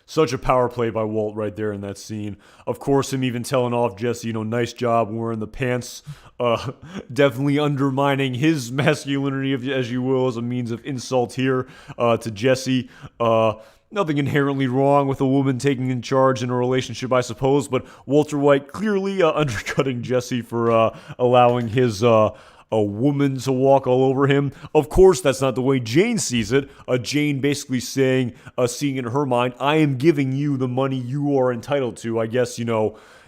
Such a power play by Walt right there in that scene. Of course, him even telling off Jesse, nice job wearing the pants. Definitely undermining his masculinity, as you will, as a means of insult here to Jesse. nothing inherently wrong with a woman taking in charge in a relationship, I suppose, but Walter White clearly undercutting Jesse for allowing his a woman to walk all over him. Of course, that's not the way Jane sees it. Jane basically saying, seeing in her mind, I am giving you the money you are entitled to. I guess,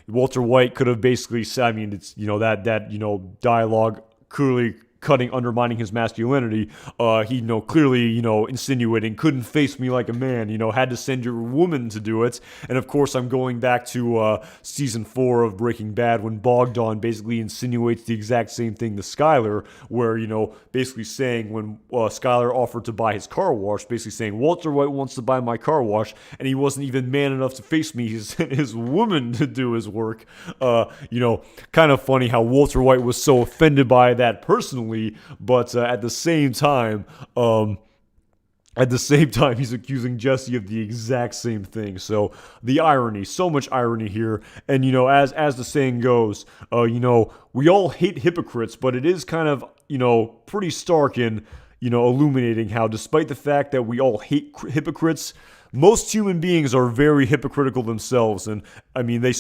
Walter White could have basically said, I mean, it's, that dialogue clearly undermining his masculinity. He, clearly, insinuating, couldn't face me like a man, had to send your woman to do it. And of course, I'm going back to season 4 of Breaking Bad when Bogdan basically insinuates the exact same thing to Skyler, where, basically saying when Skyler offered to buy his car wash, basically saying, Walter White wants to buy my car wash, and he wasn't even man enough to face me. He sent his woman to do his work. Kind of funny how Walter White was so offended by that personally, but at the same time, he's accusing Jesse of the exact same thing. So the irony, so much irony here. And as the saying goes, we all hate hypocrites, but it is kind of pretty stark in illuminating how, despite the fact that we all hate hypocrites, most human beings are very hypocritical themselves. And I mean, they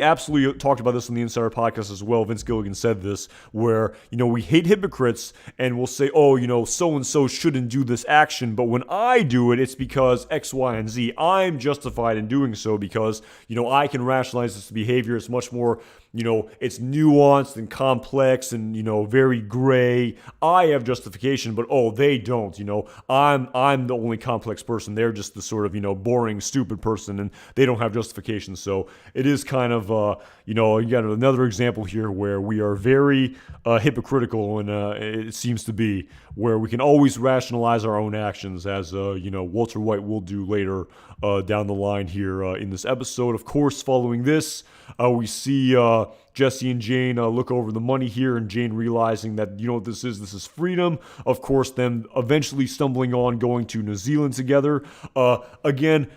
absolutely talked about this on the Insider podcast as well. Vince Gilligan said this, where, we hate hypocrites and we'll say, oh, so-and-so shouldn't do this action. But when I do it, it's because X, Y, and Z. I'm justified in doing so because, I can rationalize this behavior. It's much more, it's nuanced and complex and, very gray. I have justification, but they don't, I'm the only complex person. They're just the sort of, boring, stupid person, and they don't have justification. So it is kind of, you got another example here where we are very hypocritical, and it seems to be where we can always rationalize our own actions, as, Walter White will do later down the line here in this episode. Of course, following this, we see Jesse and Jane look over the money here, and Jane realizing that, what this is? This is freedom. Of course, them eventually stumbling on going to New Zealand together. Again,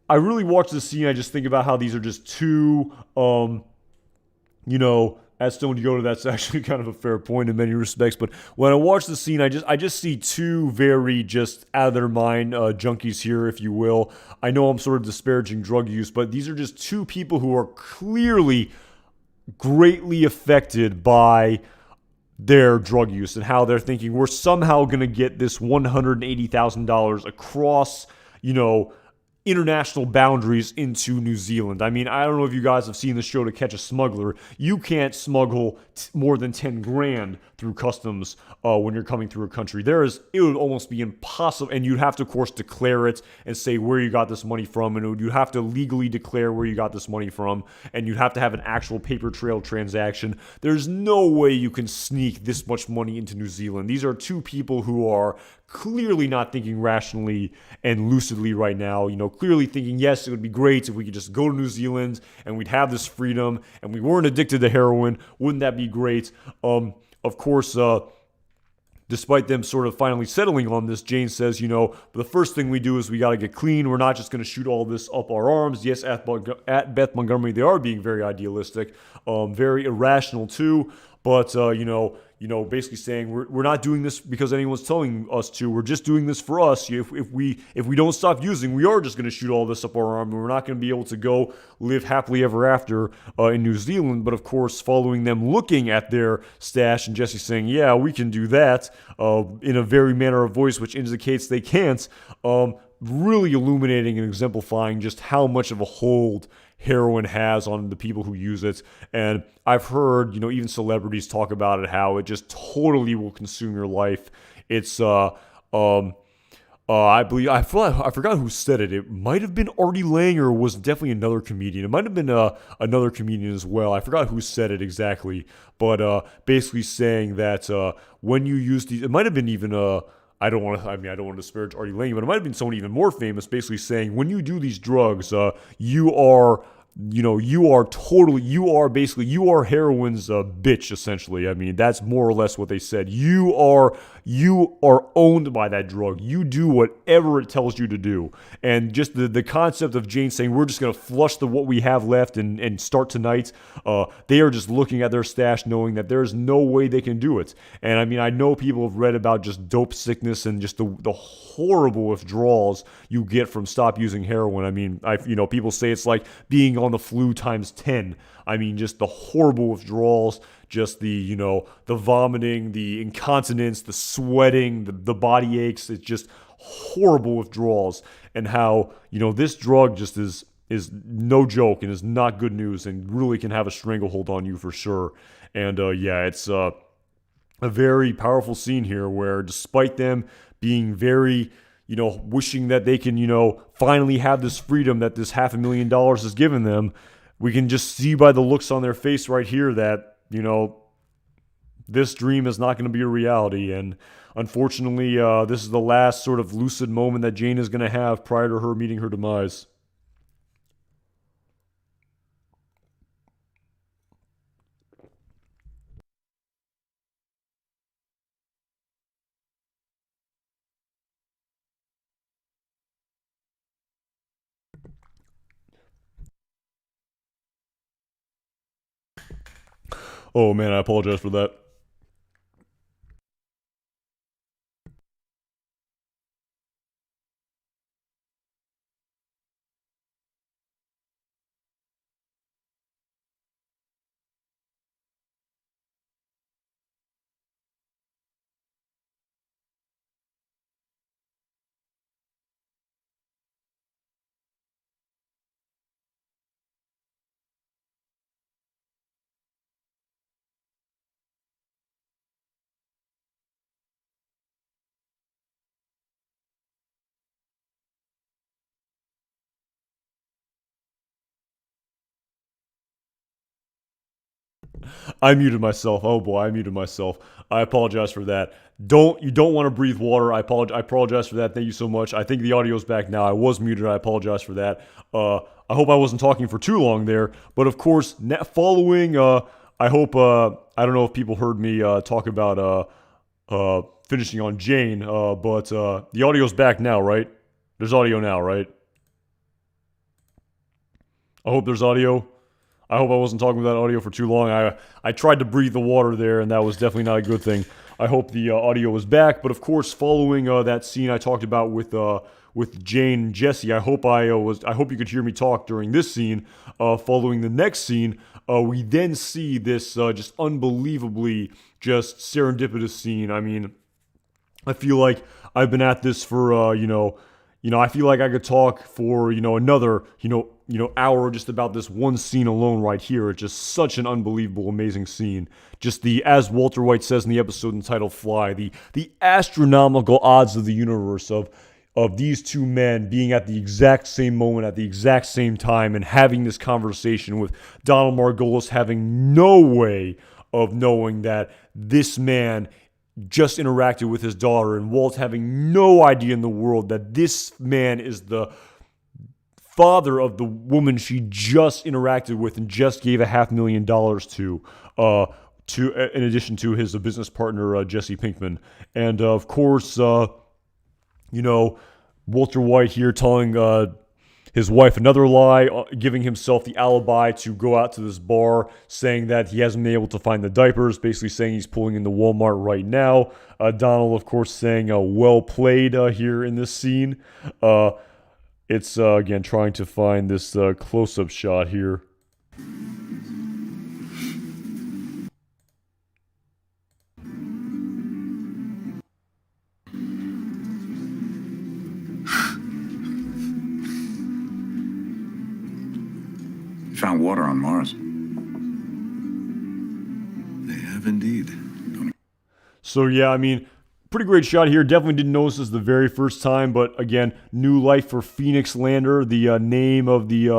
I really watch this scene. I just think about how these are just two, as Stone Yoda, that's actually kind of a fair point in many respects. But when I watch the scene, I just see two very just out of their mind junkies here, if you will. I know I'm sort of disparaging drug use, but these are just two people who are clearly greatly affected by their drug use and how they're thinking we're somehow going to get this $180,000 across, international boundaries into New Zealand. I mean, I don't know if you guys have seen the show To Catch a Smuggler. You can't smuggle more than 10 grand through customs when you're coming through a country. It would almost be impossible, and you'd have to, of course, declare it and say where you got this money from, and you'd have to legally declare where you got this money from, and you'd have to have an actual paper trail transaction. There's no way you can sneak this much money into New Zealand. These are two people who are clearly not thinking rationally and lucidly right now, clearly thinking, yes, it would be great if we could just go to New Zealand and we'd have this freedom and we weren't addicted to heroin. Wouldn't that be great? Of course, despite them sort of finally settling on this, Jane says, the first thing we do is we got to get clean. We're not just going to shoot all this up our arms. Yes, at Beth Montgomery, they are being very idealistic, very irrational too. But, basically saying we're not doing this because anyone's telling us to. We're just doing this for us. If we don't stop using, we are just going to shoot all this up our arm, and we're not going to be able to go live happily ever after in New Zealand. But of course, following them looking at their stash and Jesse saying, yeah, we can do that in a very manner of voice, which indicates they can't, really illuminating and exemplifying just how much of a hold heroin has on the people who use it. And I've heard, even celebrities talk about it, how it just totally will consume your life. It's, I forgot who said it. It might have been Artie Lang, or was definitely another comedian. It might have been another comedian as well. I forgot who said it exactly, but basically saying that when you use these, it might have been even I don't want to disparage Artie Lang, but it might have been someone even more famous, basically saying when you do these drugs, you are you are heroin's bitch, essentially. I mean, that's more or less what they said. You are owned by that drug. You do whatever it tells you to do. And just the concept of Jane saying, we're just going to flush what we have left and start tonight, they are just looking at their stash knowing that there's no way they can do it. And I mean, I know people have read about just dope sickness and just the horrible withdrawals you get from stop using heroin. I mean, people say it's like being on the flu times 10. I mean, just the horrible withdrawals, just the vomiting, the incontinence, the sweating, the body aches. It's just horrible withdrawals, and how this drug just is no joke and is not good news and really can have a stranglehold on you for sure. And it's a very powerful scene here where, despite them being very wishing that they can, finally have this freedom that this $500,000 has given them, we can just see by the looks on their face right here that, this dream is not going to be a reality. And unfortunately, this is the last sort of lucid moment that Jane is going to have prior to her meeting her demise. Oh man, I apologize for that. I muted myself. Oh boy, I muted myself. I apologize for that. You don't want to breathe water. I apologize for that. Thank you so much. I think the audio's back now. I was muted. I apologize for that. I hope I wasn't talking for too long there. But of course, following, I hope, I don't know if people heard me talk about finishing on Jane, but the audio's back now, right? There's audio now, right? I hope there's audio. I hope I wasn't talking without audio for too long. I tried to breathe the water there, and that was definitely not a good thing. I hope the audio was back. But of course, following that scene I talked about with Jane and Jesse, I hope you could hear me talk during this scene. Following the next scene, we then see this just unbelievably just serendipitous scene. I mean, I feel like I've been at this for I feel like I could talk for another hour just about this one scene alone right here. It's just such an unbelievable, amazing scene. Just as Walter White says in the episode entitled "Fly," the astronomical odds of the universe of these two men being at the exact same moment at the exact same time and having this conversation, with Donald Margolis having no way of knowing that this man just interacted with his daughter, and Walt having no idea in the world that this man is the father of the woman she just interacted with and just gave $500,000 to in addition to his business partner Jesse Pinkman. And of course, Walter White here telling his wife another lie, giving himself the alibi to go out to this bar, saying that he hasn't been able to find the diapers, basically saying he's pulling into Walmart right now. Donald, of course, saying well played here in this scene. It's, again, trying to find this close-up shot here. Found water on Mars. They have indeed. So yeah, I mean, pretty great shot here. Definitely didn't notice this the very first time, but again, new life for Phoenix Lander. The name of the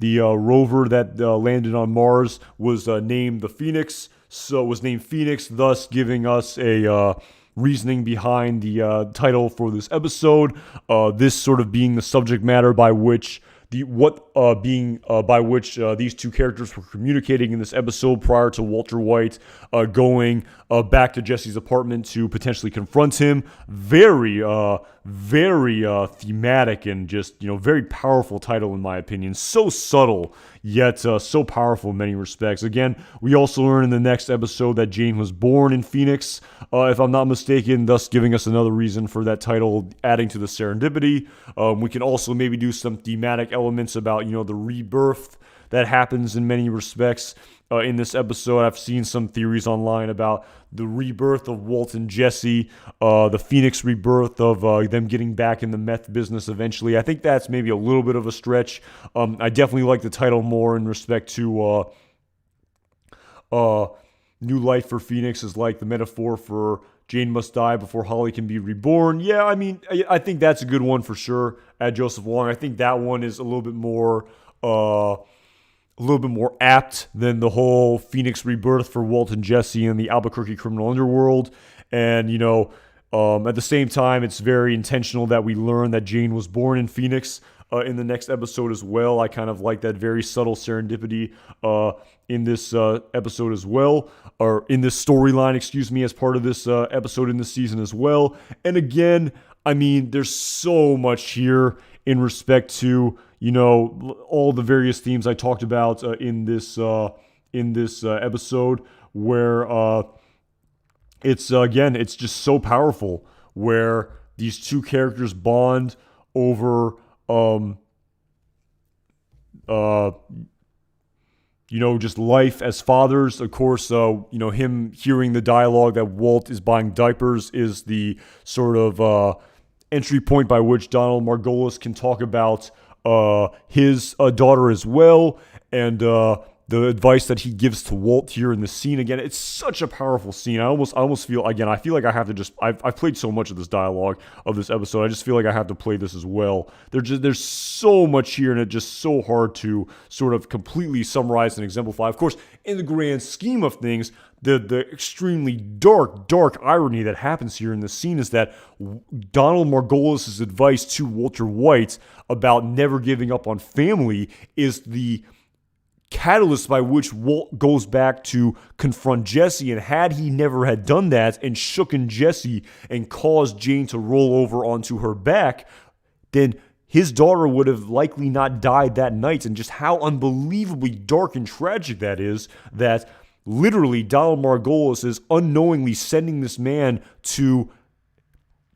rover that landed on Mars was named the Phoenix. So it was named Phoenix, thus giving us a reasoning behind the title for this episode. This sort of being the subject matter by which by which these two characters were communicating in this episode prior to Walter White going back to Jesse's apartment to potentially confront him. Very thematic and just very powerful title in my opinion. So subtle yet so powerful in many respects. Again, we also learn in the next episode that Jane was born in Phoenix, if I'm not mistaken, thus giving us another reason for that title, adding to the serendipity. We can also maybe do some thematic elements about the rebirth that happens in many respects in this episode. I've seen some theories online about the rebirth of Walt and Jesse, the Phoenix rebirth of them getting back in the meth business eventually. I think that's maybe a little bit of a stretch. I definitely like the title more in respect to New Life for Phoenix is like the metaphor for Jane must die before Holly can be reborn. Yeah, I mean, I think that's a good one for sure at Joseph Wong. I think that one is a little bit more apt than the whole Phoenix rebirth for Walt and Jesse in the Albuquerque criminal underworld. And, at the same time, it's very intentional that we learn that Jane was born in Phoenix in the next episode as well. I kind of like that very subtle serendipity in this episode as well, or in this storyline, as part of this episode in this season as well. And again, I mean, there's so much here in respect to all the various themes I talked about in this episode, where it's just so powerful, where these two characters bond over just life as fathers. Of course, him hearing the dialogue that Walt is buying diapers is the sort of entry point by which Donald Margolis can talk about his daughter as well, and the advice that he gives to Walt here in the scene. Again, it's such a powerful scene. I almost feel, again, I feel like I have to just, I've played so much of this dialogue of this episode, I just feel like I have to play this as well. There's so much here, and it's just so hard to sort of completely summarize and exemplify. Of course, in the grand scheme of things, the extremely dark irony that happens here in this scene is that Donald Margolis' advice to Walter White about never giving up on family is the catalyst by which Walt goes back to confront Jesse. And had he never had done that and shooken Jesse and caused Jane to roll over onto her back, then his daughter would have likely not died that night. And just how unbelievably dark and tragic that is, that literally Donald Margolis is unknowingly sending this man to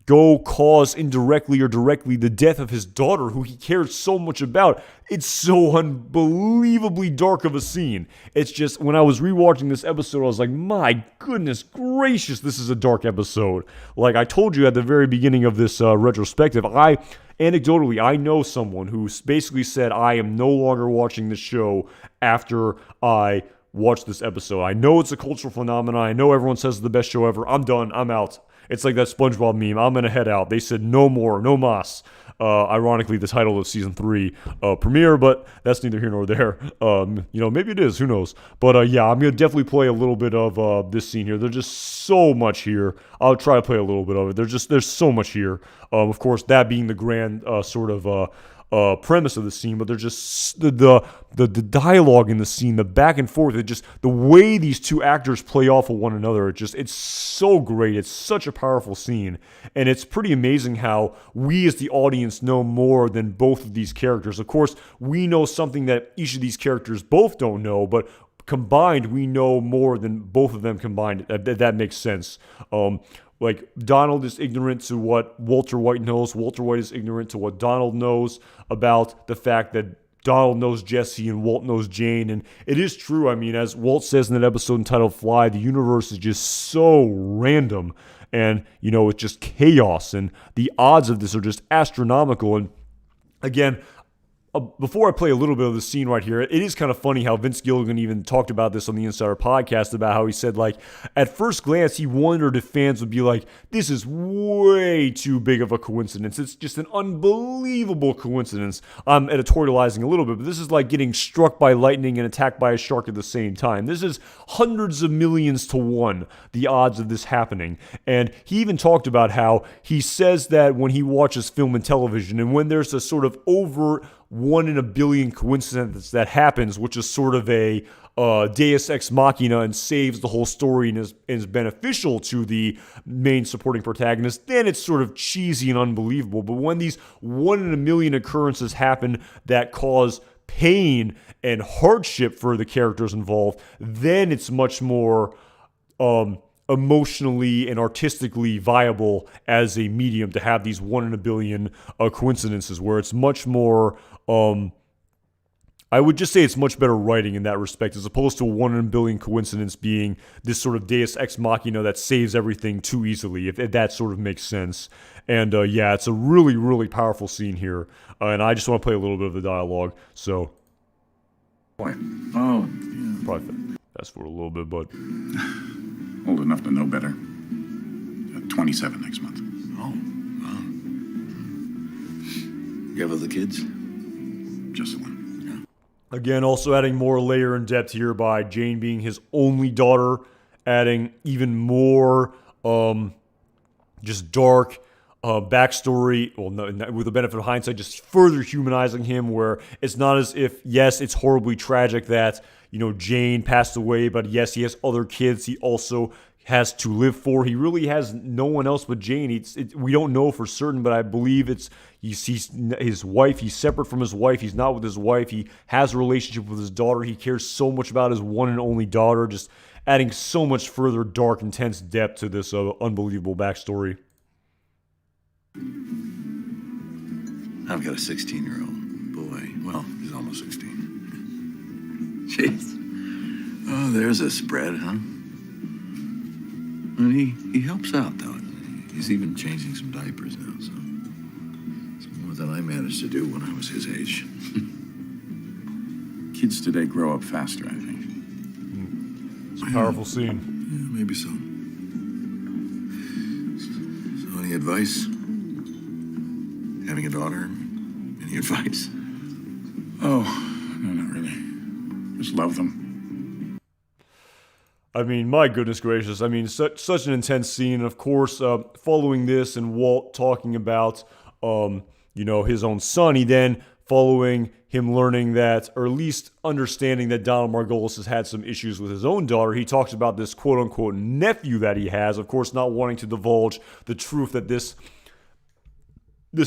go cause indirectly or directly the death of his daughter, who he cared so much about. It's so unbelievably dark of a scene. It's just, when I was rewatching this episode, I was like, my goodness gracious, this is a dark episode. Like I told you at the very beginning of this retrospective, anecdotally, I know someone who basically said, I am no longer watching this show after I watched this episode. I know it's a cultural phenomenon. I know everyone says it's the best show ever. I'm done. I'm out. It's like that SpongeBob meme. I'm going to head out. They said no more, no mas. Ironically, the title of season 3 premiere, but that's neither here nor there. Maybe it is. Who knows? But yeah, I'm going to definitely play a little bit of this scene here. There's just so much here. I'll try to play a little bit of it. There's so much here. Of course, that being the grand sort of premise of the scene, but there's just the dialogue in the scene, the back and forth, the way these two actors play off of one another. It's so great. It's such a powerful scene, and it's pretty amazing how we as the audience know more than both of these characters. Of course, we know something that each of these characters both don't know, but combined, we know more than both of them combined. That makes sense. Like, Donald is ignorant to what Walter White knows. Walter White is ignorant to what Donald knows about the fact that Donald knows Jesse and Walt knows Jane. And it is true. I mean, as Walt says in that episode entitled Fly, the universe is just so random. And, it's just chaos. And the odds of this are just astronomical. And again, before I play a little bit of the scene right here, it is kind of funny how Vince Gilligan even talked about this on the Insider podcast, about how he said, like, at first glance, he wondered if fans would be like, this is way too big of a coincidence. It's just an unbelievable coincidence. I'm editorializing a little bit, but this is like getting struck by lightning and attacked by a shark at the same time. This is hundreds of millions to one, the odds of this happening. And he even talked about how he says that when he watches film and television, and when there's a sort of overt one in a billion coincidence that happens, which is sort of a deus ex machina and saves the whole story and is beneficial to the main supporting protagonist, then it's sort of cheesy and unbelievable. But when these one in a million occurrences happen that cause pain and hardship for the characters involved, then it's much more emotionally and artistically viable as a medium to have these one in a billion coincidences, where it's much more I would just say it's much better writing in that respect, as opposed to a one in a billion coincidence being this sort of deus ex machina that saves everything too easily, if that sort of makes sense. And yeah, it's a really, really powerful scene here. And I just want to play a little bit of the dialogue. So, Boy, probably fast forward a little bit, but old enough to know better. 27 next month. Oh, wow. You have other kids? Just the one. again, also adding more layer and depth here by Jane being his only daughter, adding even more just dark backstory. Well, no, with the benefit of hindsight, just further humanizing him, where it's not as if, yes, it's horribly tragic that, you know, Jane passed away, but yes, he has other kids he also has to live for. He really has no one else but Jane. We don't know for certain, but I believe he's his wife. He's separate from his wife. He's not with his wife. He has a relationship with his daughter. He cares so much about his one and only daughter, just adding so much further dark, intense depth to this unbelievable backstory. I've got a 16-year-old boy. Well, he's almost 16. Jeez. Oh, there's a spread, huh? And he helps out, though. He's even changing some diapers now, so it's more than I managed to do when I was his age. Kids today grow up faster, I think. It's a powerful scene. Yeah, maybe so. So any advice? Having a daughter? Any advice? Oh, no, not really. Just love them. I mean, my goodness gracious. I mean, such an intense scene. Of course, following this and Walt talking about, his own son, he then, following him learning that, or at least understanding that Donald Margolis has had some issues with his own daughter, he talks about this quote-unquote nephew that he has, of course not wanting to divulge the truth that this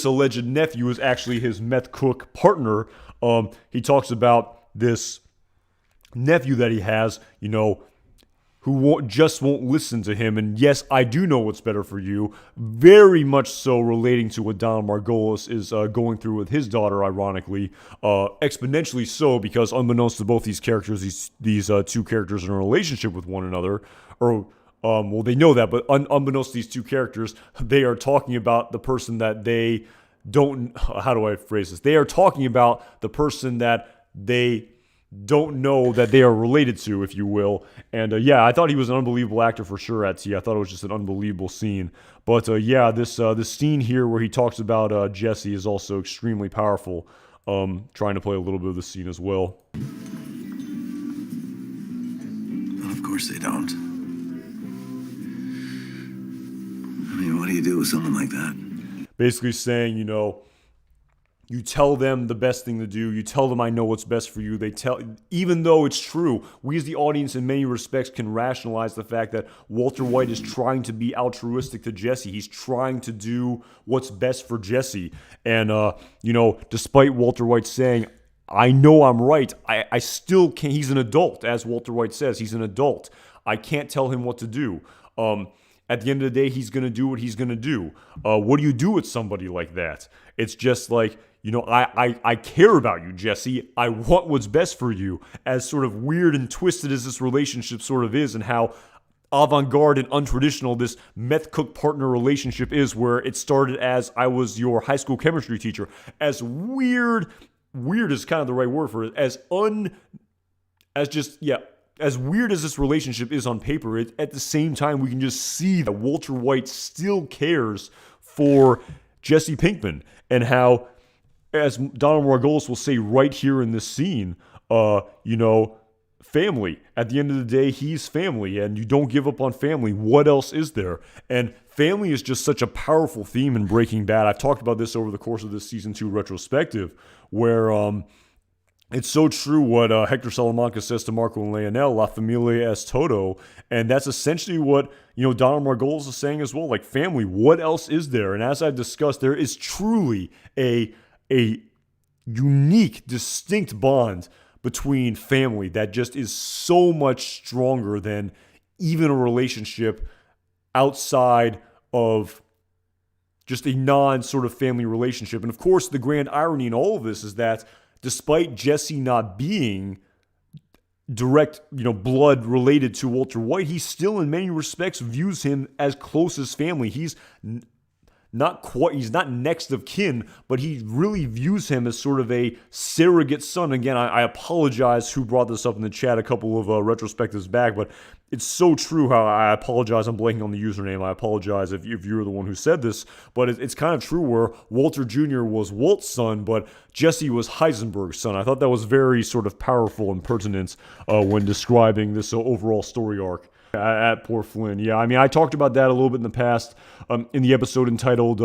alleged nephew is actually his meth cook partner. He talks about this nephew that he has, who won't listen to him. And yes, I do know what's better for you. Very much so relating to what Donald Margolis is going through with his daughter, ironically. Exponentially so, because unbeknownst to both these characters, these two characters are in a relationship with one another. They know that, but unbeknownst to these two characters, they are talking about the person that they don't... How do I phrase this? They are talking about the person that they don't know that they are related to, if you will. And I thought he was an unbelievable actor for sure at T. I thought it was just an unbelievable scene. But this scene here where he talks about Jesse is also extremely powerful. Trying to play a little bit of the scene as well. Well, of course they don't. I mean, what do you do with someone like that? Basically saying, you tell them the best thing to do. You tell them I know what's best for you. Even though it's true, we as the audience in many respects can rationalize the fact that Walter White is trying to be altruistic to Jesse. He's trying to do what's best for Jesse. And, despite Walter White saying, I know I'm right, I still can't. He's an adult, as Walter White says. He's an adult. I can't tell him what to do. At the end of the day, he's going to do what he's going to do. What do you do with somebody like that? It's just like, I care about you, Jesse. I want what's best for you. As sort of weird and twisted as this relationship sort of is, and how avant-garde and untraditional this meth cook partner relationship is, where it started as I was your high school chemistry teacher. As weird is kind of the right word for it. As weird as this relationship is on paper, at the same time, we can just see that Walter White still cares for Jesse Pinkman, and how, as Donald Margolis will say right here in this scene, family. At the end of the day, he's family, and you don't give up on family. What else is there? And family is just such a powerful theme in Breaking Bad. I've talked about this over the course of this season 2 retrospective, where it's so true what Hector Salamanca says to Marco and Leonel, La Familia es todo, and that's essentially what, Donald Margolis is saying as well, like family, what else is there? And as I've discussed, there is truly a unique, distinct bond between family that just is so much stronger than even a relationship outside of just a non-sort of family relationship. And of course, the grand irony in all of this is that despite Jesse not being direct, blood related to Walter White, he still in many respects views him as close as family. He's not next of kin, but he really views him as sort of a surrogate son. Again, I apologize who brought this up in the chat a couple of retrospectives back, but it's so true how I apologize. I'm blanking on the username. I apologize if you're the one who said this, but it's kind of true where Walter Jr. was Walt's son, but Jesse was Heisenberg's son. I thought that was very sort of powerful and pertinent when describing this overall story arc at poor Flynn. Yeah, I mean, I talked about that a little bit in the past in the episode entitled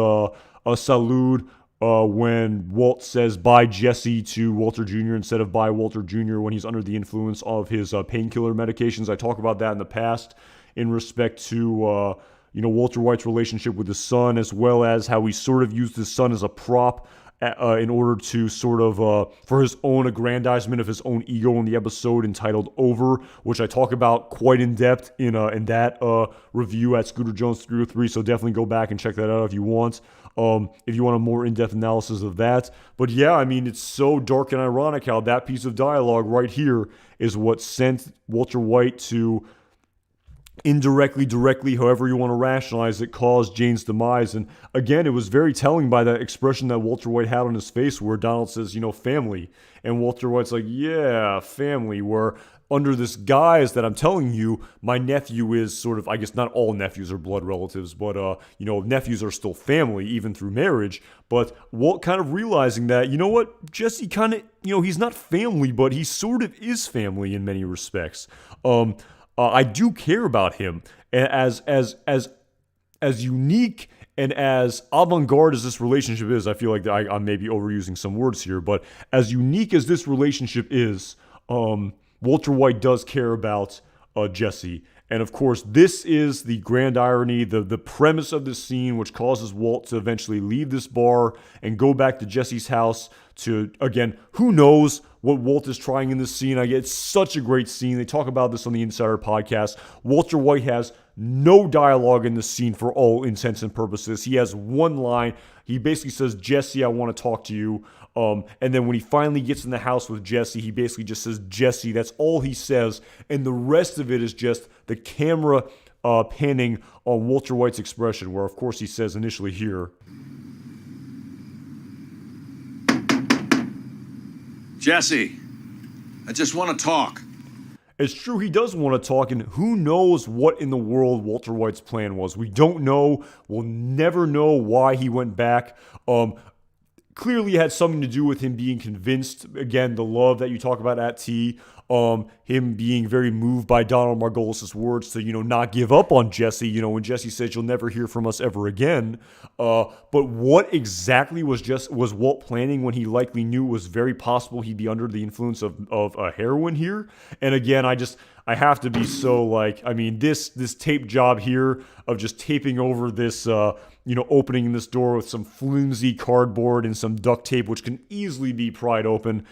Salud, when Walt says bye Jesse to Walter Jr. instead of bye Walter Jr. when he's under the influence of his painkiller medications. I talk about that in the past in respect to Walter White's relationship with his son, as well as how he sort of used his son as a prop in order to sort of, for his own aggrandizement of his own ego in the episode entitled Over, which I talk about quite in depth in that review at Scooter Jones 303, so definitely go back and check that out if you want. If you want a more in-depth analysis of that. But yeah, I mean, it's so dark and ironic how that piece of dialogue right here is what sent Walter White to indirectly, directly, however you want to rationalize it, caused Jane's demise. And again, it was very telling by that expression that Walter White had on his face where Donald says, family. And Walter White's like, yeah, family, where under this guise that I'm telling you, my nephew is sort of, I guess not all nephews are blood relatives, but, nephews are still family, even through marriage. But Walt kind of realizing that, Jesse kind of, he's not family, but he sort of is family in many respects. I do care about him as unique and as avant-garde as this relationship is. I feel like I'm maybe overusing some words here, but as unique as this relationship is, Walter White does care about Jesse. And of course, this is the grand irony, the premise of this scene, which causes Walt to eventually leave this bar and go back to Jesse's house to, again, who knows what Walt is trying in this scene. It's such a great scene. They talk about this on the Insider podcast. Walter White has no dialogue in this scene for all intents and purposes. He has one line. He basically says, Jesse, I want to talk to you. And then when he finally gets in the house with Jesse, he basically just says, Jesse. That's all he says. And the rest of it is just the camera panning on Walter White's expression, where, of course, he says initially here, Jesse, I just want to talk. It's true, he does want to talk, and who knows what in the world Walter White's plan was. We don't know. We'll never know why he went back. Clearly it had something to do with him being convinced, again, the love that you talk about at T, him being very moved by Donald Margolis' words to, not give up on Jesse, when Jesse says, you'll never hear from us ever again. But what exactly was Walt planning when he likely knew it was very possible he'd be under the influence of heroin here? And again, I have to be so this tape job here of just taping over this, opening this door with some flimsy cardboard and some duct tape, which can easily be pried open.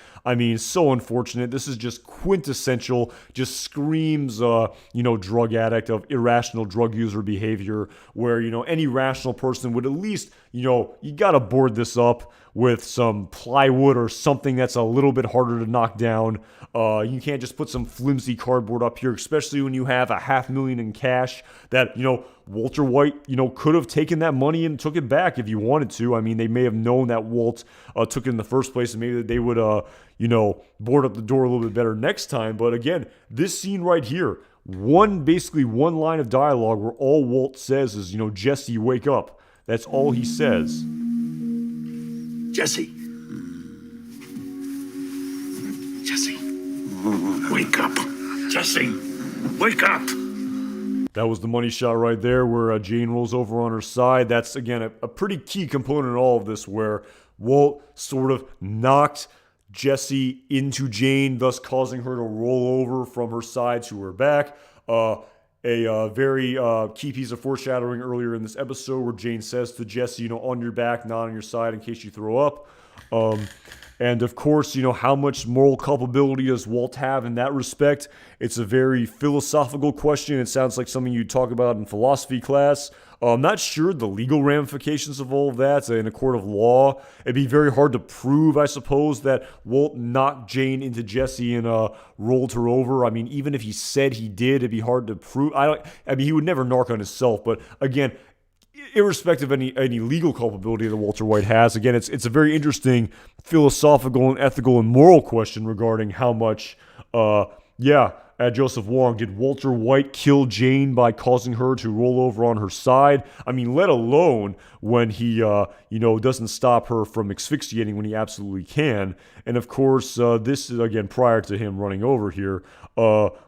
So unfortunate. This is just quintessential, just screams, drug addict, of irrational drug user behavior, where, any rational person would at least, you gotta board this up with some plywood or something that's a little bit harder to knock down. You can't just put some flimsy cardboard up here, especially when you have $500,000 in cash that, Walter White, could have taken that money and took it back if he wanted to. They may have known that Walt took it in the first place, and maybe they would, board up the door a little bit better next time. But again, this scene right here, basically one line of dialogue where all Walt says is, Jesse, wake up. That's all he says. Jesse. Jesse. Wake up. Jesse, wake up! That was the money shot right there where Jane rolls over on her side. That's, again, a pretty key component in all of this where Walt sort of knocked Jesse into Jane, thus causing her to roll over from her side to her back. A very key piece of foreshadowing earlier in this episode where Jane says to Jesse, on your back, not on your side in case you throw up. And of course, how much moral culpability does Walt have in that respect? It's a very philosophical question. It sounds like something you talk about in philosophy class. I'm not sure the legal ramifications of all of that in a court of law. It'd be very hard to prove, I suppose, that Walt knocked Jane into Jesse and rolled her over. I mean, even if he said he did, it'd be hard to prove. He would never narc on himself. But again, irrespective of any legal culpability that Walter White has, again, it's a very interesting philosophical and ethical and moral question regarding how much, Joseph Wong, did Walter White kill Jane by causing her to roll over on her side? I mean, let alone when he, doesn't stop her from asphyxiating when he absolutely can. And of course, this is, again, prior to him running over here,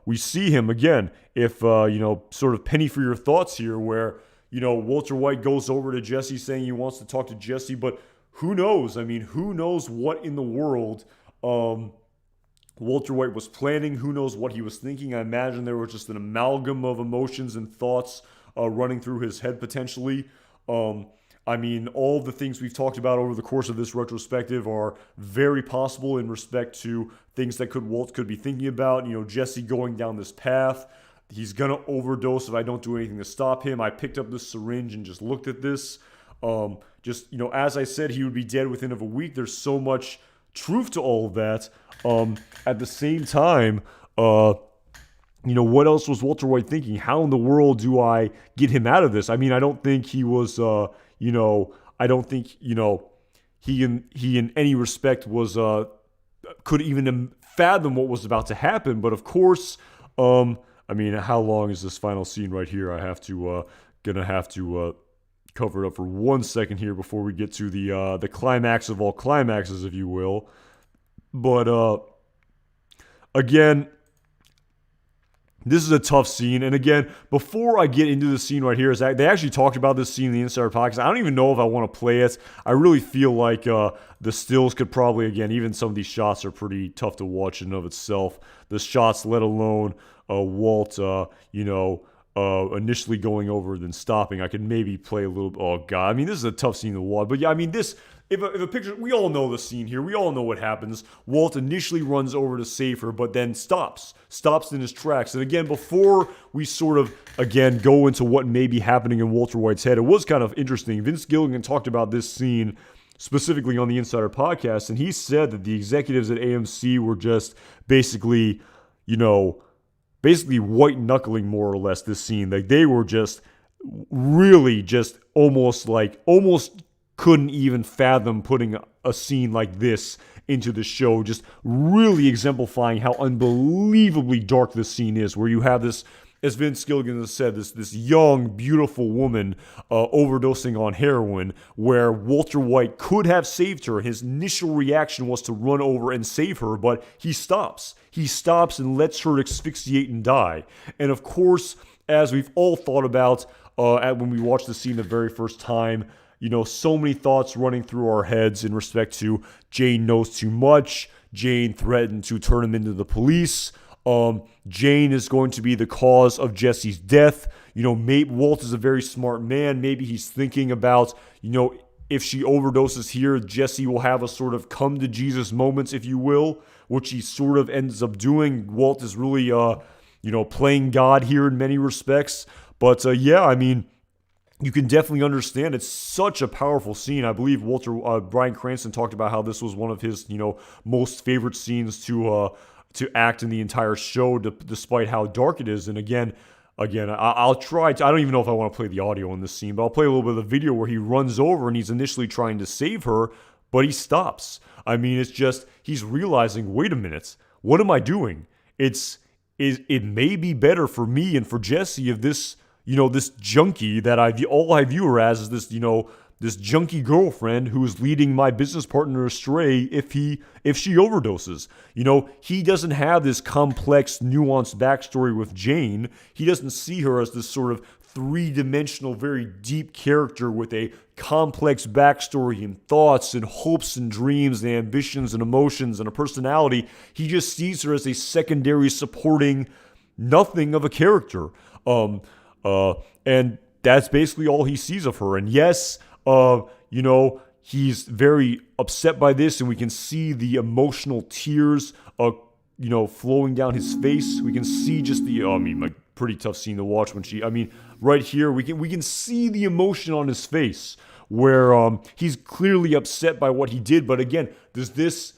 we see him, again, if, sort of penny for your thoughts here, where Walter White goes over to Jesse saying he wants to talk to Jesse, but who knows? I mean, who knows what in the world Walter White was planning? Who knows what he was thinking? I imagine there was just an amalgam of emotions and thoughts running through his head potentially. All the things we've talked about over the course of this retrospective are very possible in respect to things that Walt could be thinking about. Jesse going down this path. He's going to overdose if I don't do anything to stop him. I picked up this syringe and just looked at this. As I said, he would be dead within a week. There's so much truth to all of that. At the same time, what else was Walter White thinking? How in the world do I get him out of this? I mean, I don't think he was, I don't think, he in any respect was, could even fathom what was about to happen. But of course, how long is this final scene right here? I have to, gonna have to cover it up for 1 second here before we get to the climax of all climaxes, if you will. But again, this is a tough scene. And again, before I get into the scene right here, they actually talked about this scene in the Insider Podcast. I don't even know if I want to play it. I really feel like the stills could probably, again, even some of these shots are pretty tough to watch in and of itself. The shots, let alone Walt, initially going over then stopping. I could maybe play a little. Oh God, this is a tough scene to watch. But yeah, this. If a picture, we all know the scene here. We all know what happens. Walt initially runs over to save her, but then stops in his tracks. And again, before we sort of again go into what may be happening in Walter White's head, it was kind of interesting. Vince Gilligan talked about this scene specifically on the Insider Podcast, and he said that the executives at AMC were just basically white knuckling more or less this scene. Like they were just really just almost couldn't even fathom putting a scene like this into the show, just really exemplifying how unbelievably dark this scene is, where you have this, as Vince Gilligan has said, this young, beautiful woman overdosing on heroin, where Walter White could have saved her. His initial reaction was to run over and save her, but he stops. He stops and lets her asphyxiate and die. And of course, as we've all thought about when we watched the scene the very first time, so many thoughts running through our heads in respect to Jane knows too much. Jane threatened to turn him into the police. Jane is going to be the cause of Jesse's death. Walt is a very smart man. Maybe he's thinking about, if she overdoses here, Jesse will have a sort of come to Jesus moments, if you will, which he sort of ends up doing. Walt is really, playing God here in many respects. But you can definitely understand. It's such a powerful scene. I believe Bryan Cranston talked about how this was one of his, most favorite scenes to act in the entire show, despite how dark it is. And again, I'll try to, I don't even know if I want to play the audio in this scene, but I'll play a little bit of the video where he runs over and he's initially trying to save her, but he stops. It's just, he's realizing, wait a minute, what am I doing? It may be better for me and for Jesse if this, this junkie that all I view her as is this, junkie girlfriend who's leading my business partner astray if she overdoses. You know, he doesn't have this complex, nuanced backstory with Jane. He doesn't see her as this sort of three-dimensional, very deep character with a complex backstory and thoughts and hopes and dreams and ambitions and emotions and a personality. He just sees her as a secondary supporting nothing of a character. And that's basically all he sees of her. And yes, you know, he's very upset by this, and we can see the emotional tears, you know, flowing down his face. We can see just the, like, pretty tough scene to watch when right here, we can see the emotion on his face where he's clearly upset by what he did. But again, does this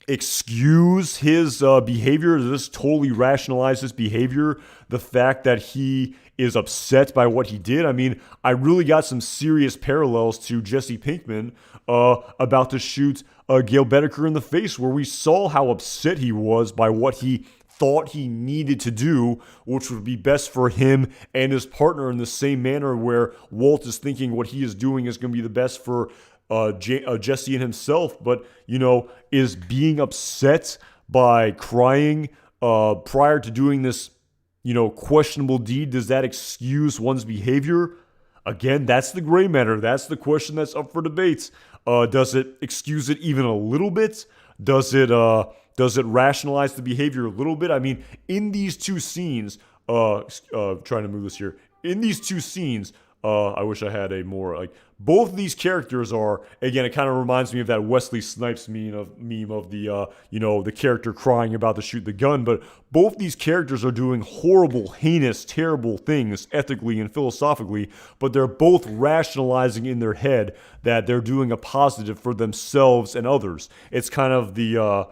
excuse his behavior? Does this totally rationalize his behavior? The fact that he is upset by what he did? I mean, I really got some serious parallels to Jesse Pinkman about to shoot Gail Bedecker in the face, where we saw how upset he was by what he thought he needed to do, which would be best for him and his partner, in the same manner where Walt is thinking what he is doing is going to be the best for Jesse and himself, but, you know, is being upset by crying prior to doing this, you know, questionable deed, does that excuse one's behavior? Again, that's the gray matter. That's the question that's up for debate. Does it excuse it even a little bit? Does it rationalize the behavior a little bit? I mean, in these two scenes, trying to move this here. In these two scenes, I wish I had a more, like, both of these characters are, again, it kind of reminds me of that Wesley Snipes meme of the, you know, the character crying about to shoot the gun, but both these characters are doing horrible, heinous, terrible things ethically and philosophically, but they're both rationalizing in their head that they're doing a positive for themselves and others. It's kind of the,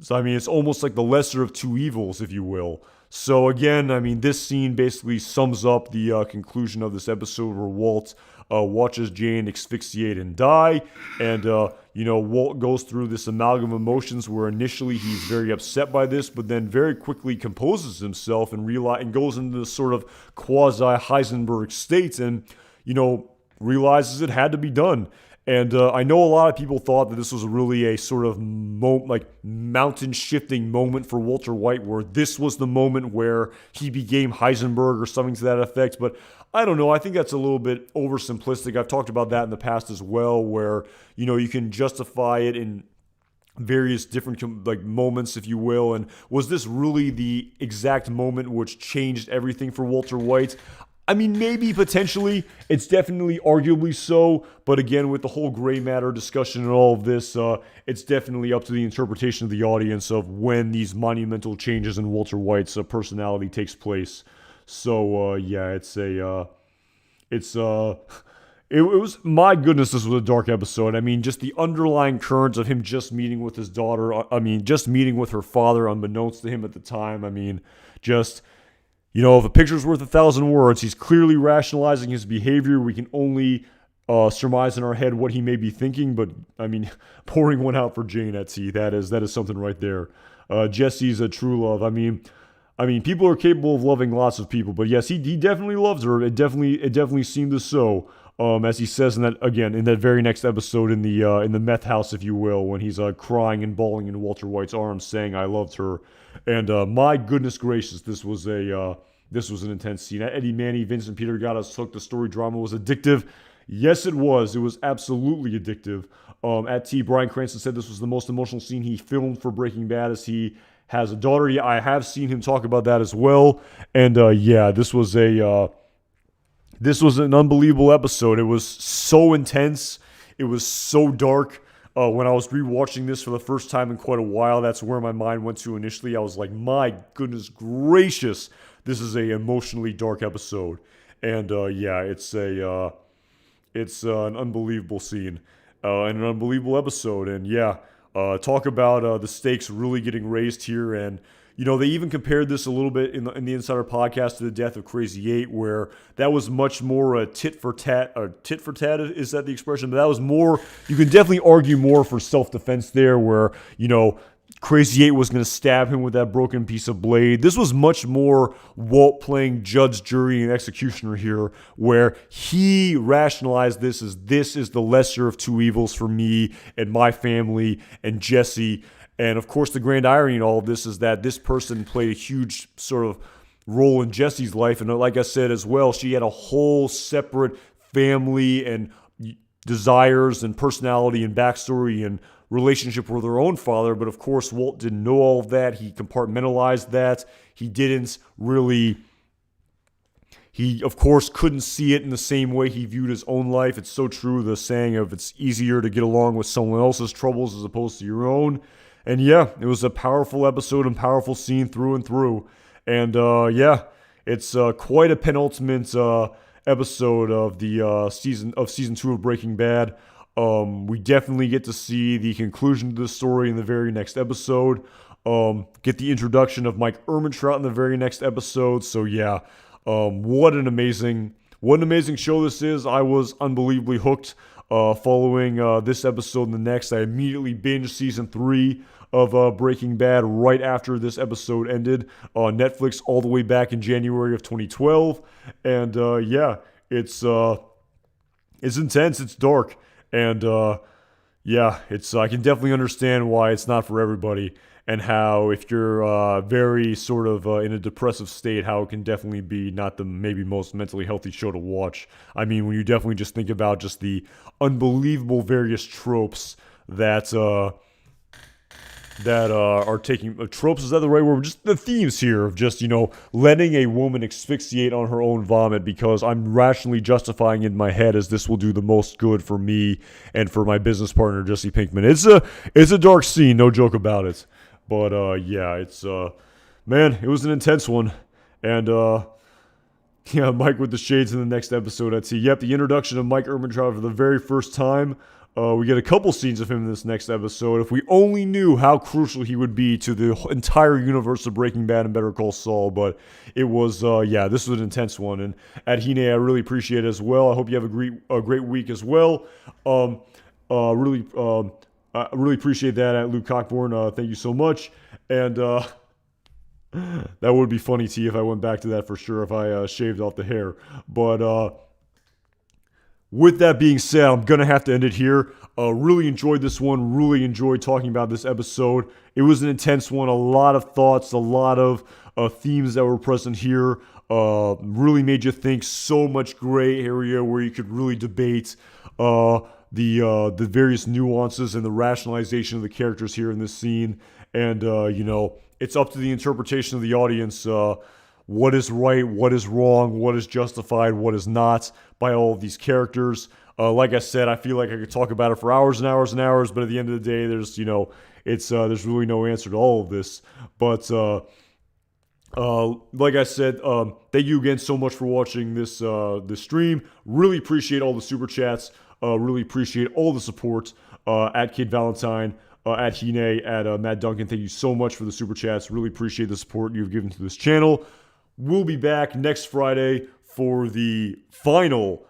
so, I mean, it's almost like the lesser of two evils, if you will. So again, I mean, this scene basically sums up the conclusion of this episode where Walt watches Jane asphyxiate and die. And, you know, Walt goes through this amalgam of emotions where initially he's very upset by this, but then very quickly composes himself and goes into this sort of quasi-Heisenberg state and, you know, realizes it had to be done. And I know a lot of people thought that this was really a sort of mountain-shifting moment for Walter White, where this was the moment where he became Heisenberg or something to that effect. But I don't know. I think that's a little bit oversimplistic. I've talked about that in the past as well, where, you know, you can justify it in various different, like, moments, if you will. And was this really the exact moment which changed everything for Walter White? I mean, maybe, potentially. It's definitely arguably so. But again, with the whole gray matter discussion and all of this, it's definitely up to the interpretation of the audience of when these monumental changes in Walter White's personality takes place. So, yeah, it was, my goodness, this was a dark episode. I mean, just the underlying currents of him just meeting with his daughter. I mean, just meeting with her father unbeknownst to him at the time. I mean, just... You know, if a picture's worth 1,000 words, he's clearly rationalizing his behavior. We can only surmise in our head what he may be thinking. But, I mean, pouring one out for Jane Etsy, that is something right there. Jesse's a true love. I mean, people are capable of loving lots of people. But, yes, he definitely loves her. It definitely seemed as so. As he says in that very next episode in the meth house, if you will, when he's crying and bawling in Walter White's arms, saying "I loved her," and my goodness gracious, this was an intense scene. Eddie Manny, Vincent Peter got us hooked. The story drama was addictive. Yes, it was. It was absolutely addictive. At T, Bryan Cranston said this was the most emotional scene he filmed for Breaking Bad, as he has a daughter. Yeah, I have seen him talk about that as well. And yeah, this was an unbelievable episode. It was so intense. It was so dark. When I was rewatching this for the first time in quite a while, that's where my mind went to initially. I was like, my goodness gracious, this is a emotionally dark episode. And yeah, it's an unbelievable scene and an unbelievable episode. And yeah, talk about the stakes really getting raised here. And you know, they even compared this a little bit in the Insider podcast to the death of Crazy 8, where that was much more a tit for tat, is that the expression? But that was more, you can definitely argue more for self-defense there, where, you know, Crazy 8 was going to stab him with that broken piece of blade. This was much more Walt playing judge, jury, and executioner here, where he rationalized this is the lesser of two evils for me and my family and Jesse. And of course, the grand irony in all of this is that this person played a huge sort of role in Jesse's life. And like I said as well, she had a whole separate family and desires and personality and backstory and relationship with her own father. But of course, Walt didn't know all of that. He compartmentalized that. He didn't really... He, of course, couldn't see it in the same way he viewed his own life. It's so true, the saying of it's easier to get along with someone else's troubles as opposed to your own. And yeah, it was a powerful episode and powerful scene through and through. And yeah, it's quite a penultimate episode of the season 2 of Breaking Bad. We definitely get to see the conclusion to the story in the very next episode. Get the introduction of Mike Ehrmantraut in the very next episode. So yeah, what an amazing show this is. I was unbelievably hooked following this episode and the next. I immediately binged season 3 of Breaking Bad right after this episode ended on Netflix all the way back in January of 2012. And yeah, it's intense, it's dark, and yeah, I can definitely understand why it's not for everybody, and how if you're very sort of in a depressive state, how it can definitely be not the maybe most mentally healthy show to watch. I mean, when you definitely just think about just the unbelievable various tropes that are taking tropes, is that the right word? Just the themes here of just, letting a woman asphyxiate on her own vomit because I'm rationally justifying in my head as this will do the most good for me and for my business partner Jesse Pinkman. It's a dark scene, no joke about it. But yeah, it's man, it was an intense one. And yeah, Mike with the shades in the next episode. I'd see. Yep, the introduction of Mike Ehrmantraut for the very first time. We get a couple scenes of him in this next episode. If we only knew how crucial he would be to the entire universe of Breaking Bad and Better Call Saul. But it was, yeah, this was an intense one. And at Hine, I really appreciate it as well. I hope you have a great week as well. I really appreciate that at Luke Cockburn. Thank you so much. And that would be funny, T, if I went back to that for sure, if I shaved off the hair. But with that being said, I'm going to have to end it here. Really enjoyed this one. Really enjoyed talking about this episode. It was an intense one. A lot of thoughts, a lot of themes that were present here. Really made you think. So much gray area where you could really debate the various nuances and the rationalization of the characters here in this scene. And, it's up to the interpretation of the audience. What is right, what is wrong, what is justified, what is not by all of these characters. Like I said, I feel like I could talk about it for hours and hours and hours, but at the end of the day, there's, there's really no answer to all of this. But like I said, thank you again so much for watching this stream. Really appreciate all the super chats. Really appreciate all the support at Kid Valentine, at Hine, at Matt Duncan. Thank you so much for the super chats. Really appreciate the support you've given to this channel. We'll be back next Friday for the final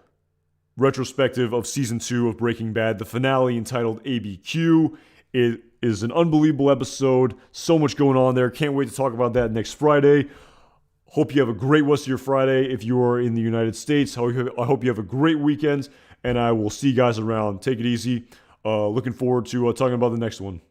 retrospective of Season 2 of Breaking Bad, the finale entitled ABQ. It is an unbelievable episode. So much going on there. Can't wait to talk about that next Friday. Hope you have a great rest of your Friday if you are in the United States. I hope you have a great weekend, and I will see you guys around. Take it easy. Looking forward to talking about the next one.